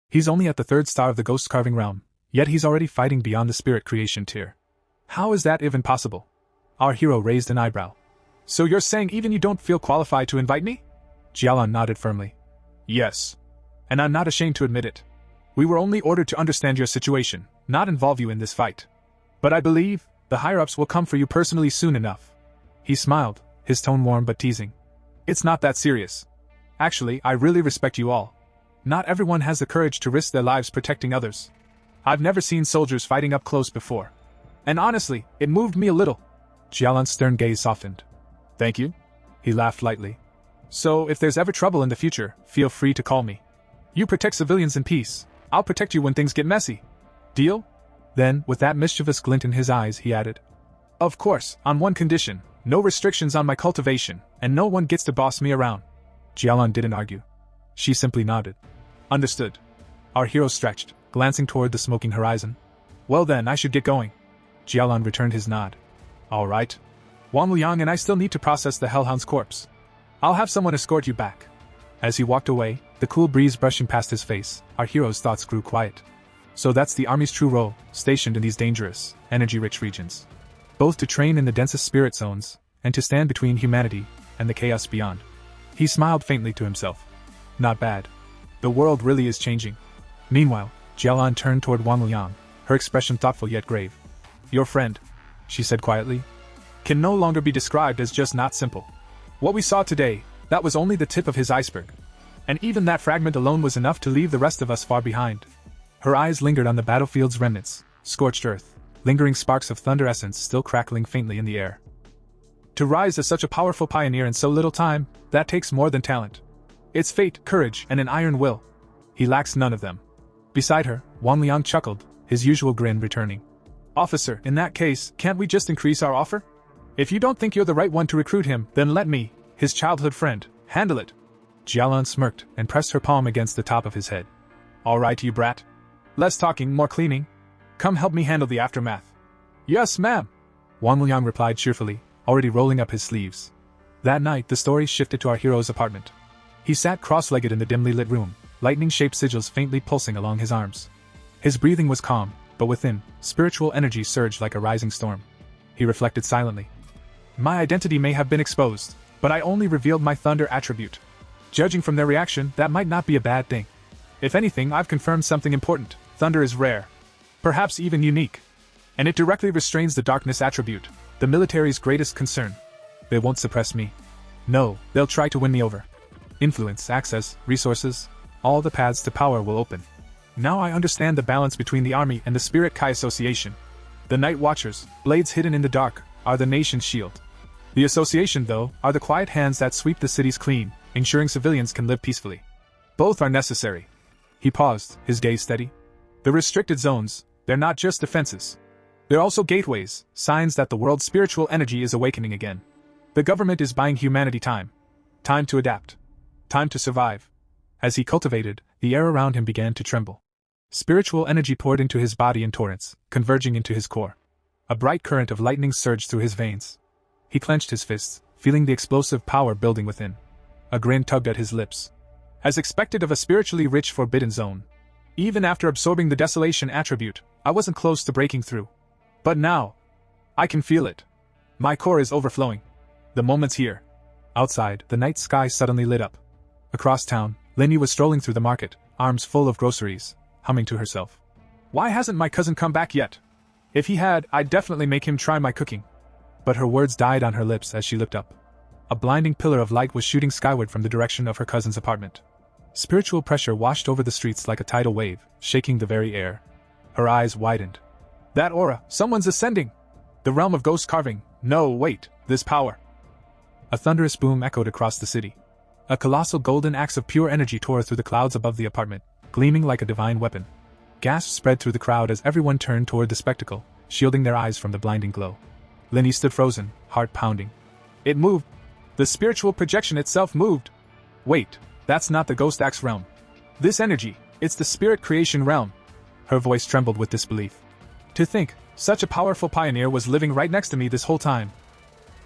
B: He's only at the 3rd star of the ghost carving realm, yet he's already fighting beyond the spirit creation tier. How is that even possible? Our hero raised an eyebrow. So you're saying even you don't feel qualified to invite me? Jialan nodded firmly. Yes. And I'm not ashamed to admit it. We were only ordered to understand your situation, not involve you in this fight. But I believe the higher-ups will come for you personally soon enough. He smiled, his tone warm but teasing. It's not that serious. Actually, I really respect you all. Not everyone has the courage to risk their lives protecting others. I've never seen soldiers fighting up close before. And honestly, it moved me a little. Jialan's stern gaze softened. Thank you? He laughed lightly. So, if there's ever trouble in the future, feel free to call me. You protect civilians in peace. I'll protect you when things get messy. Deal? Then, with that mischievous glint in his eyes, he added. Of course, on one condition, no restrictions on my cultivation, and no one gets to boss me around. Jialan didn't argue. She simply nodded. Understood. Our hero stretched, glancing toward the smoking horizon. Well then, I should get going. Jialan returned his nod. All right. Wang Liang and I still need to process the Hellhound's corpse. I'll have someone escort you back. As he walked away, the cool breeze brushing past his face, our hero's thoughts grew quiet. So that's the army's true role, stationed in these dangerous, energy-rich regions. Both to train in the densest spirit zones, and to stand between humanity and the chaos beyond. He smiled faintly to himself. Not bad. The world really is changing. Meanwhile, Jialan turned toward Wang Liang, her expression thoughtful yet grave. Your friend, she said quietly, can no longer be described as just not simple. What we saw today, that was only the tip of his iceberg. And even that fragment alone was enough to leave the rest of us far behind. Her eyes lingered on the battlefield's remnants, scorched earth, lingering sparks of thunder essence still crackling faintly in the air. To rise as such a powerful pioneer in so little time, that takes more than talent. It's fate, courage, and an iron will. He lacks none of them. Beside her, Wang Liang chuckled, his usual grin returning. Officer, in that case, can't we just increase our offer? If you don't think you're the right one to recruit him, then let me, his childhood friend, handle it. Jialan smirked and pressed her palm against the top of his head. All right, you brat. Less talking, more cleaning. Come help me handle the aftermath. Yes, ma'am. Wang Liang replied cheerfully, already rolling up his sleeves. That night, the story shifted to our hero's apartment. He sat cross-legged in the dimly lit room, lightning-shaped sigils faintly pulsing along his arms. His breathing was calm, but within, spiritual energy surged like a rising storm. He reflected silently. My identity may have been exposed, but I only revealed my thunder attribute. Judging from their reaction, that might not be a bad thing. If anything, I've confirmed something important. Thunder is rare. Perhaps even unique. And it directly restrains the darkness attribute, the military's greatest concern. They won't suppress me. No, they'll try to win me over. Influence, access, resources, all the paths to power will open. Now I understand the balance between the army and the Spirit Kai Association. The Night Watchers, blades hidden in the dark, are the nation's shield. The association, though, are the quiet hands that sweep the cities clean, ensuring civilians can live peacefully. Both are necessary. He paused, his gaze steady. The restricted zones, they're not just defenses. They're also gateways, signs that the world's spiritual energy is awakening again. The government is buying humanity time. Time to adapt. Time to survive. As he cultivated, the air around him began to tremble. Spiritual energy poured into his body in torrents, converging into his core. A bright current of lightning surged through his veins. He clenched his fists, feeling the explosive power building within. A grin tugged at his lips. As expected of a spiritually rich forbidden zone. Even after absorbing the desolation attribute, I wasn't close to breaking through. But now, I can feel it. My core is overflowing. The moment's here. Outside, the night sky suddenly lit up. Across town, Linny was strolling through the market, arms full of groceries, humming to herself. Why hasn't my cousin come back yet? If he had, I'd definitely make him try my cooking. But her words died on her lips as she looked up. A blinding pillar of light was shooting skyward from the direction of her cousin's apartment. Spiritual pressure washed over the streets like a tidal wave, shaking the very air. Her eyes widened. That aura, someone's ascending! The realm of ghost carving, no, wait, this power. A thunderous boom echoed across the city. A colossal golden axe of pure energy tore through the clouds above the apartment, gleaming like a divine weapon. Gasps spread through the crowd as everyone turned toward the spectacle, shielding their eyes from the blinding glow. Linny stood frozen, heart pounding. It moved. The spiritual projection itself moved. Wait, that's not the ghost axe realm. This energy, it's the spirit creation realm. Her voice trembled with disbelief. To think, such a powerful pioneer was living right next to me this whole time.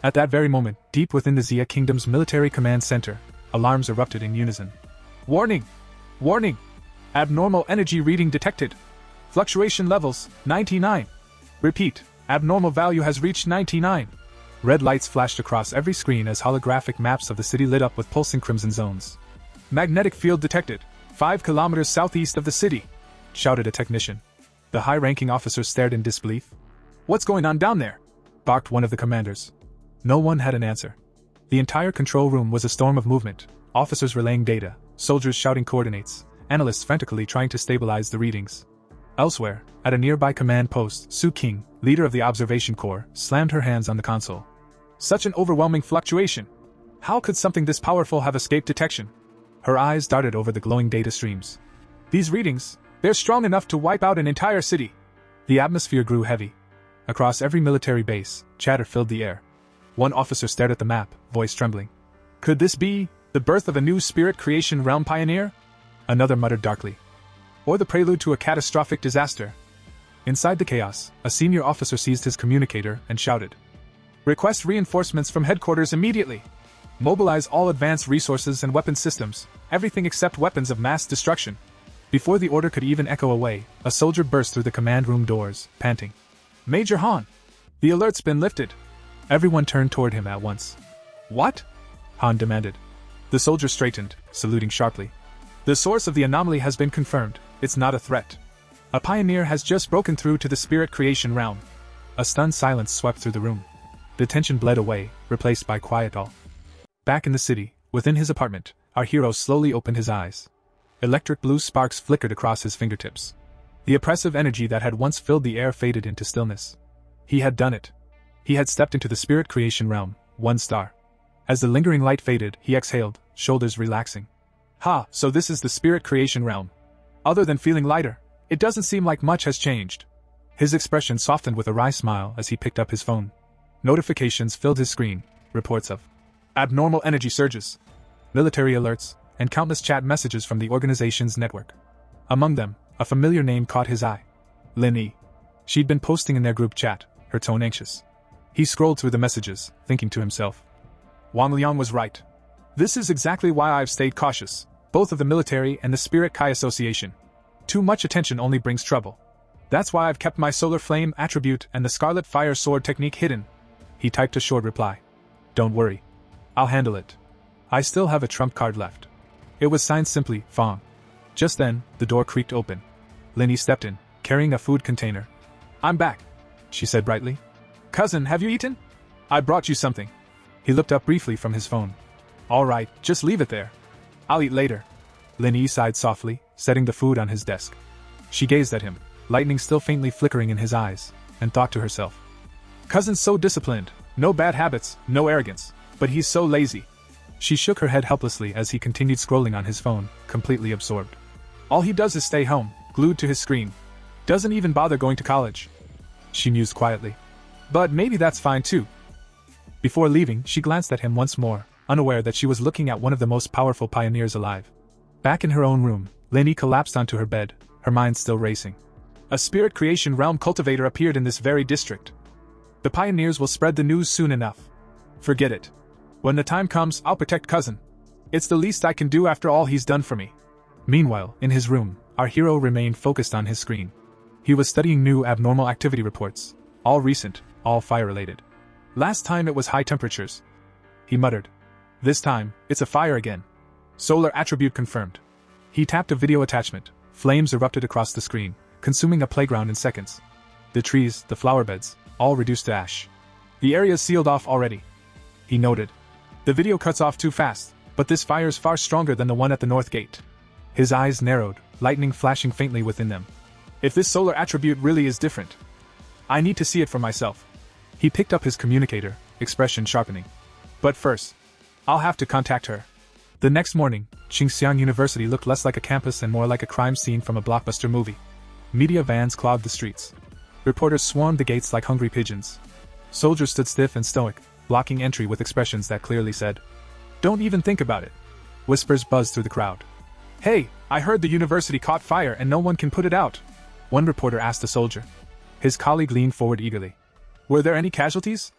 B: At that very moment, deep within the Xia Kingdom's military command center, alarms erupted in unison. Warning! Warning! Abnormal energy reading detected. Fluctuation levels, 99. Repeat, abnormal value has reached 99. Red lights flashed across every screen as holographic maps of the city lit up with pulsing crimson zones. Magnetic field detected, 5 kilometers southeast of the city, shouted a technician. The high-ranking officer stared in disbelief. What's going on down there? Barked one of the commanders. No one had an answer. The entire control room was a storm of movement, officers relaying data, soldiers shouting coordinates, analysts frantically trying to stabilize the readings. Elsewhere, at a nearby command post, Su King, leader of the observation corps, slammed her hands on the console. Such an overwhelming fluctuation! How could something this powerful have escaped detection? Her eyes darted over the glowing data streams. These readings, they're strong enough to wipe out an entire city. The atmosphere grew heavy. Across every military base, chatter filled the air. One officer stared at the map, voice trembling. Could this be the birth of a new spirit creation realm pioneer? Another muttered darkly. Or the prelude to a catastrophic disaster. Inside the chaos, a senior officer seized his communicator and shouted. Request reinforcements from headquarters immediately. Mobilize all advanced resources and weapon systems, everything except weapons of mass destruction. Before the order could even echo away, a soldier burst through the command room doors, panting. Major Han! The alert's been lifted. Everyone turned toward him at once. What? Han demanded. The soldier straightened, saluting sharply. The source of the anomaly has been confirmed. It's not a threat. A pioneer has just broken through to the spirit creation realm. A stunned silence swept through the room. The tension bled away, replaced by quiet awe. Back in the city, within his apartment, our hero slowly opened his eyes. Electric blue sparks flickered across his fingertips. The oppressive energy that had once filled the air faded into stillness. He had done it. He had stepped into the spirit creation realm, 1 star. As the lingering light faded, he exhaled, shoulders relaxing. Ha, so this is the spirit creation realm. Other than feeling lighter, it doesn't seem like much has changed. His expression softened with a wry smile as he picked up his phone. Notifications filled his screen, reports of abnormal energy surges, military alerts, and countless chat messages from the organization's network. Among them, a familiar name caught his eye. Lin Yi. She'd been posting in their group chat, her tone anxious. He scrolled through the messages, thinking to himself. Wang Liang was right. This is exactly why I've stayed cautious, both of the military and the Spirit Kai Association. Too much attention only brings trouble. That's why I've kept my Solar Flame attribute and the Scarlet Fire Sword technique hidden. He typed a short reply. Don't worry. I'll handle it. I still have a trump card left. It was signed simply, Fong. Just then, the door creaked open. Linny stepped in, carrying a food container. I'm back, she said brightly. Cousin, have you eaten? I brought you something. He looked up briefly from his phone. All right, just leave it there. I'll eat later. Linny sighed softly, setting the food on his desk. She gazed at him, lightning still faintly flickering in his eyes, and thought to herself. Cousin's so disciplined, no bad habits, no arrogance, but he's so lazy. She shook her head helplessly as he continued scrolling on his phone, completely absorbed. All he does is stay home, glued to his screen. Doesn't even bother going to college. She mused quietly. But maybe that's fine too. Before leaving, she glanced at him once more, unaware that she was looking at one of the most powerful pioneers alive. Back in her own room, Linny collapsed onto her bed, her mind still racing. A spirit creation realm cultivator appeared in this very district. The pioneers will spread the news soon enough. Forget it. When the time comes, I'll protect cousin. It's the least I can do after all he's done for me. Meanwhile, in his room, our hero remained focused on his screen. He was studying new abnormal activity reports, all recent, all fire-related. Last time it was high temperatures. He muttered. This time, it's a fire again. Solar attribute confirmed. He tapped a video attachment. Flames erupted across the screen, consuming a playground in seconds. The trees, the flower beds, all reduced to ash. The area's sealed off already. He noted. The video cuts off too fast, but this fire's far stronger than the one at the north gate. His eyes narrowed, lightning flashing faintly within them. If this solar attribute really is different, I need to see it for myself. He picked up his communicator, expression sharpening. But first, I'll have to contact her. The next morning, Qingxiang University looked less like a campus and more like a crime scene from a blockbuster movie. Media vans clogged the streets. Reporters swarmed the gates like hungry pigeons. Soldiers stood stiff and stoic, blocking entry with expressions that clearly said, "Don't even think about it." Whispers buzzed through the crowd. "Hey, I heard the university caught fire and no one can put it out," one reporter asked a soldier. His colleague leaned forward eagerly. "Were there any casualties?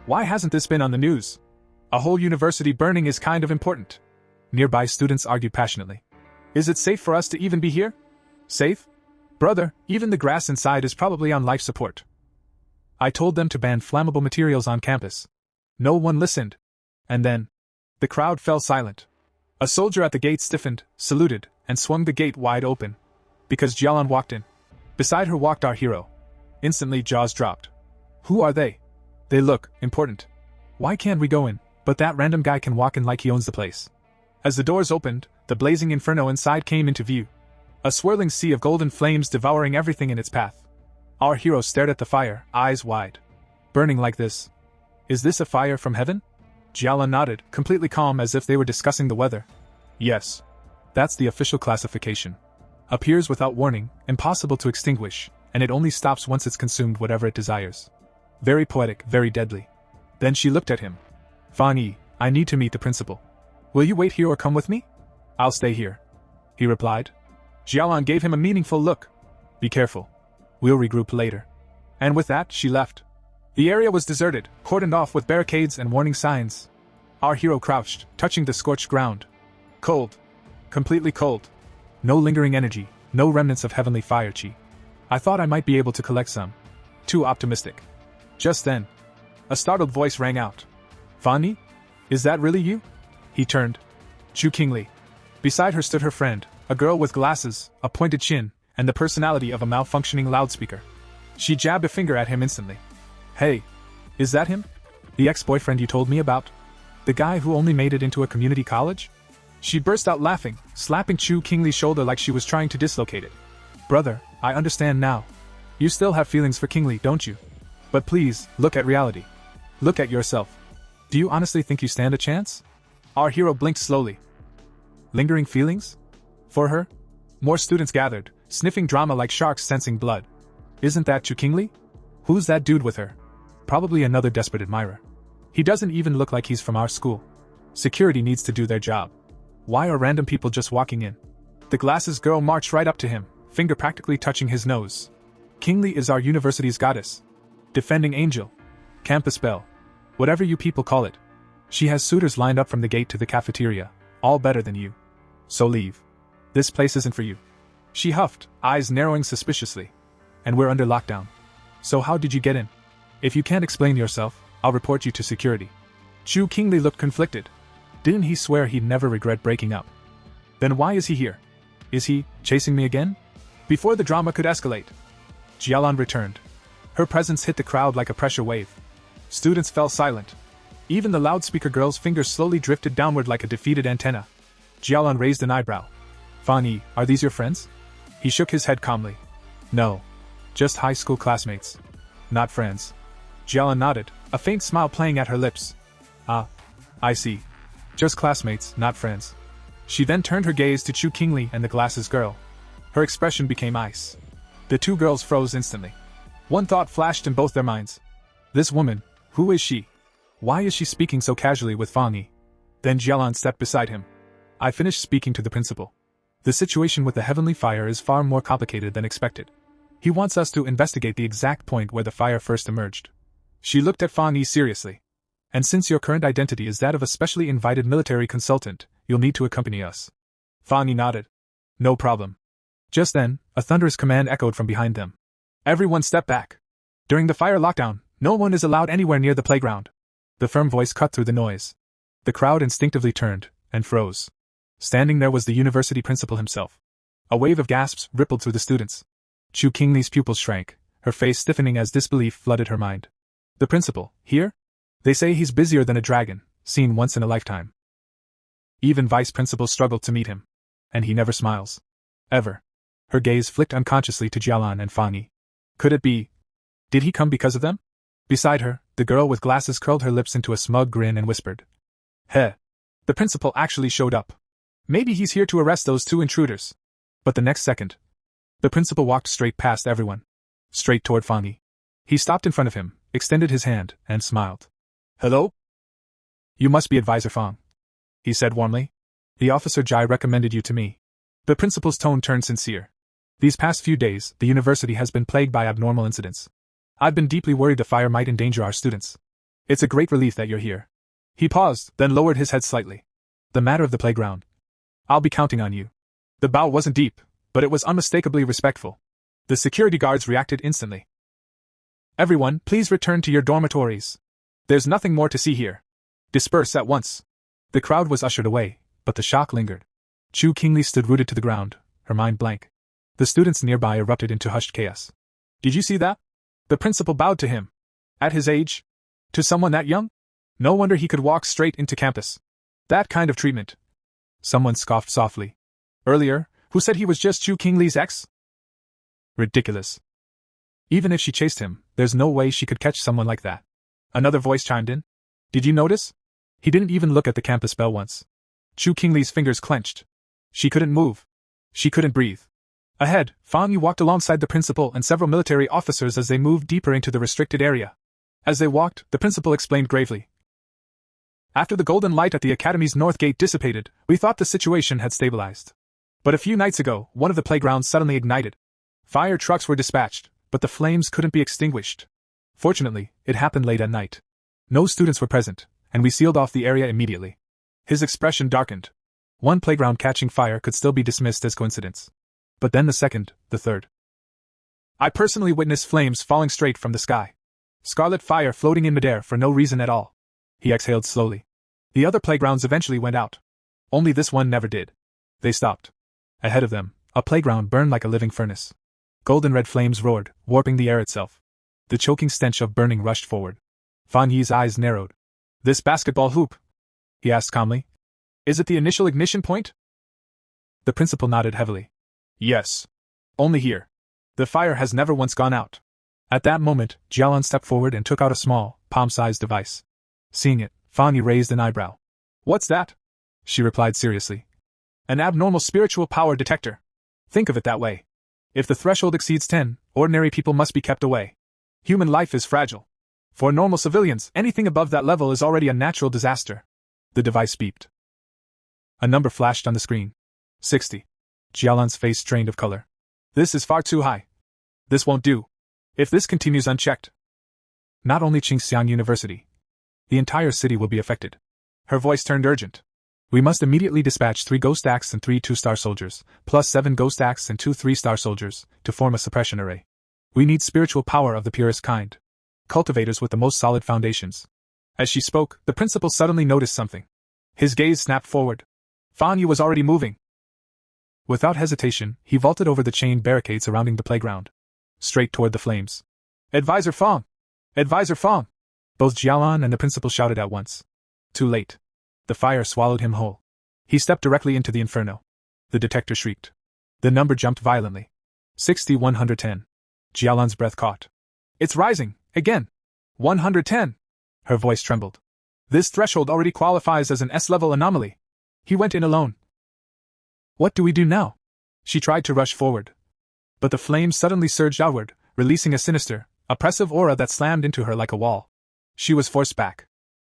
B: Why hasn't this been on the news? A whole university burning is kind of important." Nearby students argued passionately. "Is it safe for us to even be here?" "Safe? Brother, even the grass inside is probably on life support. I told them to ban flammable materials on campus. No one listened." And then, the crowd fell silent. A soldier at the gate stiffened, saluted, and swung the gate wide open. Because Jialan walked in. Beside her walked our hero. Instantly, jaws dropped. Who are they? They look important. Why can't we go in, but that random guy can walk in like he owns the place? As the doors opened, the blazing inferno inside came into view. A swirling sea of golden flames devouring everything in its path. Our hero stared at the fire, eyes wide. Burning like this. Is this a fire from heaven? Jialan nodded, completely calm as if they were discussing the weather. Yes. That's the official classification. Appears without warning, impossible to extinguish, and it only stops once it's consumed whatever it desires. Very poetic, very deadly. Then she looked at him. Fan Yi, I need to meet the principal. Will you wait here or come with me? I'll stay here, he replied. Jialan gave him a meaningful look. Be careful. We'll regroup later. And with that, she left. The area was deserted, cordoned off with barricades and warning signs. Our hero crouched, touching the scorched ground. Cold. Completely cold. No lingering energy, no remnants of heavenly fire chi. I thought I might be able to collect some. Too optimistic. Just then, a startled voice rang out. Fan Yi? Is that really you? He turned. Chu Qingli. Beside her stood her friend, a girl with glasses, a pointed chin, and the personality of a malfunctioning loudspeaker. She jabbed a finger at him instantly. Hey, is that him? The ex-boyfriend you told me about? The guy who only made it into a community college? She burst out laughing, slapping Chu Qingli's shoulder like she was trying to dislocate it. Brother, I understand now. You still have feelings for Qingli, don't you? But please, look at reality. Look at yourself. Do you honestly think you stand a chance? Our hero blinked slowly. Lingering feelings? For her? More students gathered, sniffing drama like sharks sensing blood. Isn't that Chu Qingli? Who's that dude with her? Probably another desperate admirer. He doesn't even look like he's from our school. Security needs to do their job. Why are random people just walking in? The glasses girl marched right up to him, finger practically touching his nose. Qingli is our university's goddess. Defending angel. Campus belle. Whatever you people call it. She has suitors lined up from the gate to the cafeteria, all better than you. So leave. This place isn't for you. She huffed, eyes narrowing suspiciously. And we're under lockdown. So how did you get in? If you can't explain yourself, I'll report you to security. Chu Qingli looked conflicted. Didn't he swear he'd never regret breaking up? Then why is he here? Is he chasing me again? Before the drama could escalate, Jialan returned. Her presence hit the crowd like a pressure wave. Students fell silent. Even the loudspeaker girl's fingers slowly drifted downward like a defeated antenna. Jialan raised an eyebrow. Fan Yi, are these your friends? He shook his head calmly. No. Just high school classmates. Not friends. Jialan nodded, a faint smile playing at her lips. Ah. I see. Just classmates, not friends. She then turned her gaze to Chu Qingli and the glasses girl. Her expression became ice. The two girls froze instantly. One thought flashed in both their minds. This woman, who is she? Why is she speaking so casually with Fan Yi? Then Jialan stepped beside him. I finished speaking to the principal. The situation with the heavenly fire is far more complicated than expected. He wants us to investigate the exact point where the fire first emerged. She looked at Fan Yi seriously. And since your current identity is that of a specially invited military consultant, you'll need to accompany us. Fan Yi nodded. No problem. Just then, a thunderous command echoed from behind them. Everyone step back. During the fire lockdown, no one is allowed anywhere near the playground. The firm voice cut through the noise. The crowd instinctively turned, and froze. Standing there was the university principal himself. A wave of gasps rippled through the students. Chu Qingli's pupils shrank, her face stiffening as disbelief flooded her mind. The principal, here? They say he's busier than a dragon, seen once in a lifetime. Even vice principals struggle to meet him. And he never smiles. Ever. Her gaze flicked unconsciously to Jialan and Fan Yi. Could it be? Did he come because of them? Beside her, the girl with glasses curled her lips into a smug grin and whispered. Heh. The principal actually showed up. Maybe he's here to arrest those two intruders. But the next second, the principal walked straight past everyone. Straight toward Fangi. He stopped in front of him, extended his hand, and smiled. Hello? You must be Advisor Fang, he said warmly. The officer Jai recommended you to me. The principal's tone turned sincere. These past few days, the university has been plagued by abnormal incidents. I've been deeply worried the fire might endanger our students. It's a great relief that you're here. He paused, then lowered his head slightly. The matter of the playground. I'll be counting on you. The bow wasn't deep, but it was unmistakably respectful. The security guards reacted instantly. Everyone, please return to your dormitories. There's nothing more to see here. Disperse at once. The crowd was ushered away, but the shock lingered. Chu Qingli stood rooted to the ground, her mind blank. The students nearby erupted into hushed chaos. Did you see that? The principal bowed to him. At his age? To someone that young? No wonder he could walk straight into campus. That kind of treatment. Someone scoffed softly. Earlier, who said he was just Chu Qingli's ex? Ridiculous. Even if she chased him, there's no way she could catch someone like that. Another voice chimed in. Did you notice? He didn't even look at the campus bell once. Chu Qingli's fingers clenched. She couldn't move. She couldn't breathe. Ahead, Fang Yu walked alongside the principal and several military officers as they moved deeper into the restricted area. As they walked, the principal explained gravely. After the golden light at the academy's north gate dissipated, we thought the situation had stabilized. But a few nights ago, one of the playgrounds suddenly ignited. Fire trucks were dispatched, but the flames couldn't be extinguished. Fortunately, it happened late at night. No students were present, and we sealed off the area immediately. His expression darkened. One playground catching fire could still be dismissed as coincidence. But then the second, the third. I personally witnessed flames falling straight from the sky. Scarlet fire floating in midair for no reason at all. He exhaled slowly. The other playgrounds eventually went out. Only this one never did. They stopped. Ahead of them, a playground burned like a living furnace. Golden red flames roared, warping the air itself. The choking stench of burning rushed forward. Fan Yi's eyes narrowed. This basketball hoop? He asked calmly. Is it the initial ignition point? The principal nodded heavily. Yes. Only here. The fire has never once gone out. At that moment, Jialan stepped forward and took out a small, palm-sized device. Seeing it, Fan Yi raised an eyebrow. What's that? She replied seriously. An abnormal spiritual power detector. Think of it that way. If the threshold exceeds 10, ordinary people must be kept away. Human life is fragile. For normal civilians, anything above that level is already a natural disaster. The device beeped. A number flashed on the screen. 60. Jialan's face drained of color. This is far too high. This won't do. If this continues unchecked. Not only Qingxiang University. The entire city will be affected. Her voice turned urgent. We must immediately dispatch 3 Ghost Acts and 3 2-star soldiers, plus 7 Ghost Acts and 2 3-star soldiers, to form a suppression array. We need spiritual power of the purest kind. Cultivators with the most solid foundations. As she spoke, the principal suddenly noticed something. His gaze snapped forward. Fan Yu was already moving. Without hesitation, he vaulted over the chain barricade surrounding the playground. Straight toward the flames. Advisor Fang! Advisor Fang! Both Jialan and the principal shouted at once. Too late. The fire swallowed him whole. He stepped directly into the inferno. The detector shrieked. The number jumped violently. 60-110. Jialan's breath caught. It's rising, again. 110. Her voice trembled. This threshold already qualifies as an S-level anomaly. He went in alone. What do we do now? She tried to rush forward. But the flames suddenly surged outward, releasing a sinister, oppressive aura that slammed into her like a wall. She was forced back.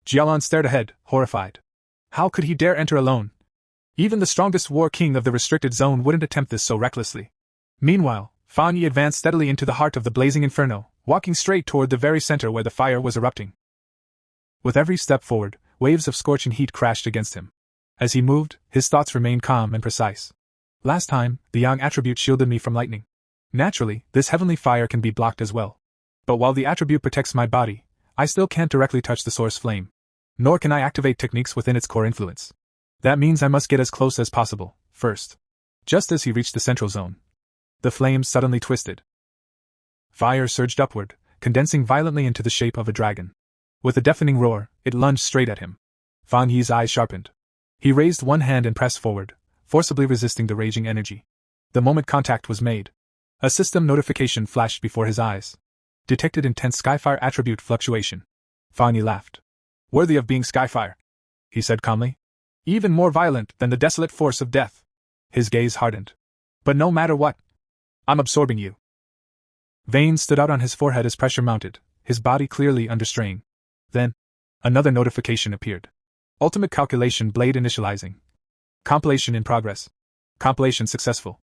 B: Jialan stared ahead, horrified. How could he dare enter alone? Even the strongest war king of the restricted zone wouldn't attempt this so recklessly. Meanwhile, Fan Yi advanced steadily into the heart of the blazing inferno, walking straight toward the very center where the fire was erupting. With every step forward, waves of scorching heat crashed against him. As he moved, his thoughts remained calm and precise. Last time, the Yang attribute shielded me from lightning. Naturally, this heavenly fire can be blocked as well. But while the attribute protects my body, I still can't directly touch the source flame. Nor can I activate techniques within its core influence. That means I must get as close as possible, first. Just as he reached the central zone, the flames suddenly twisted. Fire surged upward, condensing violently into the shape of a dragon. With a deafening roar, it lunged straight at him. Fan Yi's eyes sharpened. He raised one hand and pressed forward, forcibly resisting the raging energy. The moment contact was made, a system notification flashed before his eyes. Detected intense Skyfire attribute fluctuation. Fan Yi laughed. Worthy of being Skyfire, he said calmly. Even more violent than the desolate force of death. His gaze hardened. But no matter what, I'm absorbing you. Veins stood out on his forehead as pressure mounted, his body clearly under strain. Then, another notification appeared. Ultimate calculation blade initializing. Compilation in progress. Compilation successful.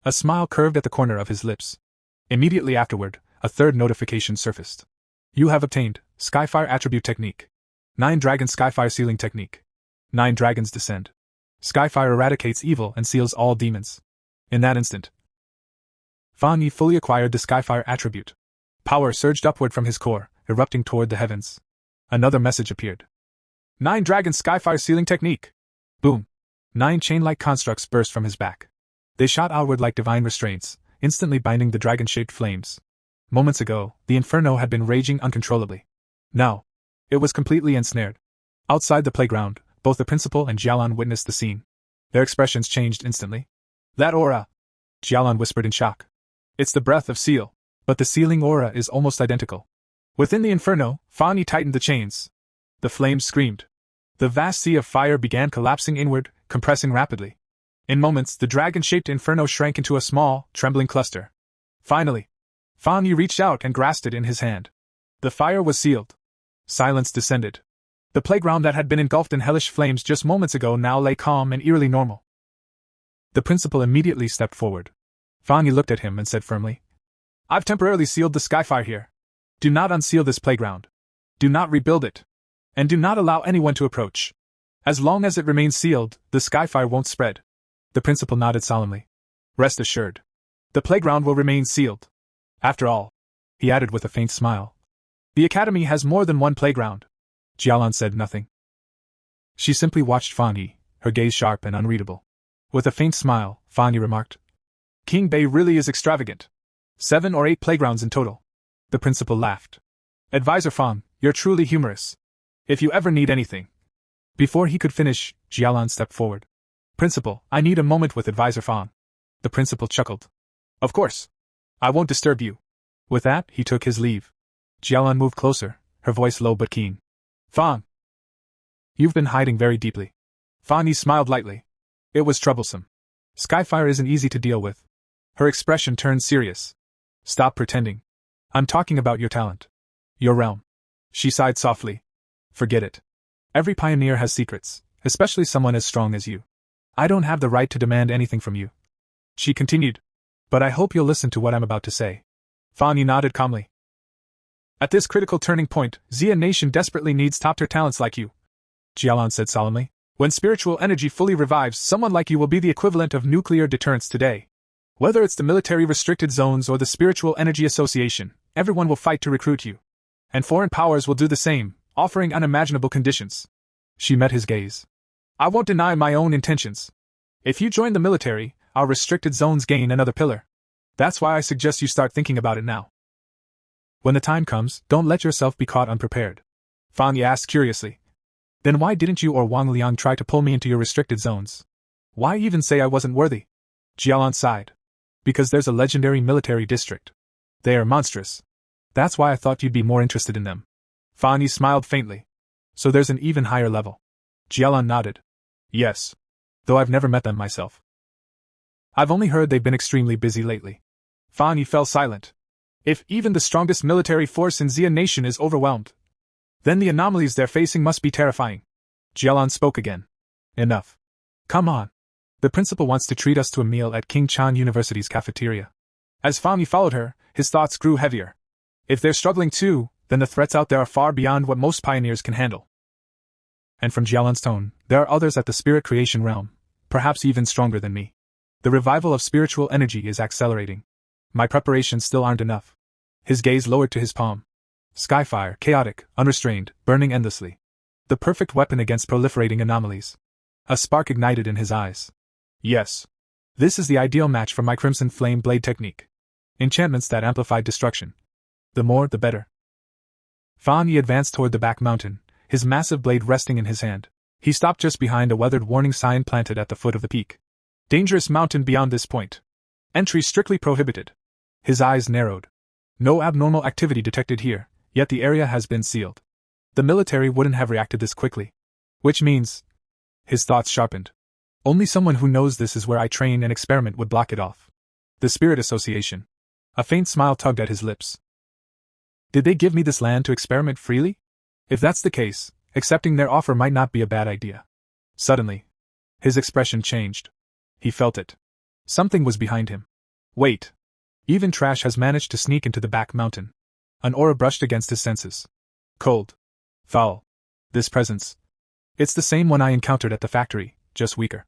B: A smile curved at the corner of his lips. Immediately afterward, a third notification surfaced. You have obtained Skyfire Attribute Technique. 9 Dragon Skyfire Sealing Technique. 9 Dragons Descend. Skyfire eradicates evil and seals all demons. In that instant, Fan Yi fully acquired the Skyfire attribute. Power surged upward from his core, erupting toward the heavens. Another message appeared. 9 Dragon Skyfire Sealing Technique. Boom. 9 chain-like constructs burst from his back. They shot outward like divine restraints, instantly binding the dragon-shaped flames. Moments ago, the inferno had been raging uncontrollably. Now, it was completely ensnared. Outside the playground, both the principal and Jialan witnessed the scene. Their expressions changed instantly. That aura! Jialan whispered in shock. It's the breath of seal, but the sealing aura is almost identical. Within the inferno, Fan Yi tightened the chains. The flames screamed. The vast sea of fire began collapsing inward, compressing rapidly. In moments, the dragon-shaped inferno shrank into a small, trembling cluster. Finally, Fan Yi reached out and grasped it in his hand. The fire was sealed. Silence descended. The playground that had been engulfed in hellish flames just moments ago now lay calm and eerily normal. The principal immediately stepped forward. Fan Yi looked at him and said firmly, I've temporarily sealed the Skyfire here. Do not unseal this playground. Do not rebuild it. And do not allow anyone to approach. As long as it remains sealed, the Skyfire won't spread. The principal nodded solemnly. Rest assured. The playground will remain sealed. After all, he added with a faint smile, the academy has more than one playground. Jialan said nothing. She simply watched Fan Yi, her gaze sharp and unreadable. With a faint smile, Fan Yi remarked, King Bei really is extravagant. 7 or 8 playgrounds in total. The principal laughed. Advisor Fan, you're truly humorous. If you ever need anything. Before he could finish, Jialan stepped forward. Principal, I need a moment with Advisor Fan. The principal chuckled. Of course. I won't disturb you. With that, he took his leave. Jialan moved closer, her voice low but keen. Fan. You've been hiding very deeply. Fan Yi smiled lightly. It was troublesome. Skyfire isn't easy to deal with. Her expression turned serious. Stop pretending. I'm talking about your talent. Your realm. She sighed softly. Forget it. Every pioneer has secrets, especially someone as strong as you. I don't have the right to demand anything from you. She continued. But I hope you'll listen to what I'm about to say. Fan Yi nodded calmly. At this critical turning point, Xia Nation desperately needs top-tier talents like you. Jialan said solemnly. When spiritual energy fully revives, someone like you will be the equivalent of nuclear deterrence today. Whether it's the military restricted zones or the Spiritual Energy Association, everyone will fight to recruit you. And foreign powers will do the same, offering unimaginable conditions. She met his gaze. I won't deny my own intentions. If you join the military, our restricted zones gain another pillar. That's why I suggest you start thinking about it now. When the time comes, don't let yourself be caught unprepared. Fan Yi asked curiously. Then why didn't you or Wang Liang try to pull me into your restricted zones? Why even say I wasn't worthy? Jialan sighed. Because there's a legendary military district. They are monstrous. That's why I thought you'd be more interested in them. Fan Yi smiled faintly. So there's an even higher level. Jialan nodded. Yes. Though I've never met them myself. I've only heard they've been extremely busy lately. Fan Yi fell silent. If even the strongest military force in Xia Nation is overwhelmed, then the anomalies they're facing must be terrifying. Jialan spoke again. Enough. Come on. The principal wants to treat us to a meal at King Chan University's cafeteria. As Fan Yi followed her, his thoughts grew heavier. If they're struggling too, then the threats out there are far beyond what most pioneers can handle. And from Jialan's tone, there are others at the spirit creation realm, perhaps even stronger than me. The revival of spiritual energy is accelerating. My preparations still aren't enough. His gaze lowered to his palm. Skyfire, chaotic, unrestrained, burning endlessly. The perfect weapon against proliferating anomalies. A spark ignited in his eyes. Yes. This is the ideal match for my Crimson Flame Blade technique. Enchantments that amplified destruction. The more, the better. Fan Yi advanced toward the back mountain, his massive blade resting in his hand. He stopped just behind a weathered warning sign planted at the foot of the peak. Dangerous mountain beyond this point. Entry strictly prohibited. His eyes narrowed. No abnormal activity detected here, yet the area has been sealed. The military wouldn't have reacted this quickly. Which means, His thoughts sharpened. Only someone who knows this is where I train and experiment would block it off. The Spirit Association. A faint smile tugged at his lips. Did they give me this land to experiment freely? If that's the case, accepting their offer might not be a bad idea. Suddenly, his expression changed. He felt it. Something was behind him. Wait. Even trash has managed to sneak into the back mountain. An aura brushed against his senses. Cold. Foul. This presence. It's the same one I encountered at the factory, just weaker.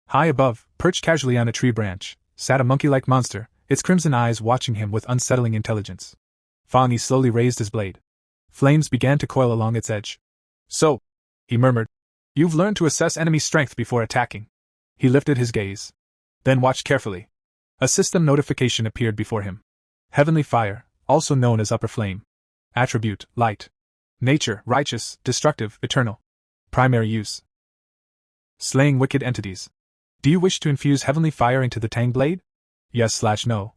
B: High above, perched casually on a tree branch, sat a monkey-like monster, its crimson eyes watching him with unsettling intelligence. Fangi slowly raised his blade. Flames began to coil along its edge. So, he murmured, you've learned to assess enemy strength before attacking. He lifted his gaze. Then watched carefully. A system notification appeared before him. Heavenly Fire, also known as Upper Flame. Attribute, Light. Nature, Righteous, Destructive, Eternal. Primary use. Slaying wicked entities. Do you wish to infuse Heavenly Fire into the Tang Blade? Yes/no.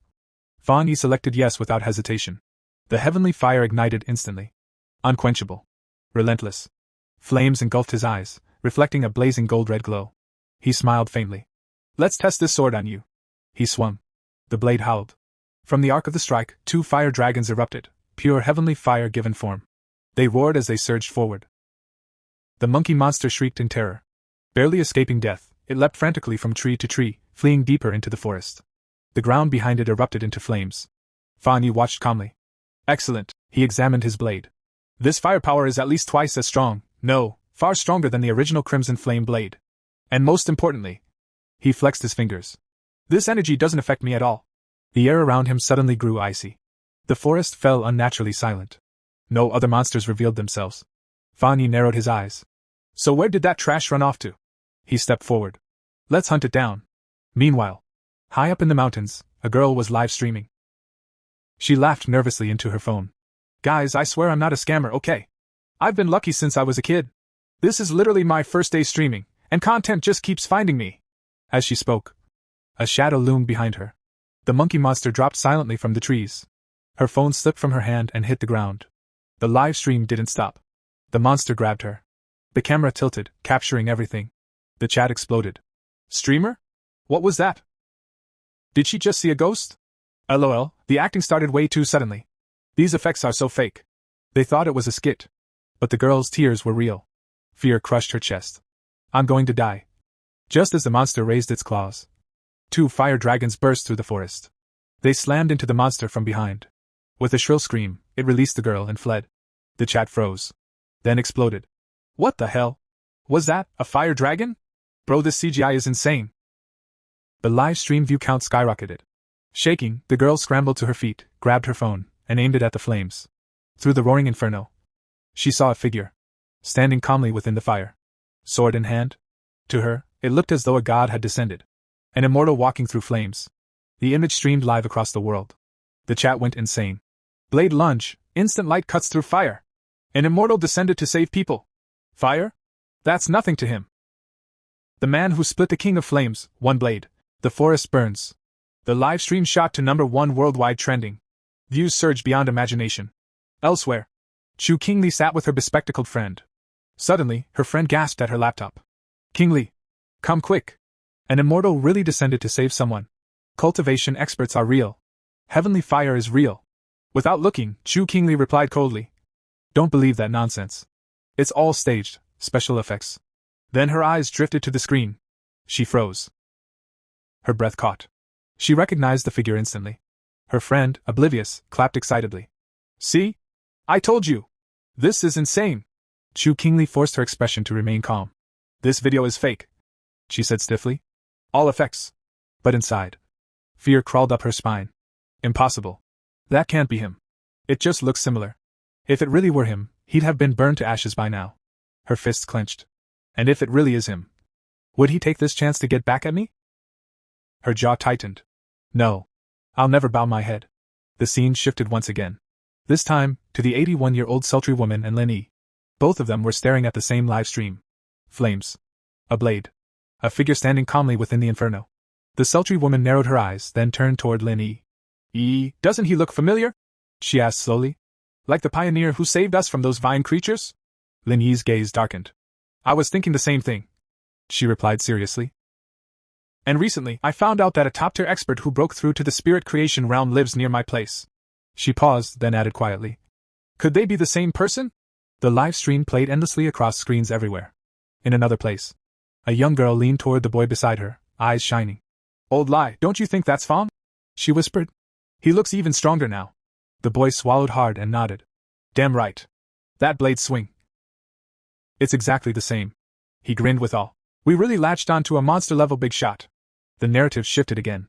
B: Fan Yi selected yes without hesitation. The Heavenly Fire ignited instantly. Unquenchable. Relentless. Flames engulfed his eyes, reflecting a blazing gold-red glow. He smiled faintly. Let's test this sword on you. He swung. The blade howled. From the arc of the strike, 2 fire dragons erupted, pure heavenly fire given form. They roared as they surged forward. The monkey monster shrieked in terror. Barely escaping death, it leapt frantically from tree to tree, fleeing deeper into the forest. The ground behind it erupted into flames. Fan Yi watched calmly. Excellent, he examined his blade. This firepower is at least twice as strong, no, far stronger than the original Crimson Flame blade. And most importantly, he flexed his fingers. This energy doesn't affect me at all. The air around him suddenly grew icy. The forest fell unnaturally silent. No other monsters revealed themselves. Fan Yi narrowed his eyes. So where did that trash run off to? He stepped forward. Let's hunt it down. Meanwhile, high up in the mountains, a girl was live streaming. She laughed nervously into her phone. Guys, I swear I'm not a scammer, okay? I've been lucky since I was a kid. This is literally my first day streaming, and content just keeps finding me. As she spoke, a shadow loomed behind her. The monkey monster dropped silently from the trees. Her phone slipped from her hand and hit the ground. The live stream didn't stop. The monster grabbed her. The camera tilted, capturing everything. The chat exploded. Streamer? What was that? Did she just see a ghost? LOL, the acting started way too suddenly. These effects are so fake. They thought it was a skit. But the girl's tears were real. Fear crushed her chest. I'm going to die. Just as the monster raised its claws, 2 fire dragons burst through the forest. They slammed into the monster from behind. With a shrill scream, it released the girl and fled. The chat froze. Then exploded. What the hell? Was that a fire dragon? Bro, this CGI is insane. The live stream view count skyrocketed. Shaking, the girl scrambled to her feet, grabbed her phone, and aimed it at the flames. Through the roaring inferno, she saw a figure, standing calmly within the fire. Sword in hand. To her, it looked as though a god had descended. An immortal walking through flames. The image streamed live across the world. The chat went insane. Blade lunge, instant light cuts through fire. An immortal descended to save people. Fire? That's nothing to him. The man who split the king of flames, one blade. The forest burns. The live stream shot to #1 worldwide trending. Views surged beyond imagination. Elsewhere, Chu Kingli sat with her bespectacled friend. Suddenly, her friend gasped at her laptop. Kingli, come quick. An immortal really descended to save someone. Cultivation experts are real. Heavenly fire is real. Without looking, Chu Kingli replied coldly. Don't believe that nonsense. It's all staged, special effects. Then her eyes drifted to the screen. She froze. Her breath caught. She recognized the figure instantly. Her friend, oblivious, clapped excitedly. See? I told you! This is insane! Chu Kingli forced her expression to remain calm. This video is fake, she said stiffly. All effects. But inside, fear crawled up her spine. Impossible. That can't be him. It just looks similar. If it really were him, he'd have been burned to ashes by now. Her fists clenched. And if it really is him, would he take this chance to get back at me? Her jaw tightened. No. I'll never bow my head. The scene shifted once again. This time, to the 81-year-old sultry woman and Lin Yi. Both of them were staring at the same live stream. Flames. A blade. A figure standing calmly within the inferno. The sultry woman narrowed her eyes, then turned toward Lin Yi. Doesn't he look familiar? She asked slowly. Like the pioneer who saved us from those vine creatures? Lin Yi's gaze darkened. I was thinking the same thing, she replied seriously. And recently, I found out that a top-tier expert who broke through to the spirit creation realm lives near my place. She paused, then added quietly. Could they be the same person? The live stream played endlessly across screens everywhere. In another place, a young girl leaned toward the boy beside her, eyes shining. Old lie, don't you think that's Fong? She whispered. He looks even stronger now. The boy swallowed hard and nodded. Damn right. That blade swing. It's exactly the same. He grinned with all. We really latched onto a monster-level big shot. The narrative shifted again.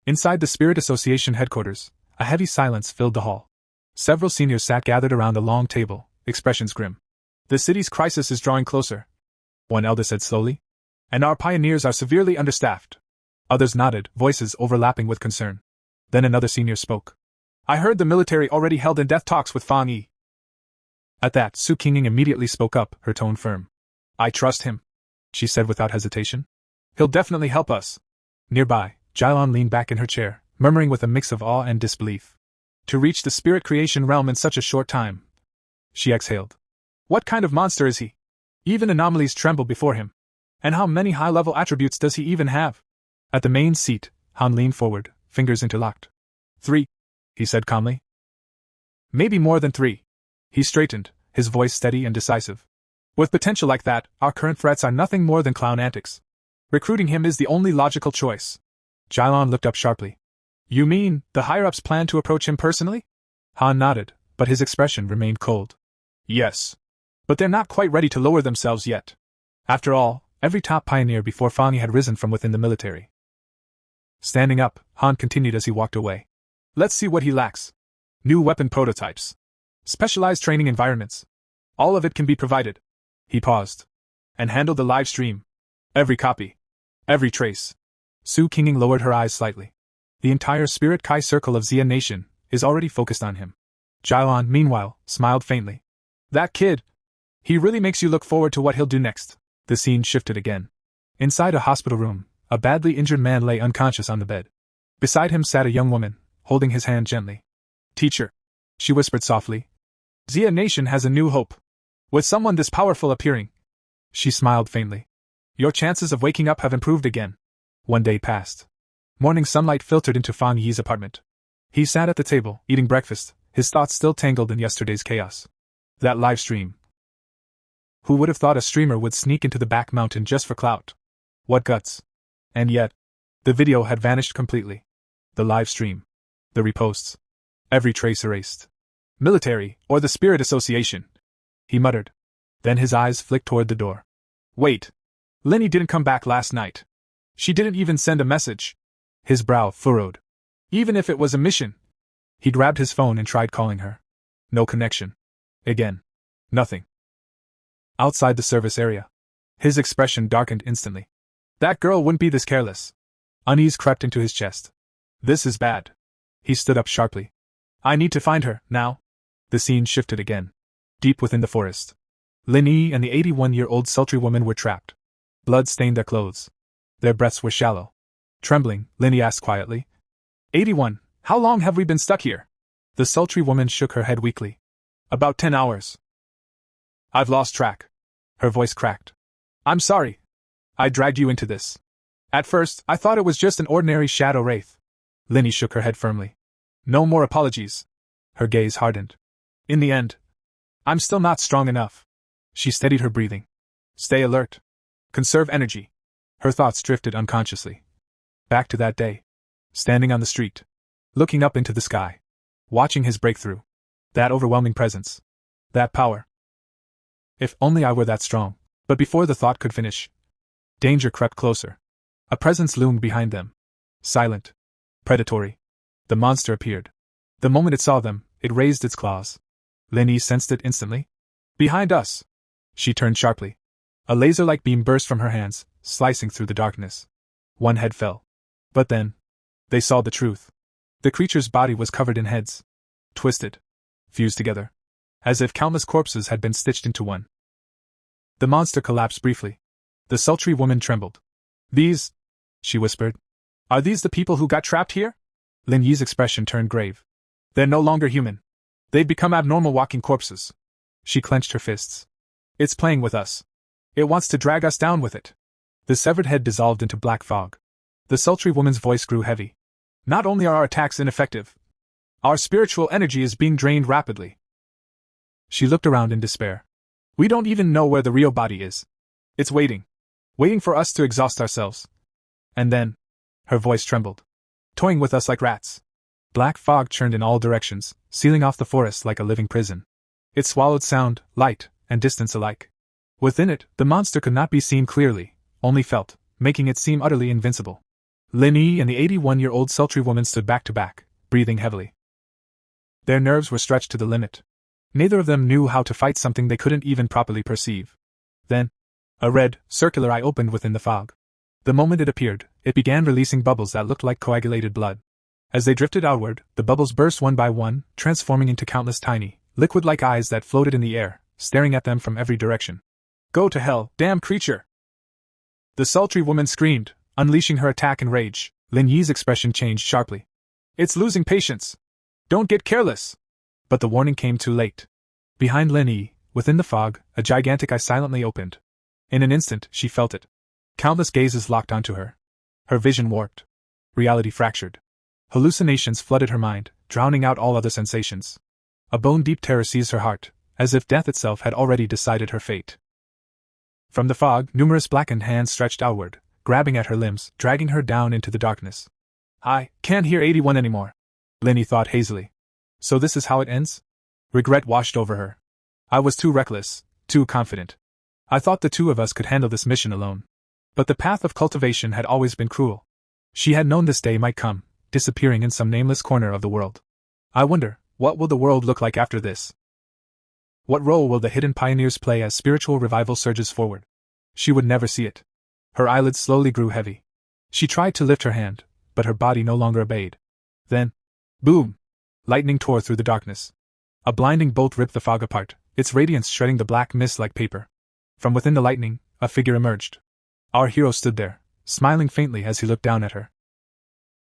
B: Inside the Spirit Association headquarters, a heavy silence filled the hall. Several seniors sat gathered around a long table, expressions grim. The city's crisis is drawing closer, one elder said slowly. And our pioneers are severely understaffed. Others nodded, voices overlapping with concern. Then another senior spoke. I heard the military already held in-depth talks with Fang Yi. At that, Su Qinging immediately spoke up, her tone firm. I trust him, she said without hesitation. He'll definitely help us. Nearby, Jailon leaned back in her chair, murmuring with a mix of awe and disbelief. To reach the spirit creation realm in such a short time. She exhaled. What kind of monster is he? Even anomalies tremble before him. And how many high-level attributes does he even have? At the main seat, Han leaned forward, fingers interlocked. 3, he said calmly. Maybe more than 3. He straightened, his voice steady and decisive. With potential like that, our current threats are nothing more than clown antics. Recruiting him is the only logical choice. Jailon looked up sharply. You mean, the higher-ups plan to approach him personally? Han nodded, but his expression remained cold. Yes. But they're not quite ready to lower themselves yet. After all, every top pioneer before Fang Yi had risen from within the military. Standing up, Han continued as he walked away. Let's see what he lacks. New weapon prototypes. Specialized training environments. All of it can be provided. He paused. And handled the live stream. Every copy. Every trace. Su Qinging lowered her eyes slightly. The entire Spirit Kai circle of Xia Nation is already focused on him. Jailon, meanwhile, smiled faintly. That kid! He really makes you look forward to what he'll do next. The scene shifted again. Inside a hospital room, a badly injured man lay unconscious on the bed. Beside him sat a young woman, holding his hand gently. Teacher, she whispered softly. Xia Nation has a new hope. With someone this powerful appearing. She smiled faintly. Your chances of waking up have improved again. One day passed. Morning sunlight filtered into Fang Yi's apartment. He sat at the table, eating breakfast, his thoughts still tangled in yesterday's chaos. That live stream. Who would have thought a streamer would sneak into the back mountain just for clout? What guts. And yet, the video had vanished completely. The live stream. The reposts. Every trace erased. Military, or the Spirit Association. He muttered. Then his eyes flicked toward the door. Wait. Lenny didn't come back last night. She didn't even send a message. His brow furrowed. Even if it was a mission. He grabbed his phone and tried calling her. No connection. Again. Nothing. Outside the service area. His expression darkened instantly. That girl wouldn't be this careless. Unease crept into his chest. This is bad. He stood up sharply. I need to find her, now. The scene shifted again. Deep within the forest. Lin Yi and the 81-year-old sultry woman were trapped. Blood stained their clothes. Their breaths were shallow. Trembling, Lin Yi asked quietly. 81, how long have we been stuck here? The sultry woman shook her head weakly. About 10 hours. I've lost track. Her voice cracked. I'm sorry. I dragged you into this. At first, I thought it was just an ordinary shadow wraith. Lin Yi shook her head firmly. No more apologies. Her gaze hardened. In the end, I'm still not strong enough. She steadied her breathing. Stay alert. Conserve energy. Her thoughts drifted unconsciously. Back to that day. Standing on the street. Looking up into the sky. Watching his breakthrough. That overwhelming presence. That power. If only I were that strong. But before the thought could finish, danger crept closer. A presence loomed behind them. Silent. Predatory. The monster appeared. The moment it saw them, it raised its claws. Lin Yi sensed it instantly. Behind us! She turned sharply. A laser-like beam burst from her hands, slicing through the darkness. One head fell. But then, they saw the truth. The creature's body was covered in heads. Twisted. Fused together. As if countless corpses had been stitched into one. The monster collapsed briefly. The sultry woman trembled. These, she whispered. Are these the people who got trapped here? Lin Yi's expression turned grave. They're no longer human. They've become abnormal walking corpses. She clenched her fists. It's playing with us. It wants to drag us down with it. The severed head dissolved into black fog. The sultry woman's voice grew heavy. Not only are our attacks ineffective, our spiritual energy is being drained rapidly. She looked around in despair. We don't even know where the real body is. It's waiting for us to exhaust ourselves. And then, her voice trembled, toying with us like rats. Black fog churned in all directions, sealing off the forest like a living prison. It swallowed sound, light, and distance alike. Within it, the monster could not be seen clearly, only felt, making it seem utterly invincible. Lin Yi and the 81-year-old sultry woman stood back to back, breathing heavily. Their nerves were stretched to the limit. Neither of them knew how to fight something they couldn't even properly perceive. Then, a red, circular eye opened within the fog. The moment it appeared, it began releasing bubbles that looked like coagulated blood. As they drifted outward, the bubbles burst one by one, transforming into countless tiny, liquid-like eyes that floated in the air, staring at them from every direction. Go to hell, damn creature! The sultry woman screamed, unleashing her attack in rage. Lin Yi's expression changed sharply. It's losing patience. Don't get careless! But the warning came too late. Behind Lin Yi, within the fog, a gigantic eye silently opened. In an instant, she felt it. Countless gazes locked onto her. Her vision warped. Reality fractured. Hallucinations flooded her mind, drowning out all other sensations. A bone-deep terror seized her heart, as if death itself had already decided her fate. From the fog, numerous blackened hands stretched outward, grabbing at her limbs, dragging her down into the darkness. I can't hear 81 anymore, Lin Yi thought hazily. So this is how it ends? Regret washed over her. I was too reckless, too confident. I thought the two of us could handle this mission alone. But the path of cultivation had always been cruel. She had known this day might come, disappearing in some nameless corner of the world. I wonder, what will the world look like after this? What role will the hidden pioneers play as spiritual revival surges forward? She would never see it. Her eyelids slowly grew heavy. She tried to lift her hand, but her body no longer obeyed. Then, boom! Lightning tore through the darkness. A blinding bolt ripped the fog apart, its radiance shredding the black mist like paper. From within the lightning, a figure emerged. Our hero stood there, smiling faintly as he looked down at her.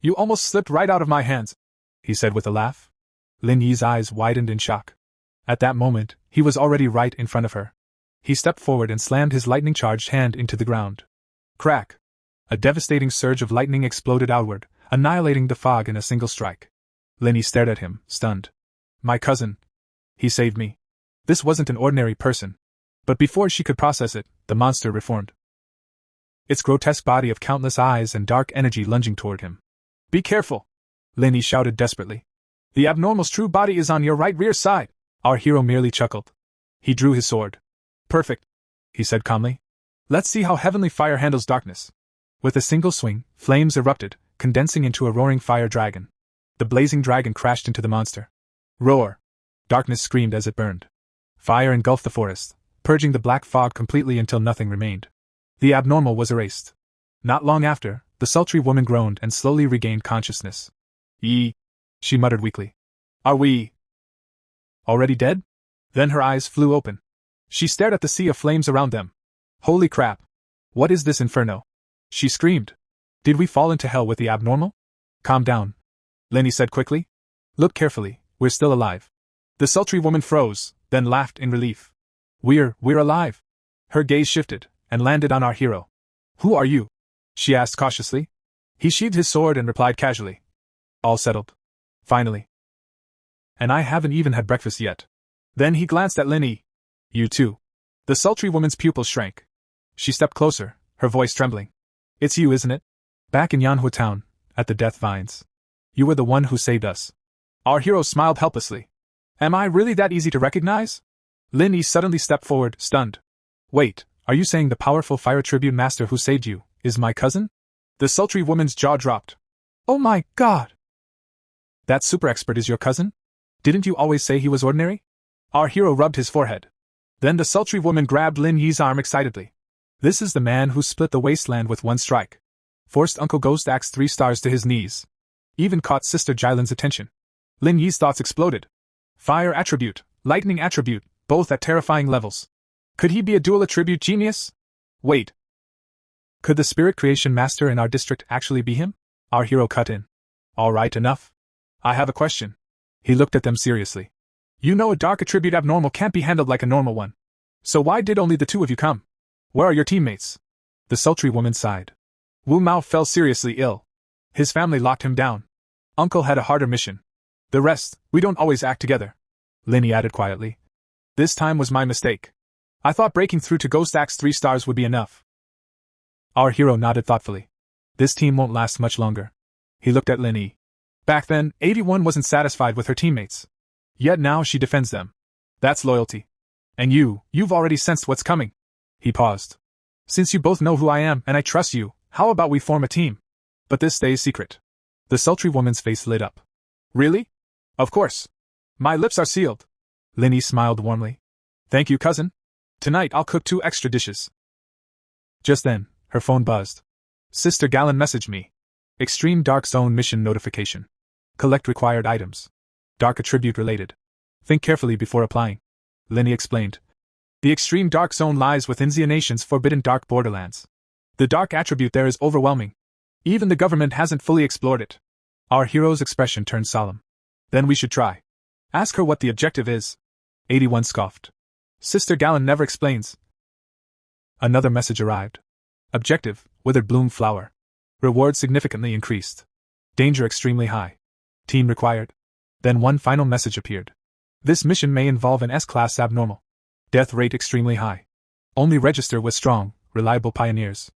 B: You almost slipped right out of my hands, he said with a laugh. Lin Yi's eyes widened in shock. At that moment, he was already right in front of her. He stepped forward and slammed his lightning-charged hand into the ground. Crack! A devastating surge of lightning exploded outward, annihilating the fog in a single strike. Lin Yi stared at him, stunned. My cousin. He saved me. This wasn't an ordinary person. But before she could process it, the monster reformed. Its grotesque body of countless eyes and dark energy lunging toward him. Be careful! Lin Yi shouted desperately. The abnormal's true body is on your right rear side. Our hero merely chuckled. He drew his sword. Perfect, he said calmly. Let's see how heavenly fire handles darkness. With a single swing, flames erupted, condensing into a roaring fire dragon. The blazing dragon crashed into the monster. Roar! Darkness screamed as it burned. Fire engulfed the forest, purging the black fog completely until nothing remained. The abnormal was erased. Not long after, the sultry woman groaned and slowly regained consciousness. She muttered weakly. Are we already dead? Then her eyes flew open. She stared at the sea of flames around them. Holy crap! What is this inferno? She screamed. Did we fall into hell with the abnormal? Calm down, Lin Yi said quickly. Look carefully, we're still alive. The sultry woman froze, then laughed in relief. We're alive. Her gaze shifted, and landed on our hero. Who are you? She asked cautiously. He sheathed his sword and replied casually. All settled. Finally. And I haven't even had breakfast yet. Then he glanced at Lin Yi. You too. The sultry woman's pupils shrank. She stepped closer, her voice trembling. It's you, isn't it? Back in Manhwa town, at the Death Vines. You were the one who saved us. Our hero smiled helplessly. Am I really that easy to recognize? Lin Yi suddenly stepped forward, stunned. Wait, are you saying the powerful fire tribute master who saved you is my cousin? The sultry woman's jaw dropped. Oh my god! That super expert is your cousin? Didn't you always say he was ordinary? Our hero rubbed his forehead. Then the sultry woman grabbed Lin Yi's arm excitedly. This is the man who split the wasteland with one strike. Forced Uncle Ghost Axe 3 stars to his knees. Even caught Sister Jailin's attention. Lin Yi's thoughts exploded. Fire attribute, lightning attribute, both at terrifying levels. Could he be a dual attribute genius? Wait. Could the spirit creation master in our district actually be him? Our hero cut in. All right, enough. I have a question. He looked at them seriously. You know a dark attribute abnormal can't be handled like a normal one. So why did only the two of you come? Where are your teammates? The sultry woman sighed. Wu Mao fell seriously ill. His family locked him down. Uncle had a harder mission. The rest, we don't always act together. Linny added quietly. This time was my mistake. I thought breaking through to Ghost Axe 3 stars would be enough. Our hero nodded thoughtfully. This team won't last much longer. He looked at Linny. Back then, 81 wasn't satisfied with her teammates. Yet now she defends them. That's loyalty. And you've already sensed what's coming. He paused. Since you both know who I am and I trust you, how about we form a team? But this stays secret. The sultry woman's face lit up. Really? Of course. My lips are sealed. Linny smiled warmly. Thank you, cousin. Tonight I'll cook 2 extra dishes. Just then, her phone buzzed. Sister Gallon messaged me. Extreme Dark Zone mission notification. Collect required items. Dark attribute related. Think carefully before applying. Linny explained. The extreme dark zone lies within Xia Nation's forbidden dark borderlands. The dark attribute there is overwhelming. Even the government hasn't fully explored it. Our hero's expression turned solemn. Then we should try. Ask her what the objective is. 81 scoffed. Sister Gallon never explains. Another message arrived. Objective, withered bloom flower. Reward significantly increased. Danger extremely high. Team required. Then one final message appeared. This mission may involve an S-class abnormal. Death rate extremely high. Only register with strong, reliable pioneers.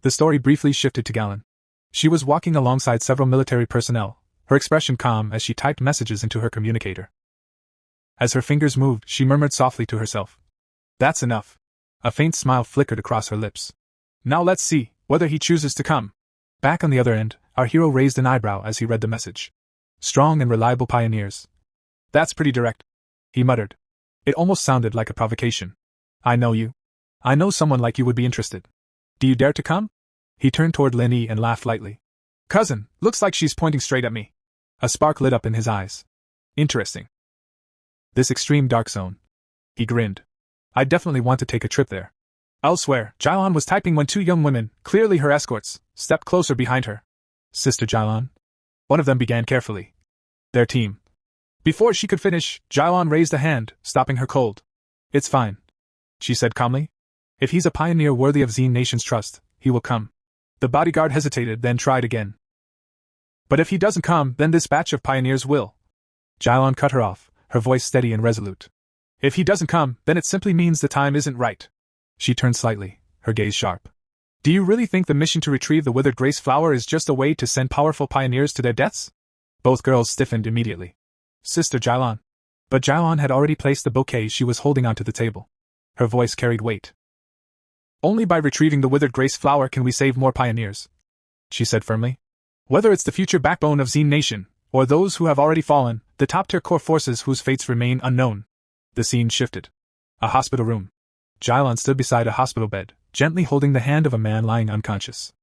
B: The story briefly shifted to Gallon. She was walking alongside several military personnel, her expression calm as she typed messages into her communicator. As her fingers moved, she murmured softly to herself. That's enough. A faint smile flickered across her lips. Now let's see whether he chooses to come. Back on the other end, our hero raised an eyebrow as he read the message. Strong and reliable pioneers. That's pretty direct. He muttered. It almost sounded like a provocation. I know you. I know someone like you would be interested. Do you dare to come? He turned toward Linny and laughed lightly. Cousin, looks like she's pointing straight at me. A spark lit up in his eyes. Interesting. This extreme dark zone. He grinned. I definitely want to take a trip there. Elsewhere, Jailon was typing when 2 young women, clearly her escorts, stepped closer behind her. Sister Jailon? One of them began carefully. Their team. Before she could finish, Jailon raised a hand, stopping her cold. It's fine, she said calmly. If he's a pioneer worthy of Xia Nation's trust, he will come. The bodyguard hesitated, then tried again. But if he doesn't come, then this batch of pioneers will. Jailon cut her off, her voice steady and resolute. If he doesn't come, then it simply means the time isn't right. She turned slightly, her gaze sharp. Do you really think the mission to retrieve the withered grace flower is just a way to send powerful pioneers to their deaths? Both girls stiffened immediately. Sister Jailon. But Jailon had already placed the bouquet she was holding onto the table. Her voice carried weight. Only by retrieving the withered grace flower can we save more pioneers, she said firmly. Whether it's the future backbone of Xia Nation, or those who have already fallen, the top-tier core forces whose fates remain unknown. The scene shifted. A hospital room. Jailon stood beside a hospital bed, gently holding the hand of a man lying unconscious.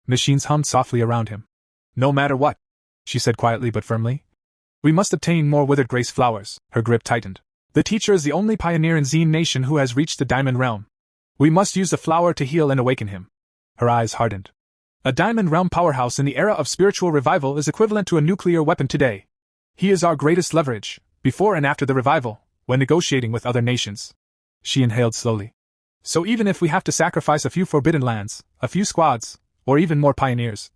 B: Machines hummed softly around him. No matter what, she said quietly but firmly. We must obtain more withered grace flowers. Her grip tightened. The teacher is the only pioneer in Xia Nation who has reached the Diamond Realm. We must use the flower to heal and awaken him. Her eyes hardened. A Diamond Realm powerhouse in the era of spiritual revival is equivalent to a nuclear weapon today. He is our greatest leverage, before and after the revival, when negotiating with other nations. She inhaled slowly. So even if we have to sacrifice a few forbidden lands, a few squads, or even more pioneers.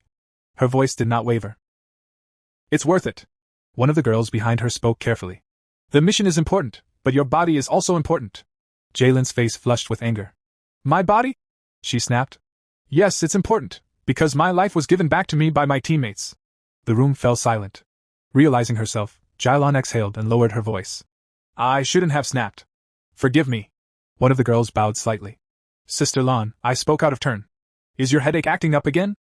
B: Her voice did not waver. It's worth it. One of the girls behind her spoke carefully. The mission is important, but your body is also important. Jalen's face flushed with anger. My body? She snapped. Yes, it's important, because my life was given back to me by my teammates. The room fell silent. Realizing herself, Jailon exhaled and lowered her voice. I shouldn't have snapped. Forgive me. One of the girls bowed slightly. Sister Lon, I spoke out of turn. Is your headache acting up again?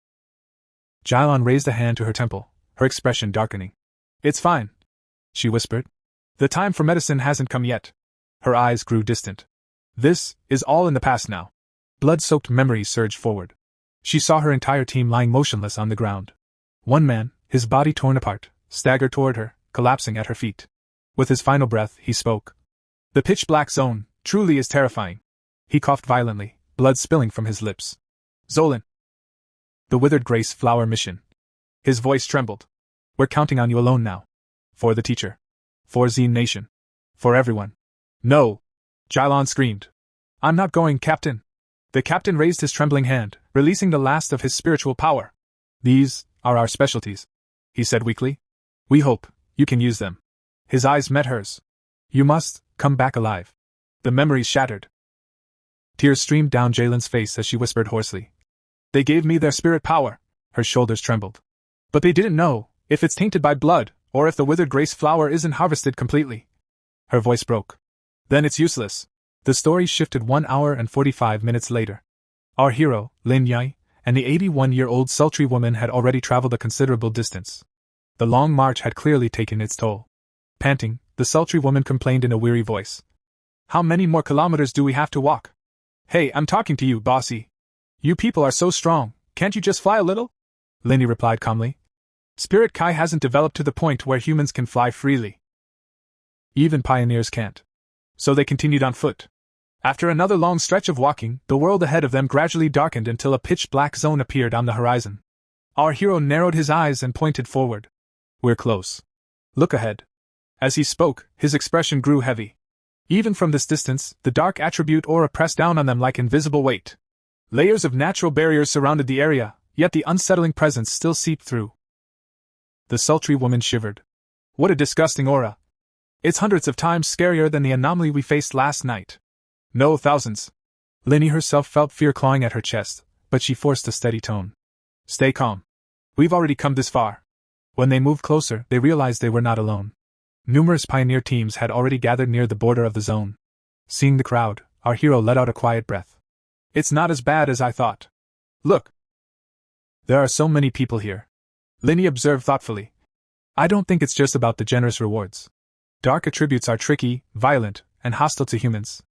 B: Jailon raised a hand to her temple, her expression darkening. It's fine, she whispered. The time for medicine hasn't come yet. Her eyes grew distant. This is all in the past now. Blood-soaked memories surged forward. She saw her entire team lying motionless on the ground. One man, his body torn apart, staggered toward her, collapsing at her feet. With his final breath, he spoke. The pitch-black zone truly is terrifying. He coughed violently, blood spilling from his lips. Zolan. The Withered Grace Flower Mission. His voice trembled. We're counting on you alone now. For the teacher. For Xia Nation. For everyone. No! Jailon screamed. I'm not going, Captain. The captain raised his trembling hand, releasing the last of his spiritual power. These are our specialties, he said weakly. We hope you can use them. His eyes met hers. You must come back alive. The memories shattered. Tears streamed down Jalen's face as she whispered hoarsely. They gave me their spirit power. Her shoulders trembled. But they didn't know if it's tainted by blood, or if the withered grace flower isn't harvested completely. Her voice broke. Then it's useless. The story shifted 1 hour and 45 minutes later. Our hero, Lin Yai, and the 81-year-old sultry woman had already traveled a considerable distance. The long march had clearly taken its toll. Panting, the sultry woman complained in a weary voice. How many more kilometers do we have to walk? Hey, I'm talking to you, bossy. You people are so strong, can't you just fly a little? Linny replied calmly. Spirit Kai hasn't developed to the point where humans can fly freely. Even pioneers can't. So they continued on foot. After another long stretch of walking, the world ahead of them gradually darkened until a pitch-black zone appeared on the horizon. Our hero narrowed his eyes and pointed forward. We're close. Look ahead. As he spoke, his expression grew heavy. Even from this distance, the dark attribute aura pressed down on them like invisible weight. Layers of natural barriers surrounded the area, yet the unsettling presence still seeped through. The sultry woman shivered. What a disgusting aura. It's hundreds of times scarier than the anomaly we faced last night. No, thousands. Linny herself felt fear clawing at her chest, but she forced a steady tone. Stay calm. We've already come this far. When they moved closer, they realized they were not alone. Numerous pioneer teams had already gathered near the border of the zone. Seeing the crowd, our hero let out a quiet breath. It's not as bad as I thought. Look. There are so many people here. Linny observed thoughtfully. I don't think it's just about the generous rewards. Dark attributes are tricky, violent, and hostile to humans.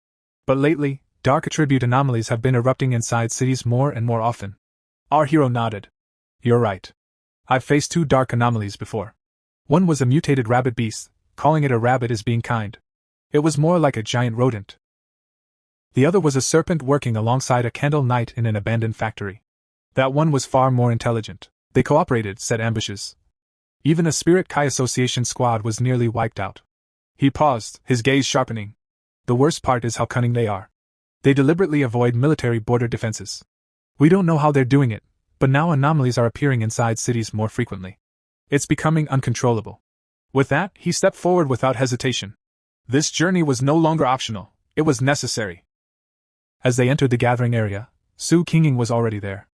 B: But lately, dark attribute anomalies have been erupting inside cities more and more often. Our hero nodded. You're right. I've faced 2 dark anomalies before. One was a mutated rabbit beast, calling it a rabbit is being kind. It was more like a giant rodent. The other was a serpent working alongside a candle knight in an abandoned factory. That one was far more intelligent. They cooperated, set ambushes. Even a Spirit Kai Association squad was nearly wiped out. He paused, his gaze sharpening. The worst part is how cunning they are. They deliberately avoid military border defenses. We don't know how they're doing it, but now anomalies are appearing inside cities more frequently. It's becoming uncontrollable. With that, he stepped forward without hesitation. This journey was no longer optional, it was necessary. As they entered the gathering area, Su Qinging was already there.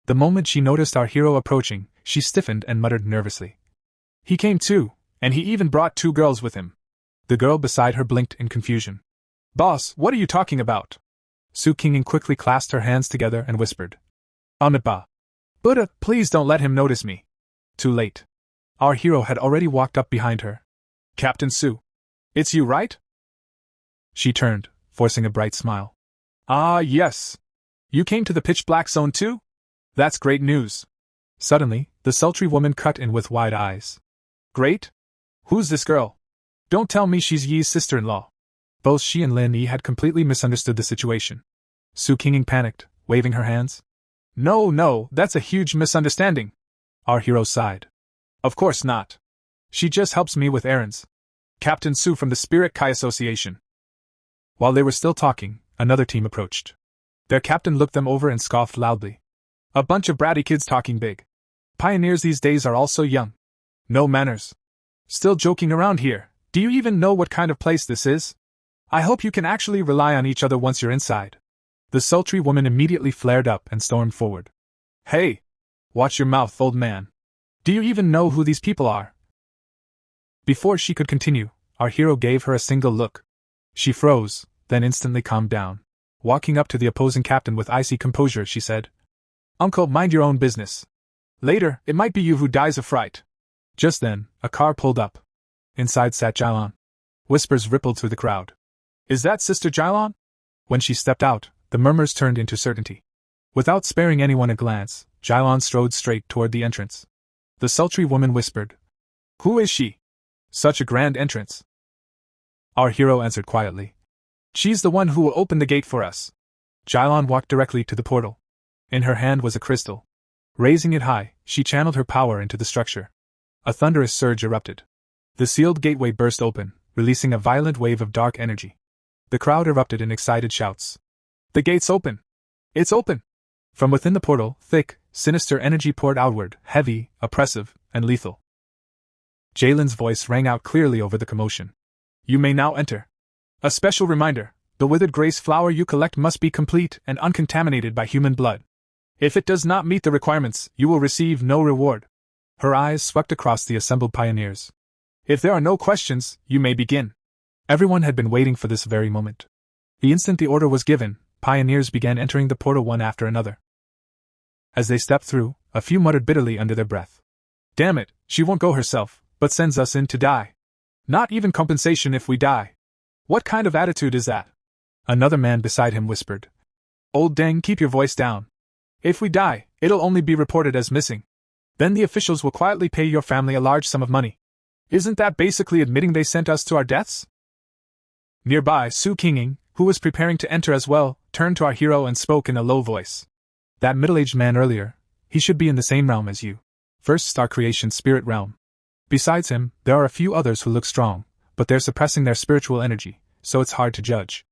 B: The moment she noticed our hero approaching, she stiffened and muttered nervously. He came too, and he even brought 2 girls with him. The girl beside her blinked in confusion. Boss, what are you talking about? Su Qinging quickly clasped her hands together and whispered. Amiba. Buddha, please don't let him notice me. Too late. Our hero had already walked up behind her. Captain Su. It's you, right? She turned, forcing a bright smile. Ah, yes. You came to the pitch-black zone too? That's great news. Suddenly, the sultry woman cut in with wide eyes. Great? Who's this girl? Don't tell me she's Yi's sister-in-law. Both she and Lin Yi had completely misunderstood the situation. Su Qinging panicked, waving her hands. No, that's a huge misunderstanding. Our hero sighed. Of course not. She just helps me with errands. Captain Su from the Spirit Kai Association. While they were still talking, another team approached. Their captain looked them over and scoffed loudly. A bunch of bratty kids talking big. Pioneers these days are all so young. No manners. Still joking around here. Do you even know what kind of place this is? I hope you can actually rely on each other once you're inside. The sultry woman immediately flared up and stormed forward. Hey! Watch your mouth, old man. Do you even know who these people are? Before she could continue, our hero gave her a single look. She froze, then instantly calmed down. Walking up to the opposing captain with icy composure, she said, Uncle, mind your own business. Later, it might be you who dies of fright. Just then, a car pulled up. Inside sat Jailon. Whispers rippled through the crowd. Is that Sister Jailon? When she stepped out, the murmurs turned into certainty. Without sparing anyone a glance, Jailon strode straight toward the entrance. The sultry woman whispered, Who is she? Such a grand entrance. Our hero answered quietly. She's the one who will open the gate for us. Jailon walked directly to the portal. In her hand was a crystal. Raising it high, she channeled her power into the structure. A thunderous surge erupted. The sealed gateway burst open, releasing a violent wave of dark energy. The crowd erupted in excited shouts. The gate's open! It's open! From within the portal, thick, sinister energy poured outward, heavy, oppressive, and lethal. Jalen's voice rang out clearly over the commotion. You may now enter. A special reminder, the withered grace flower you collect must be complete and uncontaminated by human blood. If it does not meet the requirements, you will receive no reward. Her eyes swept across the assembled pioneers. If there are no questions, you may begin. Everyone had been waiting for this very moment. The instant the order was given, pioneers began entering the portal one after another. As they stepped through, a few muttered bitterly under their breath. Damn it, she won't go herself, but sends us in to die. Not even compensation if we die. What kind of attitude is that? Another man beside him whispered. Old Deng, keep your voice down. If we die, it'll only be reported as missing. Then the officials will quietly pay your family a large sum of money. Isn't that basically admitting they sent us to our deaths? Nearby, Su Qinging, who was preparing to enter as well, turned to our hero and spoke in a low voice. That middle-aged man earlier, he should be in the same realm as you. First star creation spirit realm. Besides him, there are a few others who look strong, but they're suppressing their spiritual energy, so it's hard to judge.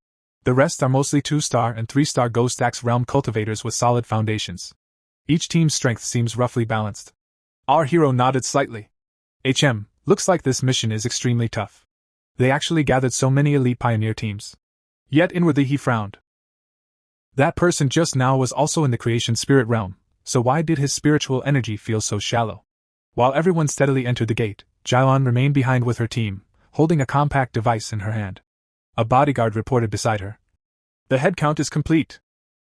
B: The rest are mostly 2-star and 3-star Ghost Axe realm cultivators with solid foundations. Each team's strength seems roughly balanced. Our hero nodded slightly. Looks like this mission is extremely tough. They actually gathered so many elite pioneer teams. Yet inwardly he frowned. That person just now was also in the creation spirit realm, so why did his spiritual energy feel so shallow? While everyone steadily entered the gate, Jailon remained behind with her team, holding a compact device in her hand. A bodyguard reported beside her. The head count is complete.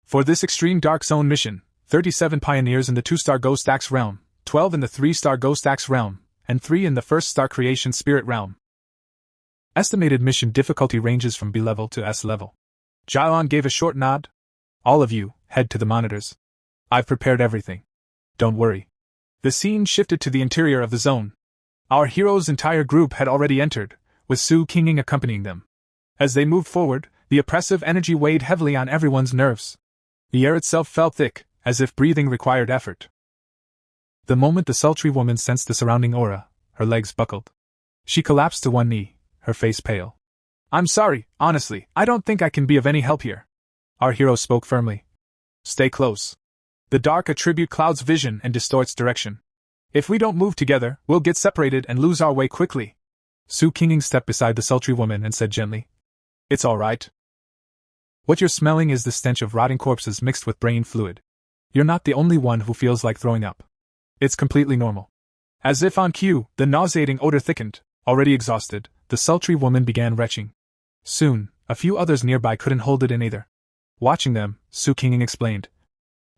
B: For this extreme dark zone mission, 37 pioneers in the 2-star Ghost Axe realm, 12 in the 3-star Ghost Axe realm, and 3 in the 1st-star creation spirit realm. Estimated mission difficulty ranges from B level to S level. Jailon gave a short nod. All of you, head to the monitors. I've prepared everything. Don't worry. The scene shifted to the interior of the zone. Our hero's entire group had already entered, with Su Qinging accompanying them. As they moved forward, the oppressive energy weighed heavily on everyone's nerves. The air itself felt thick, as if breathing required effort. The moment the sultry woman sensed the surrounding aura, her legs buckled. She collapsed to one knee, her face pale. I'm sorry, honestly, I don't think I can be of any help here. Our hero spoke firmly. Stay close. The dark attribute clouds vision and distorts direction. If we don't move together, we'll get separated and lose our way quickly. Su Qinging stepped beside the sultry woman and said gently. It's all right. What you're smelling is the stench of rotting corpses mixed with brain fluid. You're not the only one who feels like throwing up. It's completely normal. As if on cue, the nauseating odor thickened. Already exhausted, the sultry woman began retching. Soon, a few others nearby couldn't hold it in either. Watching them, Su Qinging explained.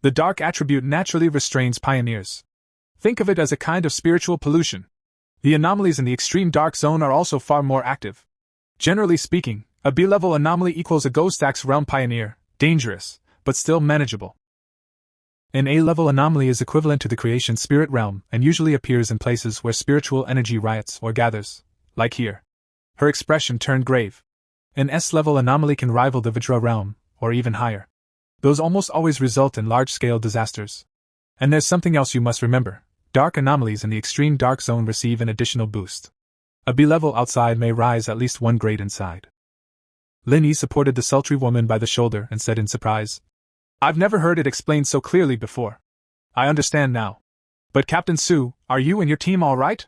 B: The dark attribute naturally restrains pioneers. Think of it as a kind of spiritual pollution. The anomalies in the extreme dark zone are also far more active. Generally speaking, a B-level anomaly equals a Ghost Axe realm pioneer, dangerous, but still manageable. An A-level anomaly is equivalent to the creation spirit realm and usually appears in places where spiritual energy riots or gathers, like here. Her expression turned grave. An S-level anomaly can rival the Vajra realm, or even higher. Those almost always result in large-scale disasters. And there's something else you must remember. Dark anomalies in the extreme dark zone receive an additional boost. A B-level outside may rise at least 1 grade inside. Lin Yi supported the sultry woman by the shoulder and said in surprise, I've never heard it explained so clearly before. I understand now. But Captain Su, are you and your team all right?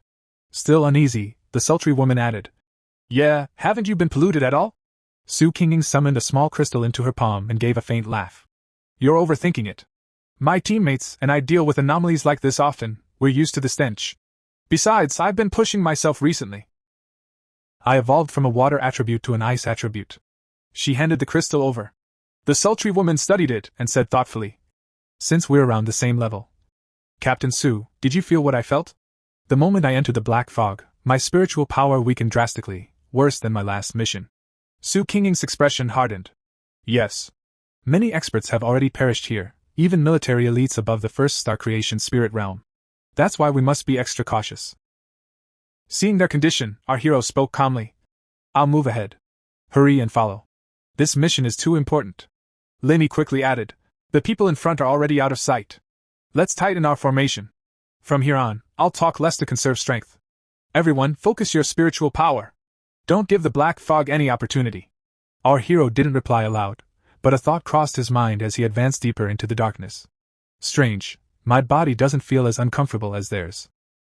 B: Still uneasy, the sultry woman added. Yeah, haven't you been polluted at all? Su Qinging summoned a small crystal into her palm and gave a faint laugh. You're overthinking it. My teammates and I deal with anomalies like this often, we're used to the stench. Besides, I've been pushing myself recently. I evolved from a water attribute to an ice attribute. She handed the crystal over. The sultry woman studied it and said thoughtfully, Since we're around the same level. Captain Su, did you feel what I felt? The moment I entered the black fog, my spiritual power weakened drastically, worse than my last mission. Su Qinging's expression hardened. Yes. Many experts have already perished here, even military elites above the 1st-star creation spirit realm. That's why we must be extra cautious. Seeing their condition, our hero spoke calmly. I'll move ahead. Hurry and follow. This mission is too important. Lin Yi quickly added, the people in front are already out of sight. Let's tighten our formation. From here on, I'll talk less to conserve strength. Everyone, focus your spiritual power. Don't give the black fog any opportunity. Our hero didn't reply aloud, But a thought crossed his mind as he advanced deeper into the darkness. Strange, my body doesn't feel as uncomfortable as theirs.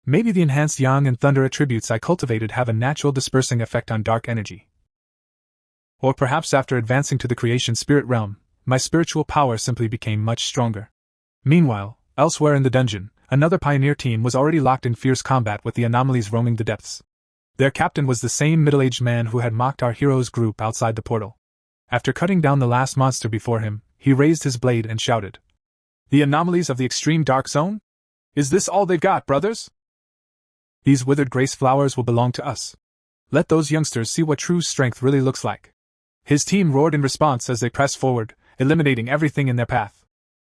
B: Maybe the enhanced yang and thunder attributes I cultivated have a natural dispersing effect on dark energy. Or perhaps after advancing to the creation spirit realm, my spiritual power simply became much stronger. Meanwhile, elsewhere in the dungeon, another pioneer team was already locked in fierce combat with the anomalies roaming the depths. Their captain was the same middle-aged man who had mocked our hero's group outside the portal. After cutting down the last monster before him, he raised his blade and shouted, "The anomalies of the extreme dark zone? Is this all they've got, brothers? These withered grace flowers will belong to us. Let those youngsters see what true strength really looks like." His team roared in response as they pressed forward, eliminating everything in their path.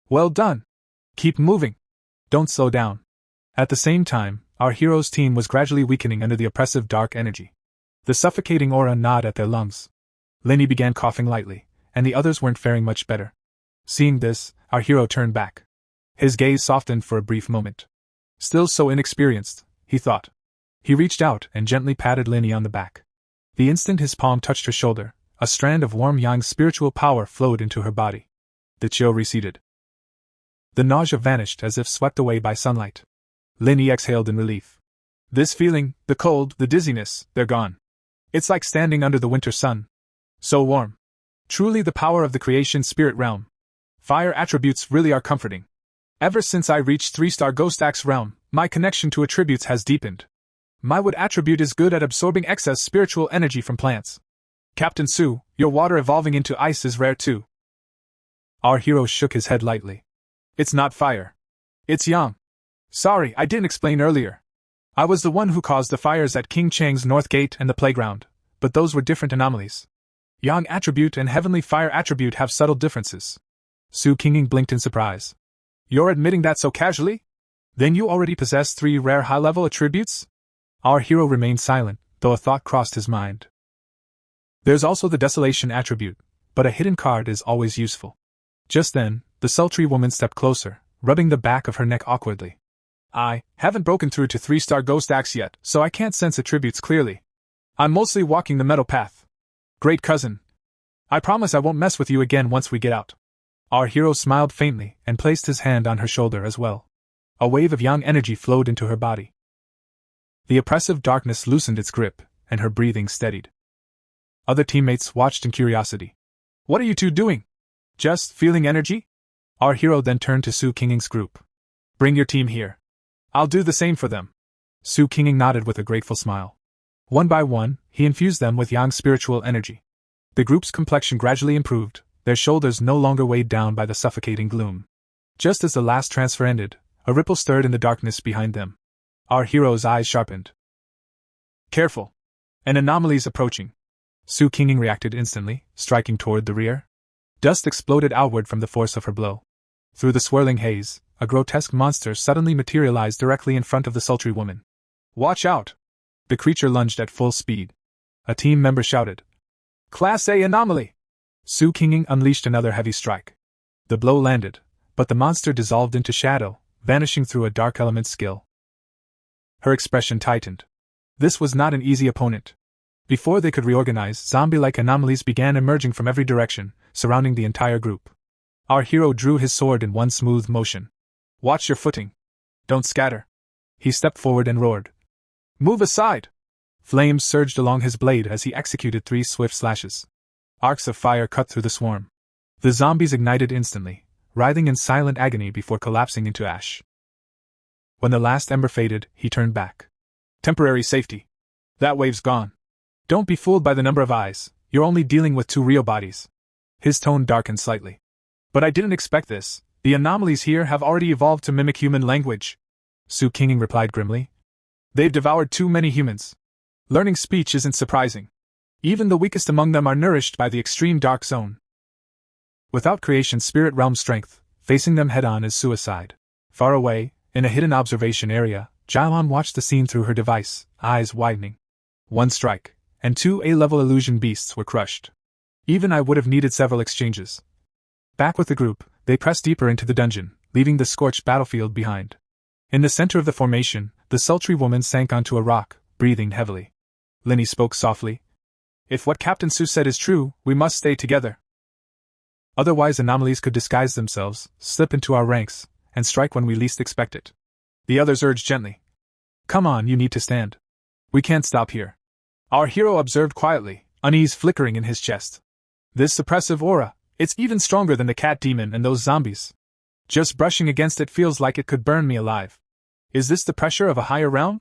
B: "Well done! Keep moving! Don't slow down." At the same time, our hero's team was gradually weakening under the oppressive dark energy. The suffocating aura gnawed at their lungs. Lenny began coughing lightly, and the others weren't faring much better. Seeing this, our hero turned back. His gaze softened for a brief moment. Still so inexperienced, he thought. He reached out and gently patted Lenny on the back. The instant his palm touched her shoulder, a strand of warm yang spiritual power flowed into her body. The chill receded. The nausea vanished as if swept away by sunlight. Lenny exhaled in relief. This feeling, the cold, the dizziness, they're gone. It's like standing under the winter sun. So warm. Truly the power of the creation spirit realm. Fire attributes really are comforting. Ever since I reached 3-star Ghost Axe realm, my connection to attributes has deepened. My wood attribute is good at absorbing excess spiritual energy from plants. Captain Su, your water evolving into ice is rare too. Our hero shook his head lightly. It's not fire. It's yang. Sorry, I didn't explain earlier. I was the one who caused the fires at King Chang's North Gate and the playground, but those were different anomalies. Yang attribute and heavenly fire attribute have subtle differences. Su Qinging blinked in surprise. You're admitting that so casually? Then you already possess 3 rare high-level attributes? Our hero remained silent, though a thought crossed his mind. There's also the desolation attribute, but a hidden card is always useful. Just then, the sultry woman stepped closer, rubbing the back of her neck awkwardly. I haven't broken through to 3-star Ghost Axe yet, so I can't sense attributes clearly. I'm mostly walking the metal path. Great cousin. I promise I won't mess with you again once we get out. Our hero smiled faintly and placed his hand on her shoulder as well. A wave of yang energy flowed into her body. The oppressive darkness loosened its grip, and her breathing steadied. Other teammates watched in curiosity. What are you two doing? Just feeling energy? Our hero then turned to Su Qinging's group. Bring your team here. I'll do the same for them. Su Qinging nodded with a grateful smile. One by one, he infused them with yang spiritual energy. The group's complexion gradually improved, their shoulders no longer weighed down by the suffocating gloom. Just as the last transfer ended, a ripple stirred in the darkness behind them. Our hero's eyes sharpened. Careful! An anomaly's approaching. Su Qinging reacted instantly, striking toward the rear. Dust exploded outward from the force of her blow. Through the swirling haze, a grotesque monster suddenly materialized directly in front of the sultry woman. Watch out! The creature lunged at full speed. A team member shouted. Class A anomaly! Su Qinging unleashed another heavy strike. The blow landed, but the monster dissolved into shadow, vanishing through a dark element skill. Her expression tightened. This was not an easy opponent. Before they could reorganize, zombie-like anomalies began emerging from every direction, surrounding the entire group. Our hero drew his sword in one smooth motion. Watch your footing. Don't scatter. He stepped forward and roared. Move aside! Flames surged along his blade as he executed 3 swift slashes. Arcs of fire cut through the swarm. The zombies ignited instantly, writhing in silent agony before collapsing into ash. When the last ember faded, he turned back. Temporary safety. That wave's gone. Don't be fooled by the number of eyes, you're only dealing with 2 real bodies. His tone darkened slightly. But I didn't expect this. The anomalies here have already evolved to mimic human language. Su Qinging replied grimly. They've devoured too many humans. Learning speech isn't surprising. Even the weakest among them are nourished by the extreme dark zone. Without creation spirit realm strength, facing them head-on is suicide. Far away, in a hidden observation area, Jialan watched the scene through her device, eyes widening. 1 strike, and 2 A-level illusion beasts were crushed. Even I would have needed several exchanges. Back with the group, they pressed deeper into the dungeon, leaving the scorched battlefield behind. In the center of the formation, the sultry woman sank onto a rock, breathing heavily. Lenny spoke softly. If what Captain Su said is true, we must stay together. Otherwise anomalies could disguise themselves, slip into our ranks, and strike when we least expect it. The others urged gently. Come on, you need to stand. We can't stop here. Our hero observed quietly, unease flickering in his chest. This suppressive aura, it's even stronger than the cat demon and those zombies. Just brushing against it feels like it could burn me alive. Is this the pressure of a higher realm?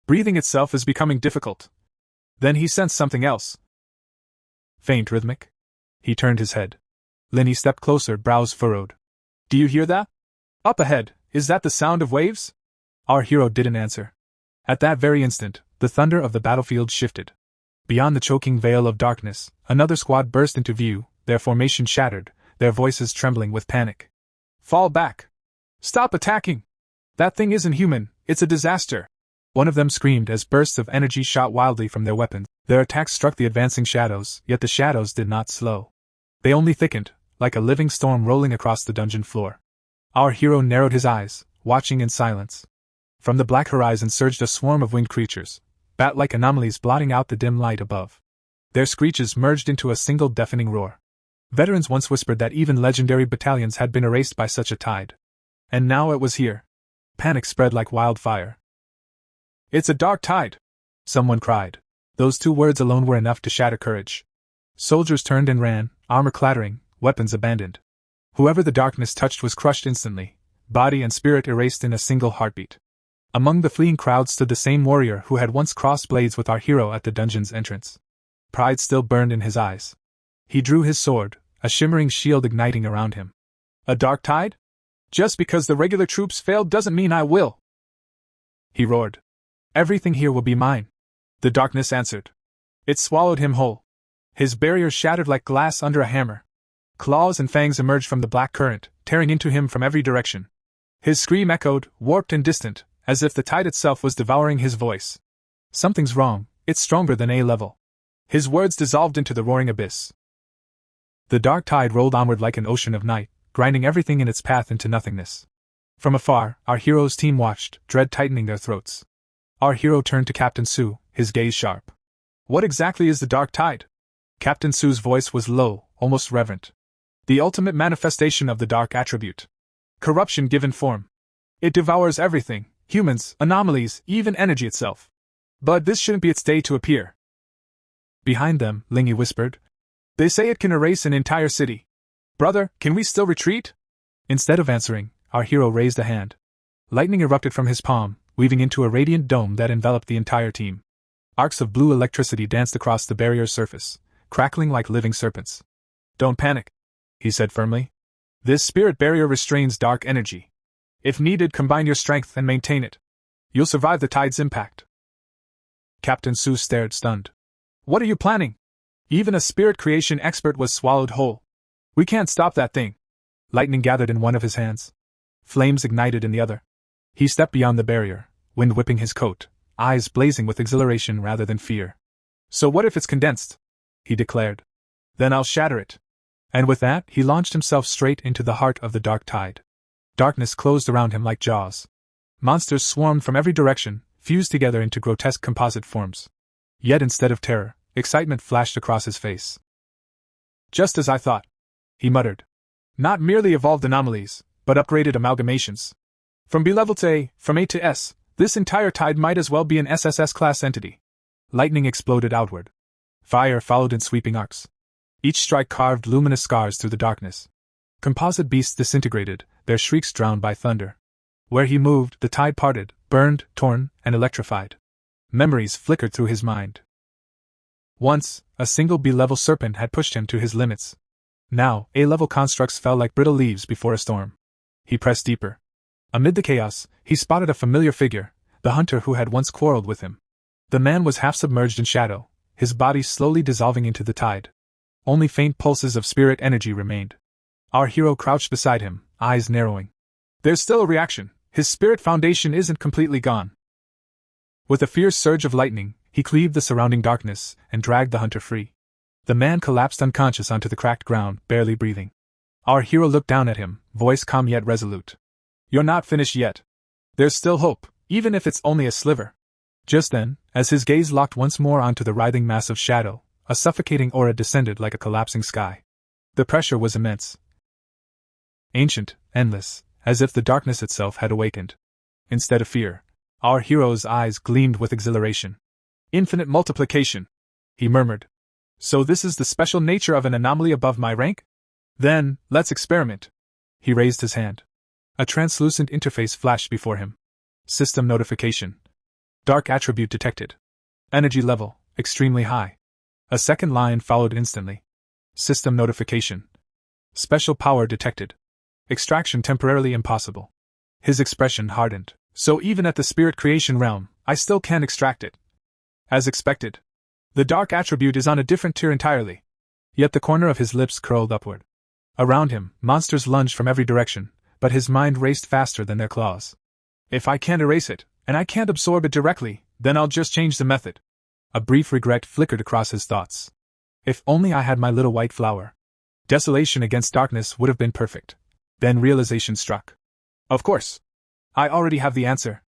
B: Breathing itself is becoming difficult. Then he sensed something else. Faint rhythmic. He turned his head. Linny stepped closer, brows furrowed. Do you hear that? Up ahead, is that the sound of waves? Our hero didn't answer. At that very instant, the thunder of the battlefield shifted. Beyond the choking veil of darkness, another squad burst into view, their formation shattered, their voices trembling with panic. Fall back! Stop attacking! That thing isn't human, it's a disaster! One of them screamed as bursts of energy shot wildly from their weapons. Their attacks struck the advancing shadows, yet the shadows did not slow. They only thickened, like a living storm rolling across the dungeon floor. Our hero narrowed his eyes, watching in silence. From the black horizon surged a swarm of winged creatures, bat-like anomalies blotting out the dim light above. Their screeches merged into a single deafening roar. Veterans once whispered that even legendary battalions had been erased by such a tide. And now it was here. Panic spread like wildfire. It's a dark tide! Someone cried. Those two words alone were enough to shatter courage. Soldiers turned and ran, armor clattering, weapons abandoned. Whoever the darkness touched was crushed instantly, body and spirit erased in a single heartbeat. Among the fleeing crowd stood the same warrior who had once crossed blades with our hero at the dungeon's entrance. Pride still burned in his eyes. He drew his sword, a shimmering shield igniting around him. A dark tide? Just because the regular troops failed doesn't mean I will! He roared. Everything here will be mine. The darkness answered. It swallowed him whole. His barrier shattered like glass under a hammer. Claws and fangs emerged from the black current, tearing into him from every direction. His scream echoed, warped and distant, as if the tide itself was devouring his voice. Something's wrong, it's stronger than A level. His words dissolved into the roaring abyss. The dark tide rolled onward like an ocean of night, grinding everything in its path into nothingness. From afar, our hero's team watched, dread tightening their throats. Our hero turned to Captain Su, his gaze sharp. What exactly is the dark tide? Captain Su's voice was low, almost reverent. The ultimate manifestation of the dark attribute. Corruption given form. It devours everything, humans, anomalies, even energy itself. But this shouldn't be its day to appear. Behind them, Lingy whispered. They say it can erase an entire city. Brother, can we still retreat? Instead of answering, our hero raised a hand. Lightning erupted from his palm, weaving into a radiant dome that enveloped the entire team. Arcs of blue electricity danced across the barrier's surface, crackling like living serpents. Don't panic, he said firmly. This spirit barrier restrains dark energy. If needed, combine your strength and maintain it. You'll survive the tide's impact. Captain Su stared stunned. What are you planning? Even a spirit creation expert was swallowed whole. We can't stop that thing. Lightning gathered in one of his hands. Flames ignited in the other. He stepped beyond the barrier, wind whipping his coat, eyes blazing with exhilaration rather than fear. So what if it's condensed? He declared. Then I'll shatter it. And with that, he launched himself straight into the heart of the dark tide. Darkness closed around him like jaws. Monsters swarmed from every direction, fused together into grotesque composite forms. Yet instead of terror, excitement flashed across his face. Just as I thought, he muttered. Not merely evolved anomalies, but upgraded amalgamations. From B level to A, from A to S, this entire tide might as well be an SSS-class entity. Lightning exploded outward. Fire followed in sweeping arcs. Each strike carved luminous scars through the darkness. Composite beasts disintegrated, their shrieks drowned by thunder. Where he moved, the tide parted, burned, torn, and electrified. Memories flickered through his mind. Once, a single B-level serpent had pushed him to his limits. Now, A-level constructs fell like brittle leaves before a storm. He pressed deeper. Amid the chaos, he spotted a familiar figure, the hunter who had once quarreled with him. The man was half submerged in shadow, his body slowly dissolving into the tide. Only faint pulses of spirit energy remained. Our hero crouched beside him, eyes narrowing. There's still a reaction, his spirit foundation isn't completely gone. With a fierce surge of lightning, he cleaved the surrounding darkness and dragged the hunter free. The man collapsed unconscious onto the cracked ground, barely breathing. Our hero looked down at him, voice calm yet resolute. You're not finished yet. There's still hope, even if it's only a sliver. Just then, as his gaze locked once more onto the writhing mass of shadow, a suffocating aura descended like a collapsing sky. The pressure was immense. Ancient, endless, as if the darkness itself had awakened. Instead of fear, our hero's eyes gleamed with exhilaration. Infinite multiplication, he murmured. So this is the special nature of an anomaly above my rank? Then, let's experiment. He raised his hand. A translucent interface flashed before him. System notification. Dark attribute detected. Energy level, extremely high. A second line followed instantly. System notification. Special power detected. Extraction temporarily impossible. His expression hardened. So even at the spirit creation realm, I still can't extract it. As expected. The dark attribute is on a different tier entirely. Yet the corner of his lips curled upward. Around him, monsters lunged from every direction, but his mind raced faster than their claws. If I can't erase it, and I can't absorb it directly, then I'll just change the method. A brief regret flickered across his thoughts. If only I had my little white flower. Desolation against darkness would have been perfect. Then realization struck. Of course. I already have the answer.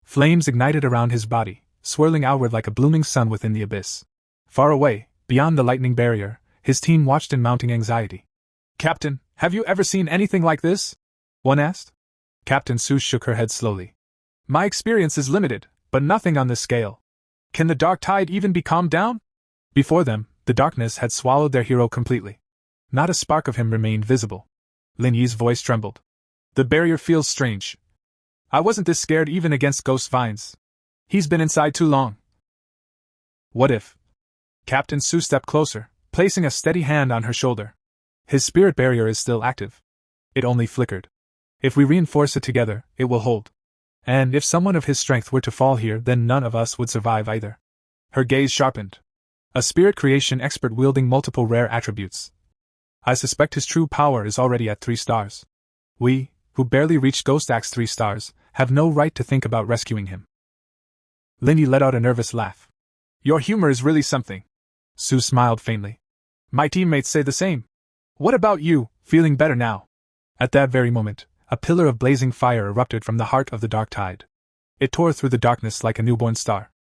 B: Flames ignited around his body, swirling outward like a blooming sun within the abyss. Far away, beyond the lightning barrier, his team watched in mounting anxiety. Captain, have you ever seen anything like this? One asked. Captain Sue shook her head slowly. My experience is limited, but nothing on this scale. Can the dark tide even be calmed down? Before them, the darkness had swallowed their hero completely. Not a spark of him remained visible. Lin Yi's voice trembled. The barrier feels strange. I wasn't this scared even against ghost vines. He's been inside too long. What if? Captain Sue stepped closer, placing a steady hand on her shoulder. His spirit barrier is still active. It only flickered. If we reinforce it together, it will hold. And if someone of his strength were to fall here, then none of us would survive either. Her gaze sharpened. A spirit creation expert wielding multiple rare attributes. I suspect his true power is already at 3 stars. We, who barely reached Ghost Axe 3 stars, have no right to think about rescuing him. Lin Yi let out a nervous laugh. Your humor is really something. Sue smiled faintly. My teammates say the same. What about you, feeling better now? At that very moment, a pillar of blazing fire erupted from the heart of the dark tide. It tore through the darkness like a newborn star.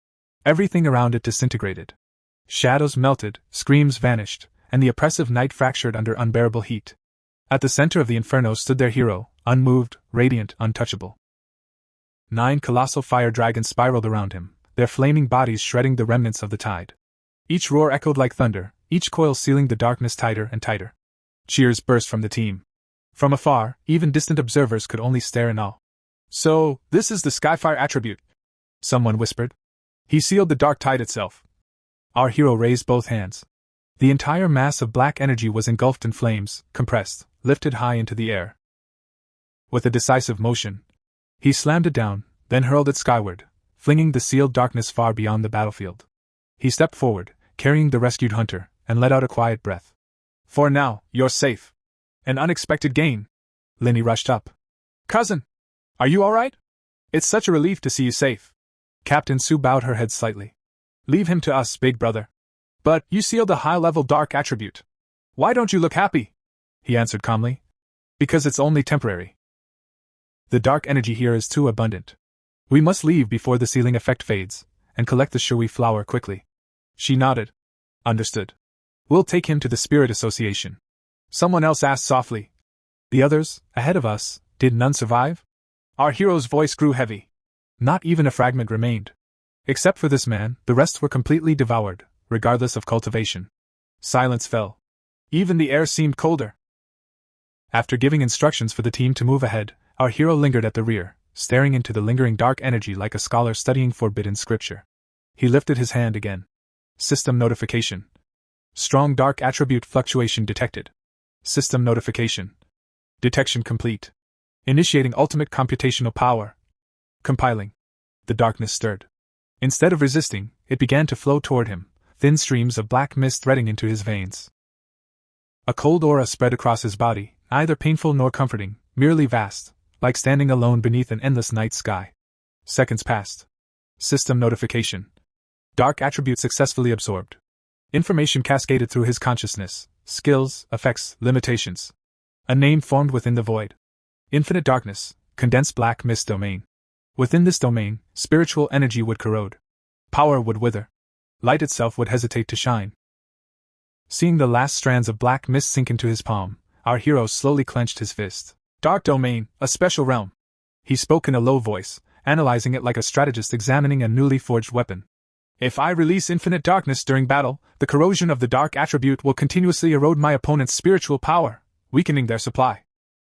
B: Everything around it disintegrated. Shadows melted, screams vanished, and the oppressive night fractured under unbearable heat. At the center of the inferno stood their hero, unmoved, radiant, untouchable. 9 colossal fire dragons spiraled around him, their flaming bodies shredding the remnants of the tide. Each roar echoed like thunder, each coil sealing the darkness tighter and tighter. Cheers burst from the team. From afar, even distant observers could only stare in awe. So, this is the Skyfire attribute, someone whispered. He sealed the dark tide itself. Our hero raised both hands. The entire mass of black energy was engulfed in flames, compressed, lifted high into the air. With a decisive motion, he slammed it down, then hurled it skyward, flinging the sealed darkness far beyond the battlefield. He stepped forward, carrying the rescued hunter, and let out a quiet breath. For now, you're safe. An unexpected gain. Lin Yi rushed up. Cousin! Are you alright? It's such a relief to see you safe. Captain Sue bowed her head slightly. Leave him to us, big brother. But you sealed a high-level dark attribute. Why don't you look happy? He answered calmly. Because it's only temporary. The dark energy here is too abundant. We must leave before the sealing effect fades, and collect the Shui flower quickly. She nodded. Understood. We'll take him to the Spirit Association. Someone else asked softly. The others, ahead of us, did none survive? Our hero's voice grew heavy. Not even a fragment remained. Except for this man, the rest were completely devoured, regardless of cultivation. Silence fell. Even the air seemed colder. After giving instructions for the team to move ahead, our hero lingered at the rear, staring into the lingering dark energy like a scholar studying forbidden scripture. He lifted his hand again. System notification. Strong dark attribute fluctuation detected. System notification. Detection complete. Initiating ultimate computational power. Compiling. The darkness stirred. Instead of resisting, it began to flow toward him, thin streams of black mist threading into his veins. A cold aura spread across his body, neither painful nor comforting, merely vast, like standing alone beneath an endless night sky. Seconds passed. System notification. Dark attribute successfully absorbed. Information cascaded through his consciousness, skills, effects, limitations. A name formed within the void. Infinite darkness, condensed black mist domain. Within this domain, spiritual energy would corrode. Power would wither. Light itself would hesitate to shine. Seeing the last strands of black mist sink into his palm, our hero slowly clenched his fist. Dark domain, a special realm. He spoke in a low voice, analyzing it like a strategist examining a newly forged weapon. If I release infinite darkness during battle, the corrosion of the dark attribute will continuously erode my opponent's spiritual power, weakening their supply.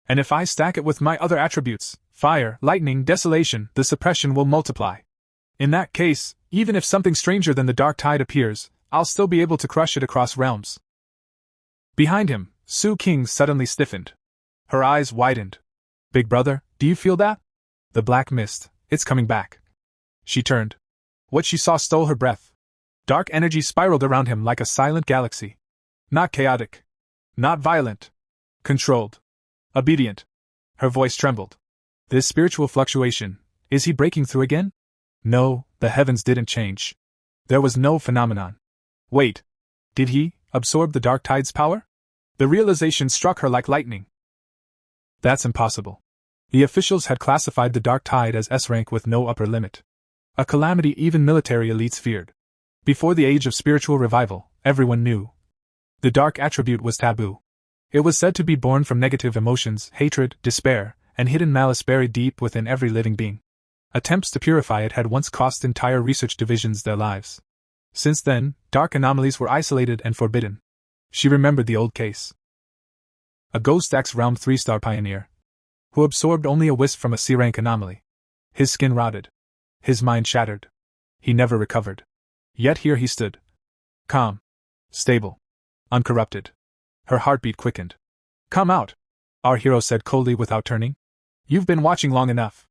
B: And if I stack it with my other attributes, fire, lightning, desolation, the suppression will multiply. In that case, even if something stranger than the dark tide appears, I'll still be able to crush it across realms. Behind him, Su King suddenly stiffened. Her eyes widened. Big brother, do you feel that? The black mist, it's coming back. She turned. What she saw stole her breath. Dark energy spiraled around him like a silent galaxy. Not chaotic. Not violent. Controlled. Obedient. Her voice trembled. This spiritual fluctuation, is he breaking through again? No, the heavens didn't change. There was no phenomenon. Wait. Did he absorb the dark tide's power? The realization struck her like lightning. That's impossible. The officials had classified the dark tide as S rank with no upper limit. A calamity even military elites feared. Before the age of spiritual revival, everyone knew. The dark attribute was taboo. It was said to be born from negative emotions, hatred, despair, and hidden malice buried deep within every living being. Attempts to purify it had once cost entire research divisions their lives. Since then, dark anomalies were isolated and forbidden. She remembered the old case. A Ghost X Realm 3-star pioneer, who absorbed only a wisp from a C-rank anomaly. His skin rotted. His mind shattered. He never recovered. Yet here he stood. Calm. Stable. Uncorrupted. Her heartbeat quickened. Come out, our hero said coldly without turning. You've been watching long enough.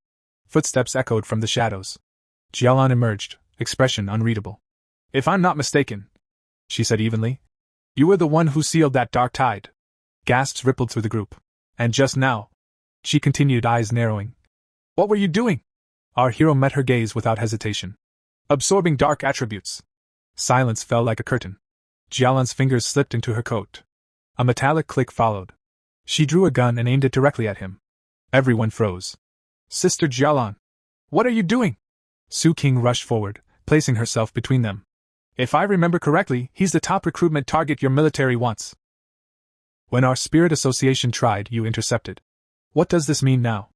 B: Footsteps echoed from the shadows. Jialan emerged, expression unreadable. If I'm not mistaken, she said evenly, you were the one who sealed that dark tide. Gasps rippled through the group. And just now, she continued, eyes narrowing. What were you doing? Our hero met her gaze without hesitation. Absorbing dark attributes. Silence fell like a curtain. Jialan's fingers slipped into her coat. A metallic click followed. She drew a gun and aimed it directly at him. Everyone froze. Sister Jialan, what are you doing? Su King rushed forward, placing herself between them. If I remember correctly, he's the top recruitment target your military wants. When our spirit association tried, you intercepted. What does this mean now?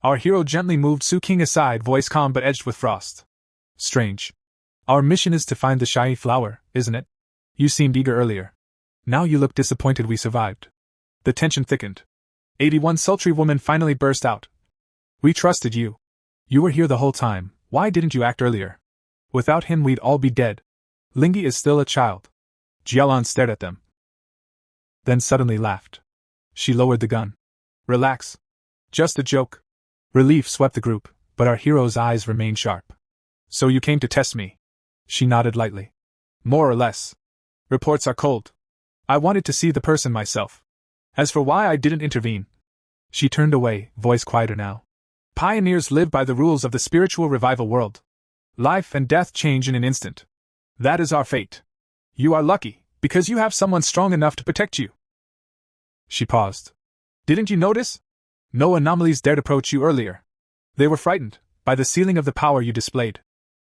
B: Our hero gently moved Su King aside, voice calm but edged with frost. Strange. Our mission is to find the shy flower, isn't it? You seemed eager earlier. Now you look disappointed we survived. The tension thickened. 81 sultry woman finally burst out. We trusted you. You were here the whole time, why didn't you act earlier? Without him we'd all be dead. Lingi is still a child. Jialan stared at them. Then suddenly laughed. She lowered the gun. Relax. Just a joke. Relief swept the group, but our hero's eyes remained sharp. So you came to test me? She nodded lightly. More or less. Reports are cold. I wanted to see the person myself. As for why I didn't intervene. She turned away, voice quieter now. Pioneers live by the rules of the spiritual revival world. Life and death change in an instant. That is our fate. You are lucky, because you have someone strong enough to protect you. She paused. Didn't you notice? No anomalies dared approach you earlier. They were frightened by the ceiling of the power you displayed.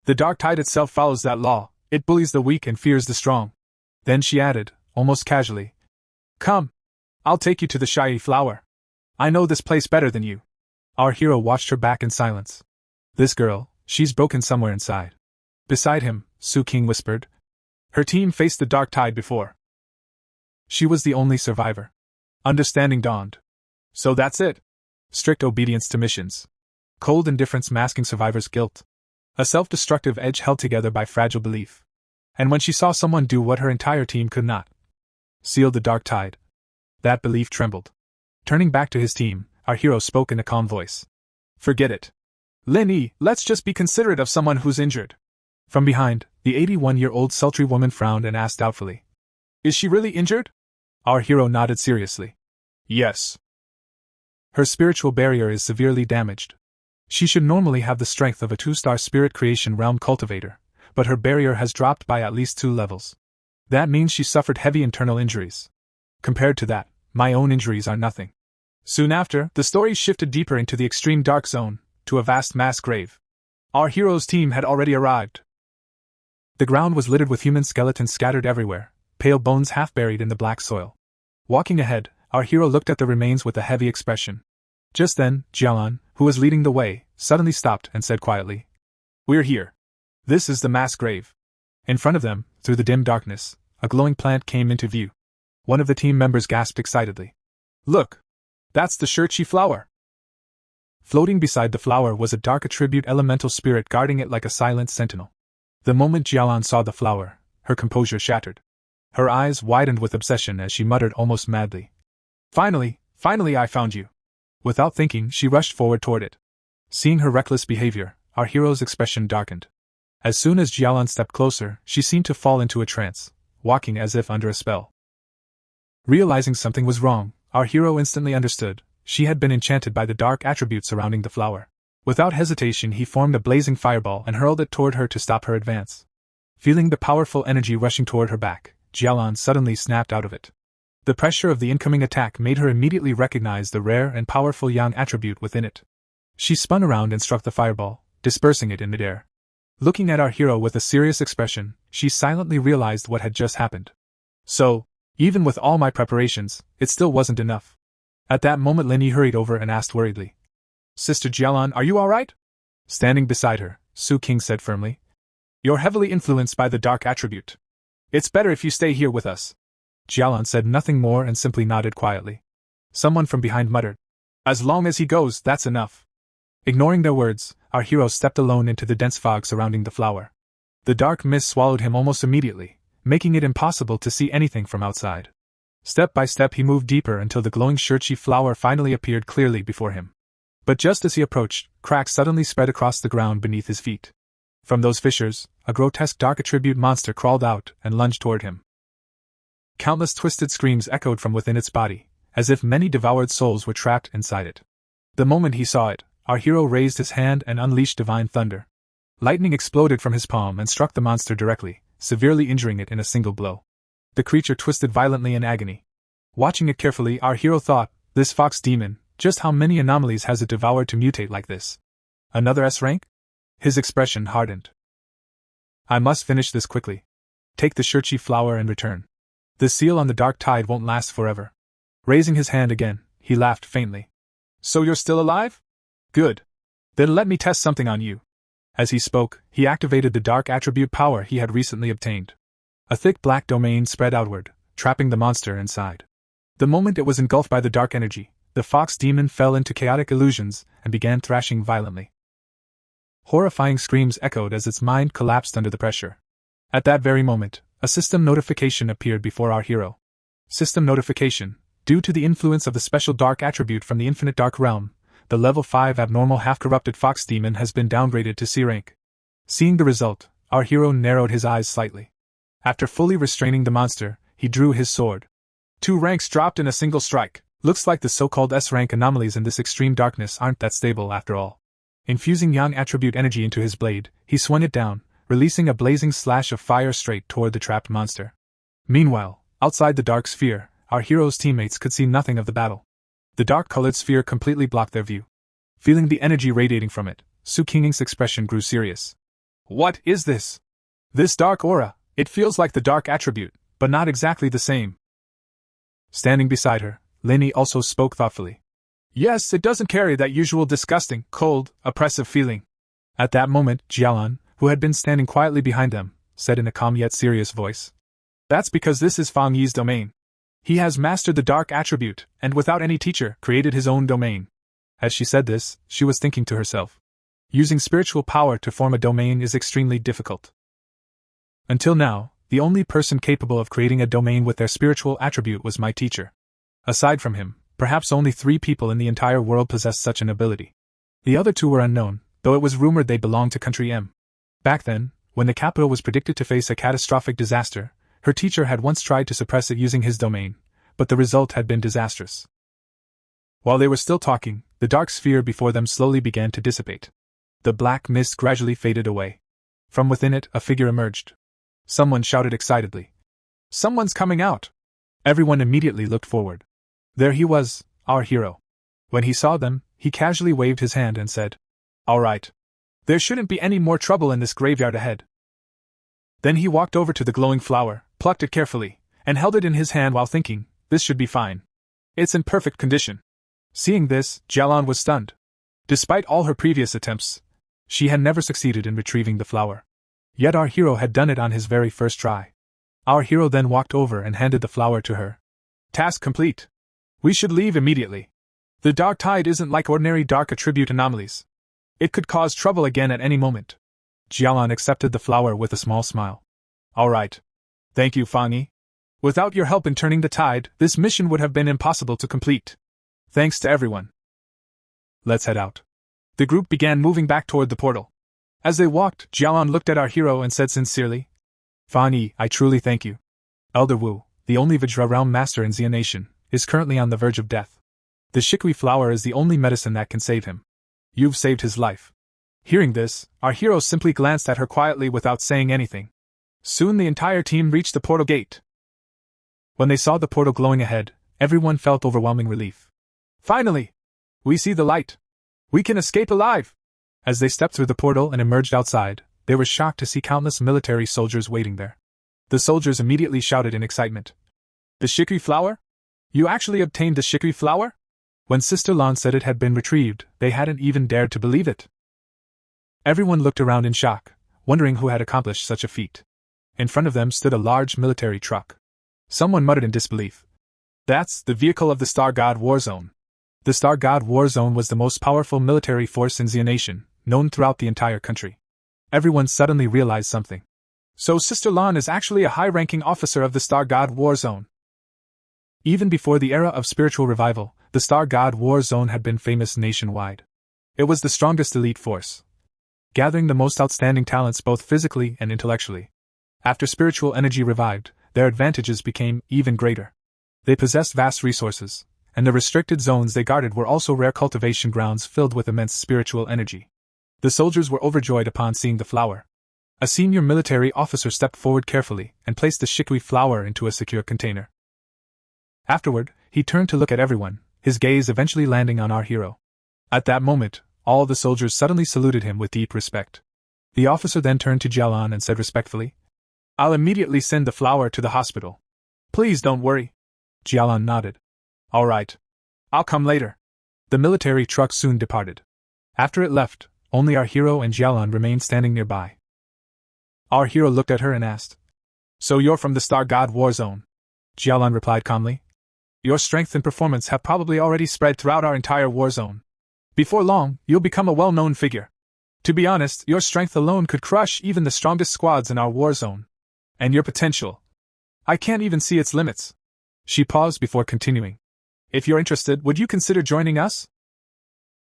B: The dark tide itself follows that law, it bullies the weak and fears the strong. Then she added, almost casually. Come. I'll take you to the shy flower. I know this place better than you. Our hero watched her back in silence. This girl, she's broken somewhere inside. Beside him, Su King whispered. Her team faced the dark tide before. She was the only survivor. Understanding dawned. So that's it. Strict obedience to missions. Cold indifference masking survivors' guilt. A self-destructive edge held together by fragile belief. And when she saw someone do what her entire team could not, seal the dark tide, that belief trembled. Turning back to his team, our hero spoke in a calm voice. Forget it. Lin Yi, let's just be considerate of someone who's injured. From behind, the 81-year-old sultry woman frowned and asked doubtfully. Is she really injured? Our hero nodded seriously. Yes. Her spiritual barrier is severely damaged. She should normally have the strength of a 2-star spirit creation realm cultivator, but her barrier has dropped by at least 2 levels. That means she suffered heavy internal injuries. Compared to that, my own injuries are nothing. Soon after, the story shifted deeper into the extreme dark zone, to a vast mass grave. Our hero's team had already arrived. The ground was littered with human skeletons scattered everywhere, pale bones half buried in the black soil. Walking ahead, our hero looked at the remains with a heavy expression. Just then, Jialan, who was leading the way, suddenly stopped and said quietly, "We're here. This is the mass grave." In front of them, through the dim darkness, a glowing plant came into view. One of the team members gasped excitedly. "Look! That's the Shirchi flower!" Floating beside the flower was a dark attribute elemental spirit guarding it like a silent sentinel. The moment Jialan saw the flower, her composure shattered. Her eyes widened with obsession as she muttered almost madly, Finally I found you." Without thinking, she rushed forward toward it. Seeing her reckless behavior, our hero's expression darkened. As soon as Jialan stepped closer, she seemed to fall into a trance, walking as if under a spell. Realizing something was wrong, our hero instantly understood. She had been enchanted by the dark attributes surrounding the flower. Without hesitation, he formed a blazing fireball and hurled it toward her to stop her advance. Feeling the powerful energy rushing toward her back, Jialan suddenly snapped out of it. The pressure of the incoming attack made her immediately recognize the rare and powerful yang attribute within it. She spun around and struck the fireball, dispersing it in midair. Looking at our hero with a serious expression, she silently realized what had just happened. So, even with all my preparations, it still wasn't enough. At that moment, Linny hurried over and asked worriedly, "Sister Jialan, are you alright?" Standing beside her, Su King said firmly, "You're heavily influenced by the dark attribute. It's better if you stay here with us." Jialan said nothing more and simply nodded quietly. Someone from behind muttered, "As long as he goes, that's enough." Ignoring their words, our hero stepped alone into the dense fog surrounding the flower. The dark mist swallowed him almost immediately, making it impossible to see anything from outside. Step by step he moved deeper until the glowing Shirchi flower finally appeared clearly before him. But just as he approached, cracks suddenly spread across the ground beneath his feet. From those fissures, a grotesque dark attribute monster crawled out and lunged toward him. Countless twisted screams echoed from within its body, as if many devoured souls were trapped inside it. The moment he saw it, our hero raised his hand and unleashed divine thunder. Lightning exploded from his palm and struck the monster directly, severely injuring it in a single blow. The creature twisted violently in agony. Watching it carefully, our hero thought, "This fox demon, just how many anomalies has it devoured to mutate like this? Another S rank?" His expression hardened. "I must finish this quickly. Take the Shirchi flower and return. The seal on the dark tide won't last forever." Raising his hand again, he laughed faintly. "So you're still alive? Good. Then let me test something on you." As he spoke, he activated the dark attribute power he had recently obtained. A thick black domain spread outward, trapping the monster inside. The moment it was engulfed by the dark energy, the fox demon fell into chaotic illusions and began thrashing violently. Horrifying screams echoed as its mind collapsed under the pressure. At that very moment, a system notification appeared before our hero. System notification: due to the influence of the special dark attribute from the infinite dark realm, the level 5 abnormal half-corrupted fox demon has been downgraded to C rank. Seeing the result, our hero narrowed his eyes slightly. After fully restraining the monster, he drew his sword. 2 ranks dropped in a single strike. Looks like the so-called S-rank anomalies in this extreme darkness aren't that stable after all. Infusing yang attribute energy into his blade, he swung it down, releasing a blazing slash of fire straight toward the trapped monster. Meanwhile, outside the dark sphere, our hero's teammates could see nothing of the battle. The dark-colored sphere completely blocked their view. Feeling the energy radiating from it, Su Qing's expression grew serious. "What is this? This dark aura, it feels like the dark attribute, but not exactly the same." Standing beside her, Linny also spoke thoughtfully. "Yes, it doesn't carry that usual disgusting, cold, oppressive feeling." At that moment, Jialan, who had been standing quietly behind them, said in a calm yet serious voice, "That's because this is Fang Yi's domain. He has mastered the dark attribute, and without any teacher, created his own domain." As she said this, she was thinking to herself, using spiritual power to form a domain is extremely difficult. Until now, the only person capable of creating a domain with their spiritual attribute was my teacher. Aside from him, perhaps only 3 people in the entire world possessed such an ability. The other 2 were unknown, though it was rumored they belonged to Country M. Back then, when the capital was predicted to face a catastrophic disaster, her teacher had once tried to suppress it using his domain, but the result had been disastrous. While they were still talking, the dark sphere before them slowly began to dissipate. The black mist gradually faded away. From within it, a figure emerged. Someone shouted excitedly, "Someone's coming out!" Everyone immediately looked forward. There he was, our hero. When he saw them, he casually waved his hand and said, "All right. There shouldn't be any more trouble in this graveyard ahead." Then he walked over to the glowing flower, plucked it carefully, and held it in his hand while thinking, this should be fine. It's in perfect condition. Seeing this, Jialan was stunned. Despite all her previous attempts, she had never succeeded in retrieving the flower. Yet our hero had done it on his very first try. Our hero then walked over and handed the flower to her. Task complete. We should leave immediately. The dark tide isn't like ordinary dark attribute anomalies. It could cause trouble again at any moment. Jialan accepted the flower with a small smile. All right. Thank you, Fang Yi. Without your help in turning the tide, this mission would have been impossible to complete. Thanks to everyone. Let's head out. The group began moving back toward the portal. As they walked, Jialan looked at our hero and said sincerely, Fang Yi, I truly thank you. Elder Wu, the only Vajra realm master in Xia Nation, is currently on the verge of death. The Shikwi flower is the only medicine that can save him. You've saved his life. Hearing this, our hero simply glanced at her quietly without saying anything. Soon the entire team reached the portal gate. When they saw the portal glowing ahead, everyone felt overwhelming relief. Finally! We see the light! We can escape alive! As they stepped through the portal and emerged outside, they were shocked to see countless military soldiers waiting there. The soldiers immediately shouted in excitement. The Shikwi flower? You actually obtained the Shikwi flower? When Sister Lan said it had been retrieved, they hadn't even dared to believe it. Everyone looked around in shock, wondering who had accomplished such a feat. In front of them stood a large military truck. Someone muttered in disbelief. That's the vehicle of the Star God War Zone. The Star God War Zone was the most powerful military force in Xia Nation, known throughout the entire country. Everyone suddenly realized something. So Sister Lan is actually a high-ranking officer of the Star God War Zone. Even before the era of spiritual revival, the Star God War Zone had been famous nationwide. It was the strongest elite force, gathering the most outstanding talents both physically and intellectually. After spiritual energy revived, their advantages became even greater. They possessed vast resources, and the restricted zones they guarded were also rare cultivation grounds filled with immense spiritual energy. The soldiers were overjoyed upon seeing the flower. A senior military officer stepped forward carefully and placed the Shikwi flower into a secure container. Afterward, he turned to look at everyone, his gaze eventually landing on our hero. At that moment, all the soldiers suddenly saluted him with deep respect. The officer then turned to Jialan and said respectfully, I'll immediately send the flower to the hospital. Please don't worry. Jialan nodded. All right. I'll come later. The military truck soon departed. After it left, only our hero and Jialan remained standing nearby. Our hero looked at her and asked, So you're from the Star God War Zone? Jialan replied calmly. Your strength and performance have probably already spread throughout our entire war zone. Before long, you'll become a well-known figure. To be honest, your strength alone could crush even the strongest squads in our war zone. And your potential, I can't even see its limits. She paused before continuing. If you're interested, would you consider joining us?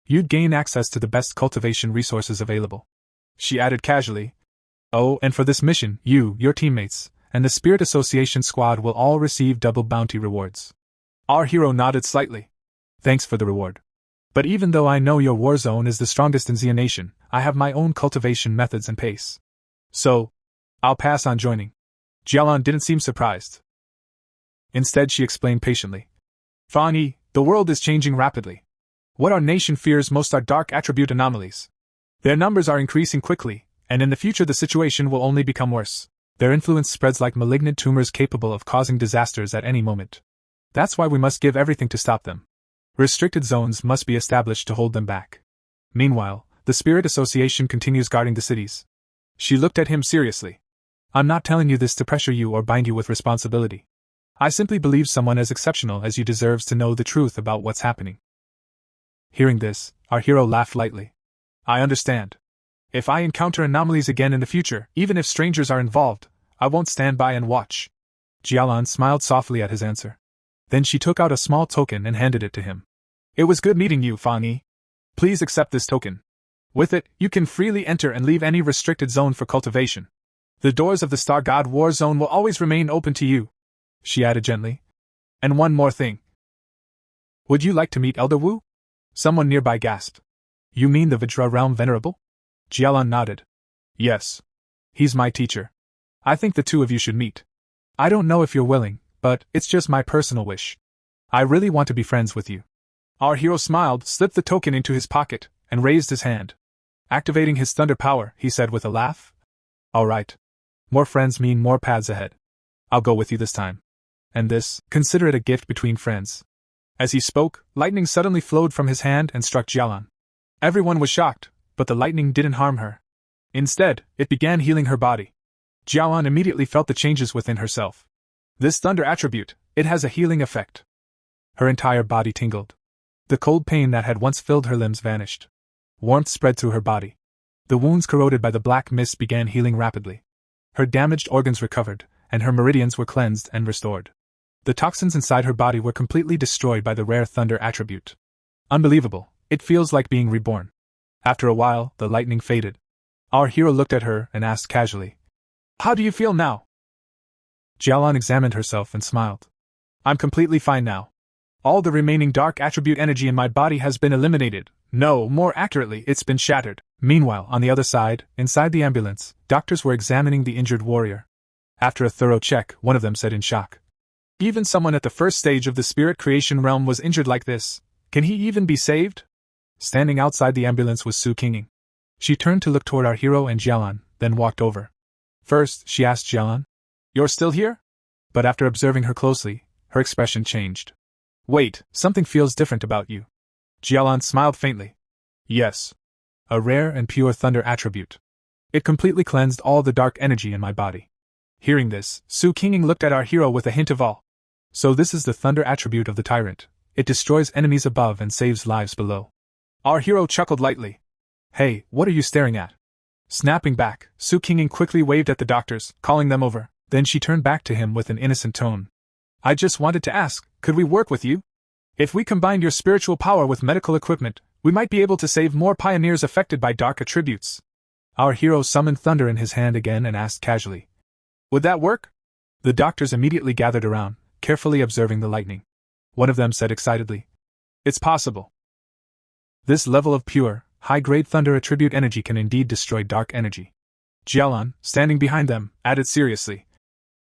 B: You'd gain access to the best cultivation resources available. She added casually. Oh, and for this mission, you, your teammates, and the Spirit Association squad will all receive double bounty rewards. Our hero nodded slightly. Thanks for the reward. But even though I know your war zone is the strongest in Xia Nation, I have my own cultivation methods and pace. So, I'll pass on joining. Jialan didn't seem surprised. Instead, she explained patiently. Fang Yi, the world is changing rapidly. What our nation fears most are dark attribute anomalies. Their numbers are increasing quickly, and in the future the situation will only become worse. Their influence spreads like malignant tumors capable of causing disasters at any moment. That's why we must give everything to stop them. Restricted zones must be established to hold them back. Meanwhile, the Spirit Association continues guarding the cities. She looked at him seriously. I'm not telling you this to pressure you or bind you with responsibility. I simply believe someone as exceptional as you deserves to know the truth about what's happening. Hearing this, our hero laughed lightly. I understand. If I encounter anomalies again in the future, even if strangers are involved, I won't stand by and watch. Jialan smiled softly at his answer. Then she took out a small token and handed it to him. It was good meeting you, Fang Yi. Please accept this token. With it, you can freely enter and leave any restricted zone for cultivation. The doors of the Star God War Zone will always remain open to you, she added gently. And one more thing. Would you like to meet Elder Wu? Someone nearby gasped. You mean the Vajra Realm Venerable? Jialan nodded. Yes. He's my teacher. I think the two of you should meet. I don't know if you're willing, but it's just my personal wish. I really want to be friends with you. Our hero smiled, slipped the token into his pocket, and raised his hand. Activating his thunder power, he said with a laugh. All right. More friends mean more paths ahead. I'll go with you this time. And this, consider it a gift between friends. As he spoke, lightning suddenly flowed from his hand and struck Jialan. Everyone was shocked, but the lightning didn't harm her. Instead, it began healing her body. Jialan immediately felt the changes within herself. This thunder attribute, it has a healing effect. Her entire body tingled. The cold pain that had once filled her limbs vanished. Warmth spread through her body. The wounds corroded by the black mist began healing rapidly. Her damaged organs recovered, and her meridians were cleansed and restored. The toxins inside her body were completely destroyed by the rare thunder attribute. Unbelievable, it feels like being reborn. After a while, the lightning faded. Our hero looked at her and asked casually, "How do you feel now?" Jialan examined herself and smiled. "I'm completely fine now. All the remaining dark attribute energy in my body has been eliminated. No, more accurately, it's been shattered." Meanwhile, on the other side, inside the ambulance, doctors were examining the injured warrior. After a thorough check, one of them said in shock, "Even someone at the first stage of the spirit creation realm was injured like this. Can he even be saved?" Standing outside the ambulance was Su Qinging. She turned to look toward our hero and Jialan, then walked over. First, she asked Jialan, "You're still here?" But after observing her closely, her expression changed. "Wait, something feels different about you." Jialan smiled faintly. "Yes. A rare and pure thunder attribute. It completely cleansed all the dark energy in my body." Hearing this, Su Qinging looked at our hero with a hint of awe. So this is the thunder attribute of the tyrant. It destroys enemies above and saves lives below. Our hero chuckled lightly. "Hey, what are you staring at?" Snapping back, Su Qinging quickly waved at the doctors, calling them over. Then she turned back to him with an innocent tone. "I just wanted to ask, could we work with you? If we combined your spiritual power with medical equipment, we might be able to save more pioneers affected by dark attributes." Our hero summoned thunder in his hand again and asked casually, "Would that work?" The doctors immediately gathered around, carefully observing the lightning. One of them said excitedly, "It's possible. This level of pure, high-grade thunder attribute energy can indeed destroy dark energy." Jialan, standing behind them, added seriously,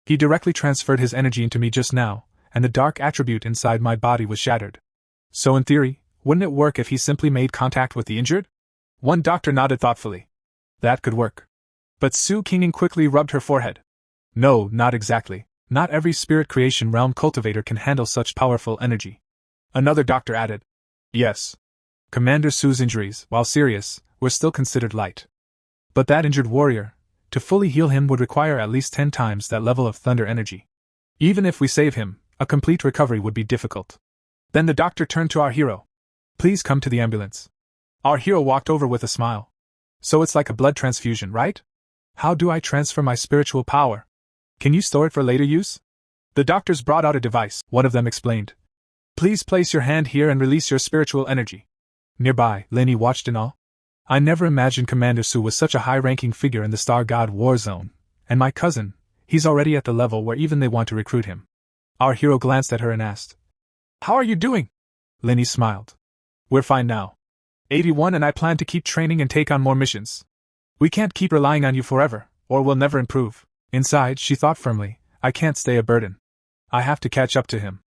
B: "He directly transferred his energy into me just now, and the dark attribute inside my body was shattered. So in theory, wouldn't it work if he simply made contact with the injured?" One doctor nodded thoughtfully. "That could work." But Su Qinging quickly rubbed her forehead. "No, not exactly. Not every spirit creation realm cultivator can handle such powerful energy." Another doctor added, "Yes. Commander Su's injuries, while serious, were still considered light. But that injured warrior, to fully heal him would require at least 10 times that level of thunder energy. Even if we save him, a complete recovery would be difficult." Then the doctor turned to our hero. "Please come to the ambulance." Our hero walked over with a smile. "So it's like a blood transfusion, right? How do I transfer my spiritual power? Can you store it for later use?" The doctors brought out a device, one of them explained. "Please place your hand here and release your spiritual energy." Nearby, Lenny watched in awe. "I never imagined Commander Su was such a high-ranking figure in the Star God War Zone, and my cousin, he's already at the level where even they want to recruit him." Our hero glanced at her and asked, "How are you doing?" Lenny smiled. "We're fine now. 81 and I plan to keep training and take on more missions. We can't keep relying on you forever, or we'll never improve." Inside, she thought firmly, "I can't stay a burden. I have to catch up to him."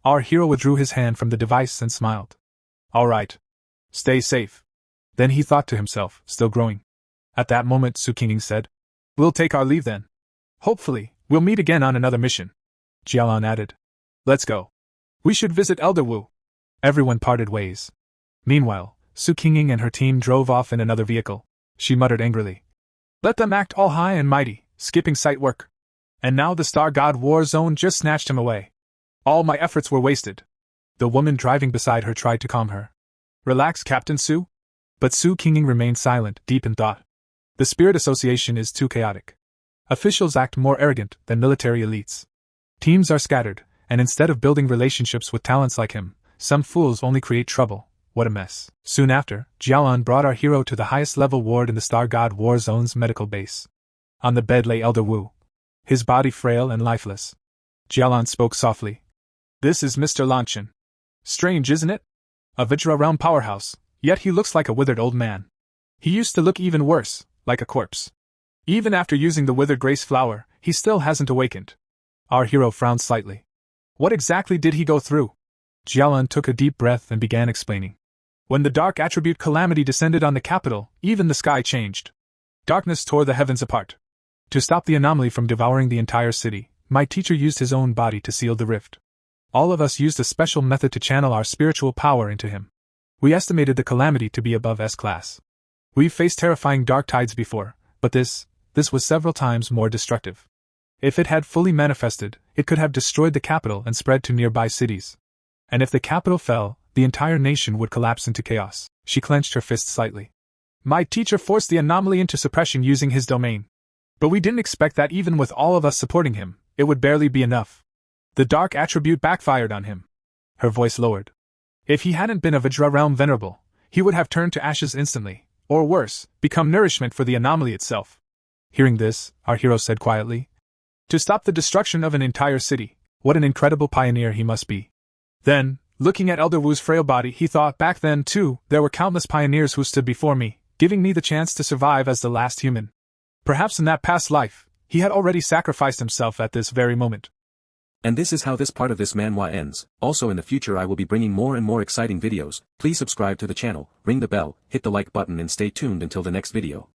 B: Our hero withdrew his hand from the device and smiled. "All right. Stay safe." Then he thought to himself, still growing. At that moment, Su Qinging said, "We'll take our leave then. Hopefully, we'll meet again on another mission." Jialan added, "Let's go. We should visit Elder Wu." Everyone parted ways. Meanwhile, Su Qinging and her team drove off in another vehicle. She muttered angrily, "Let them act all high and mighty, skipping sight work. And now the Star God War Zone just snatched him away. All my efforts were wasted." The woman driving beside her tried to calm her. "Relax, Captain Su." But Su Qinging remained silent, deep in thought. The Spirit Association is too chaotic. Officials act more arrogant than military elites. Teams are scattered, and instead of building relationships with talents like him, some fools only create trouble. What a mess. Soon after, Jialan brought our hero to the highest level ward in the Star God War Zone's medical base. On the bed lay Elder Wu, his body frail and lifeless. Jialan spoke softly. "This is Mr. Lanchin. Strange, isn't it? A Vajra realm powerhouse, yet he looks like a withered old man. He used to look even worse, like a corpse. Even after using the withered grace flower, he still hasn't awakened." Our hero frowned slightly. "What exactly did he go through?" Jialan took a deep breath and began explaining. "When the dark attribute calamity descended on the capital, even the sky changed. Darkness tore the heavens apart. To stop the anomaly from devouring the entire city, my teacher used his own body to seal the rift. All of us used a special method to channel our spiritual power into him. We estimated the calamity to be above S class. We've faced terrifying dark tides before, but this was several times more destructive. If it had fully manifested, it could have destroyed the capital and spread to nearby cities. And if the capital fell, the entire nation would collapse into chaos. She clenched her fist slightly. My teacher forced the anomaly into suppression using his domain. But we didn't expect that even with all of us supporting him, it would barely be enough. The dark attribute backfired on him. Her voice lowered. If he hadn't been a Vajra realm venerable, he would have turned to ashes instantly, or worse, become nourishment for the anomaly itself. Hearing this, our hero said quietly, to stop the destruction of an entire city, what an incredible pioneer he must be. Then, looking at Elder Wu's frail body, he thought back then, too, there were countless pioneers who stood before me, giving me the chance to survive as the last human. Perhaps in that past life, he had already sacrificed himself at this very moment.
C: And this is how this part of this manhwa ends. Also in the future I will be bringing more and more exciting videos. Please subscribe to the channel, ring the bell, hit the like button and stay tuned until the next video.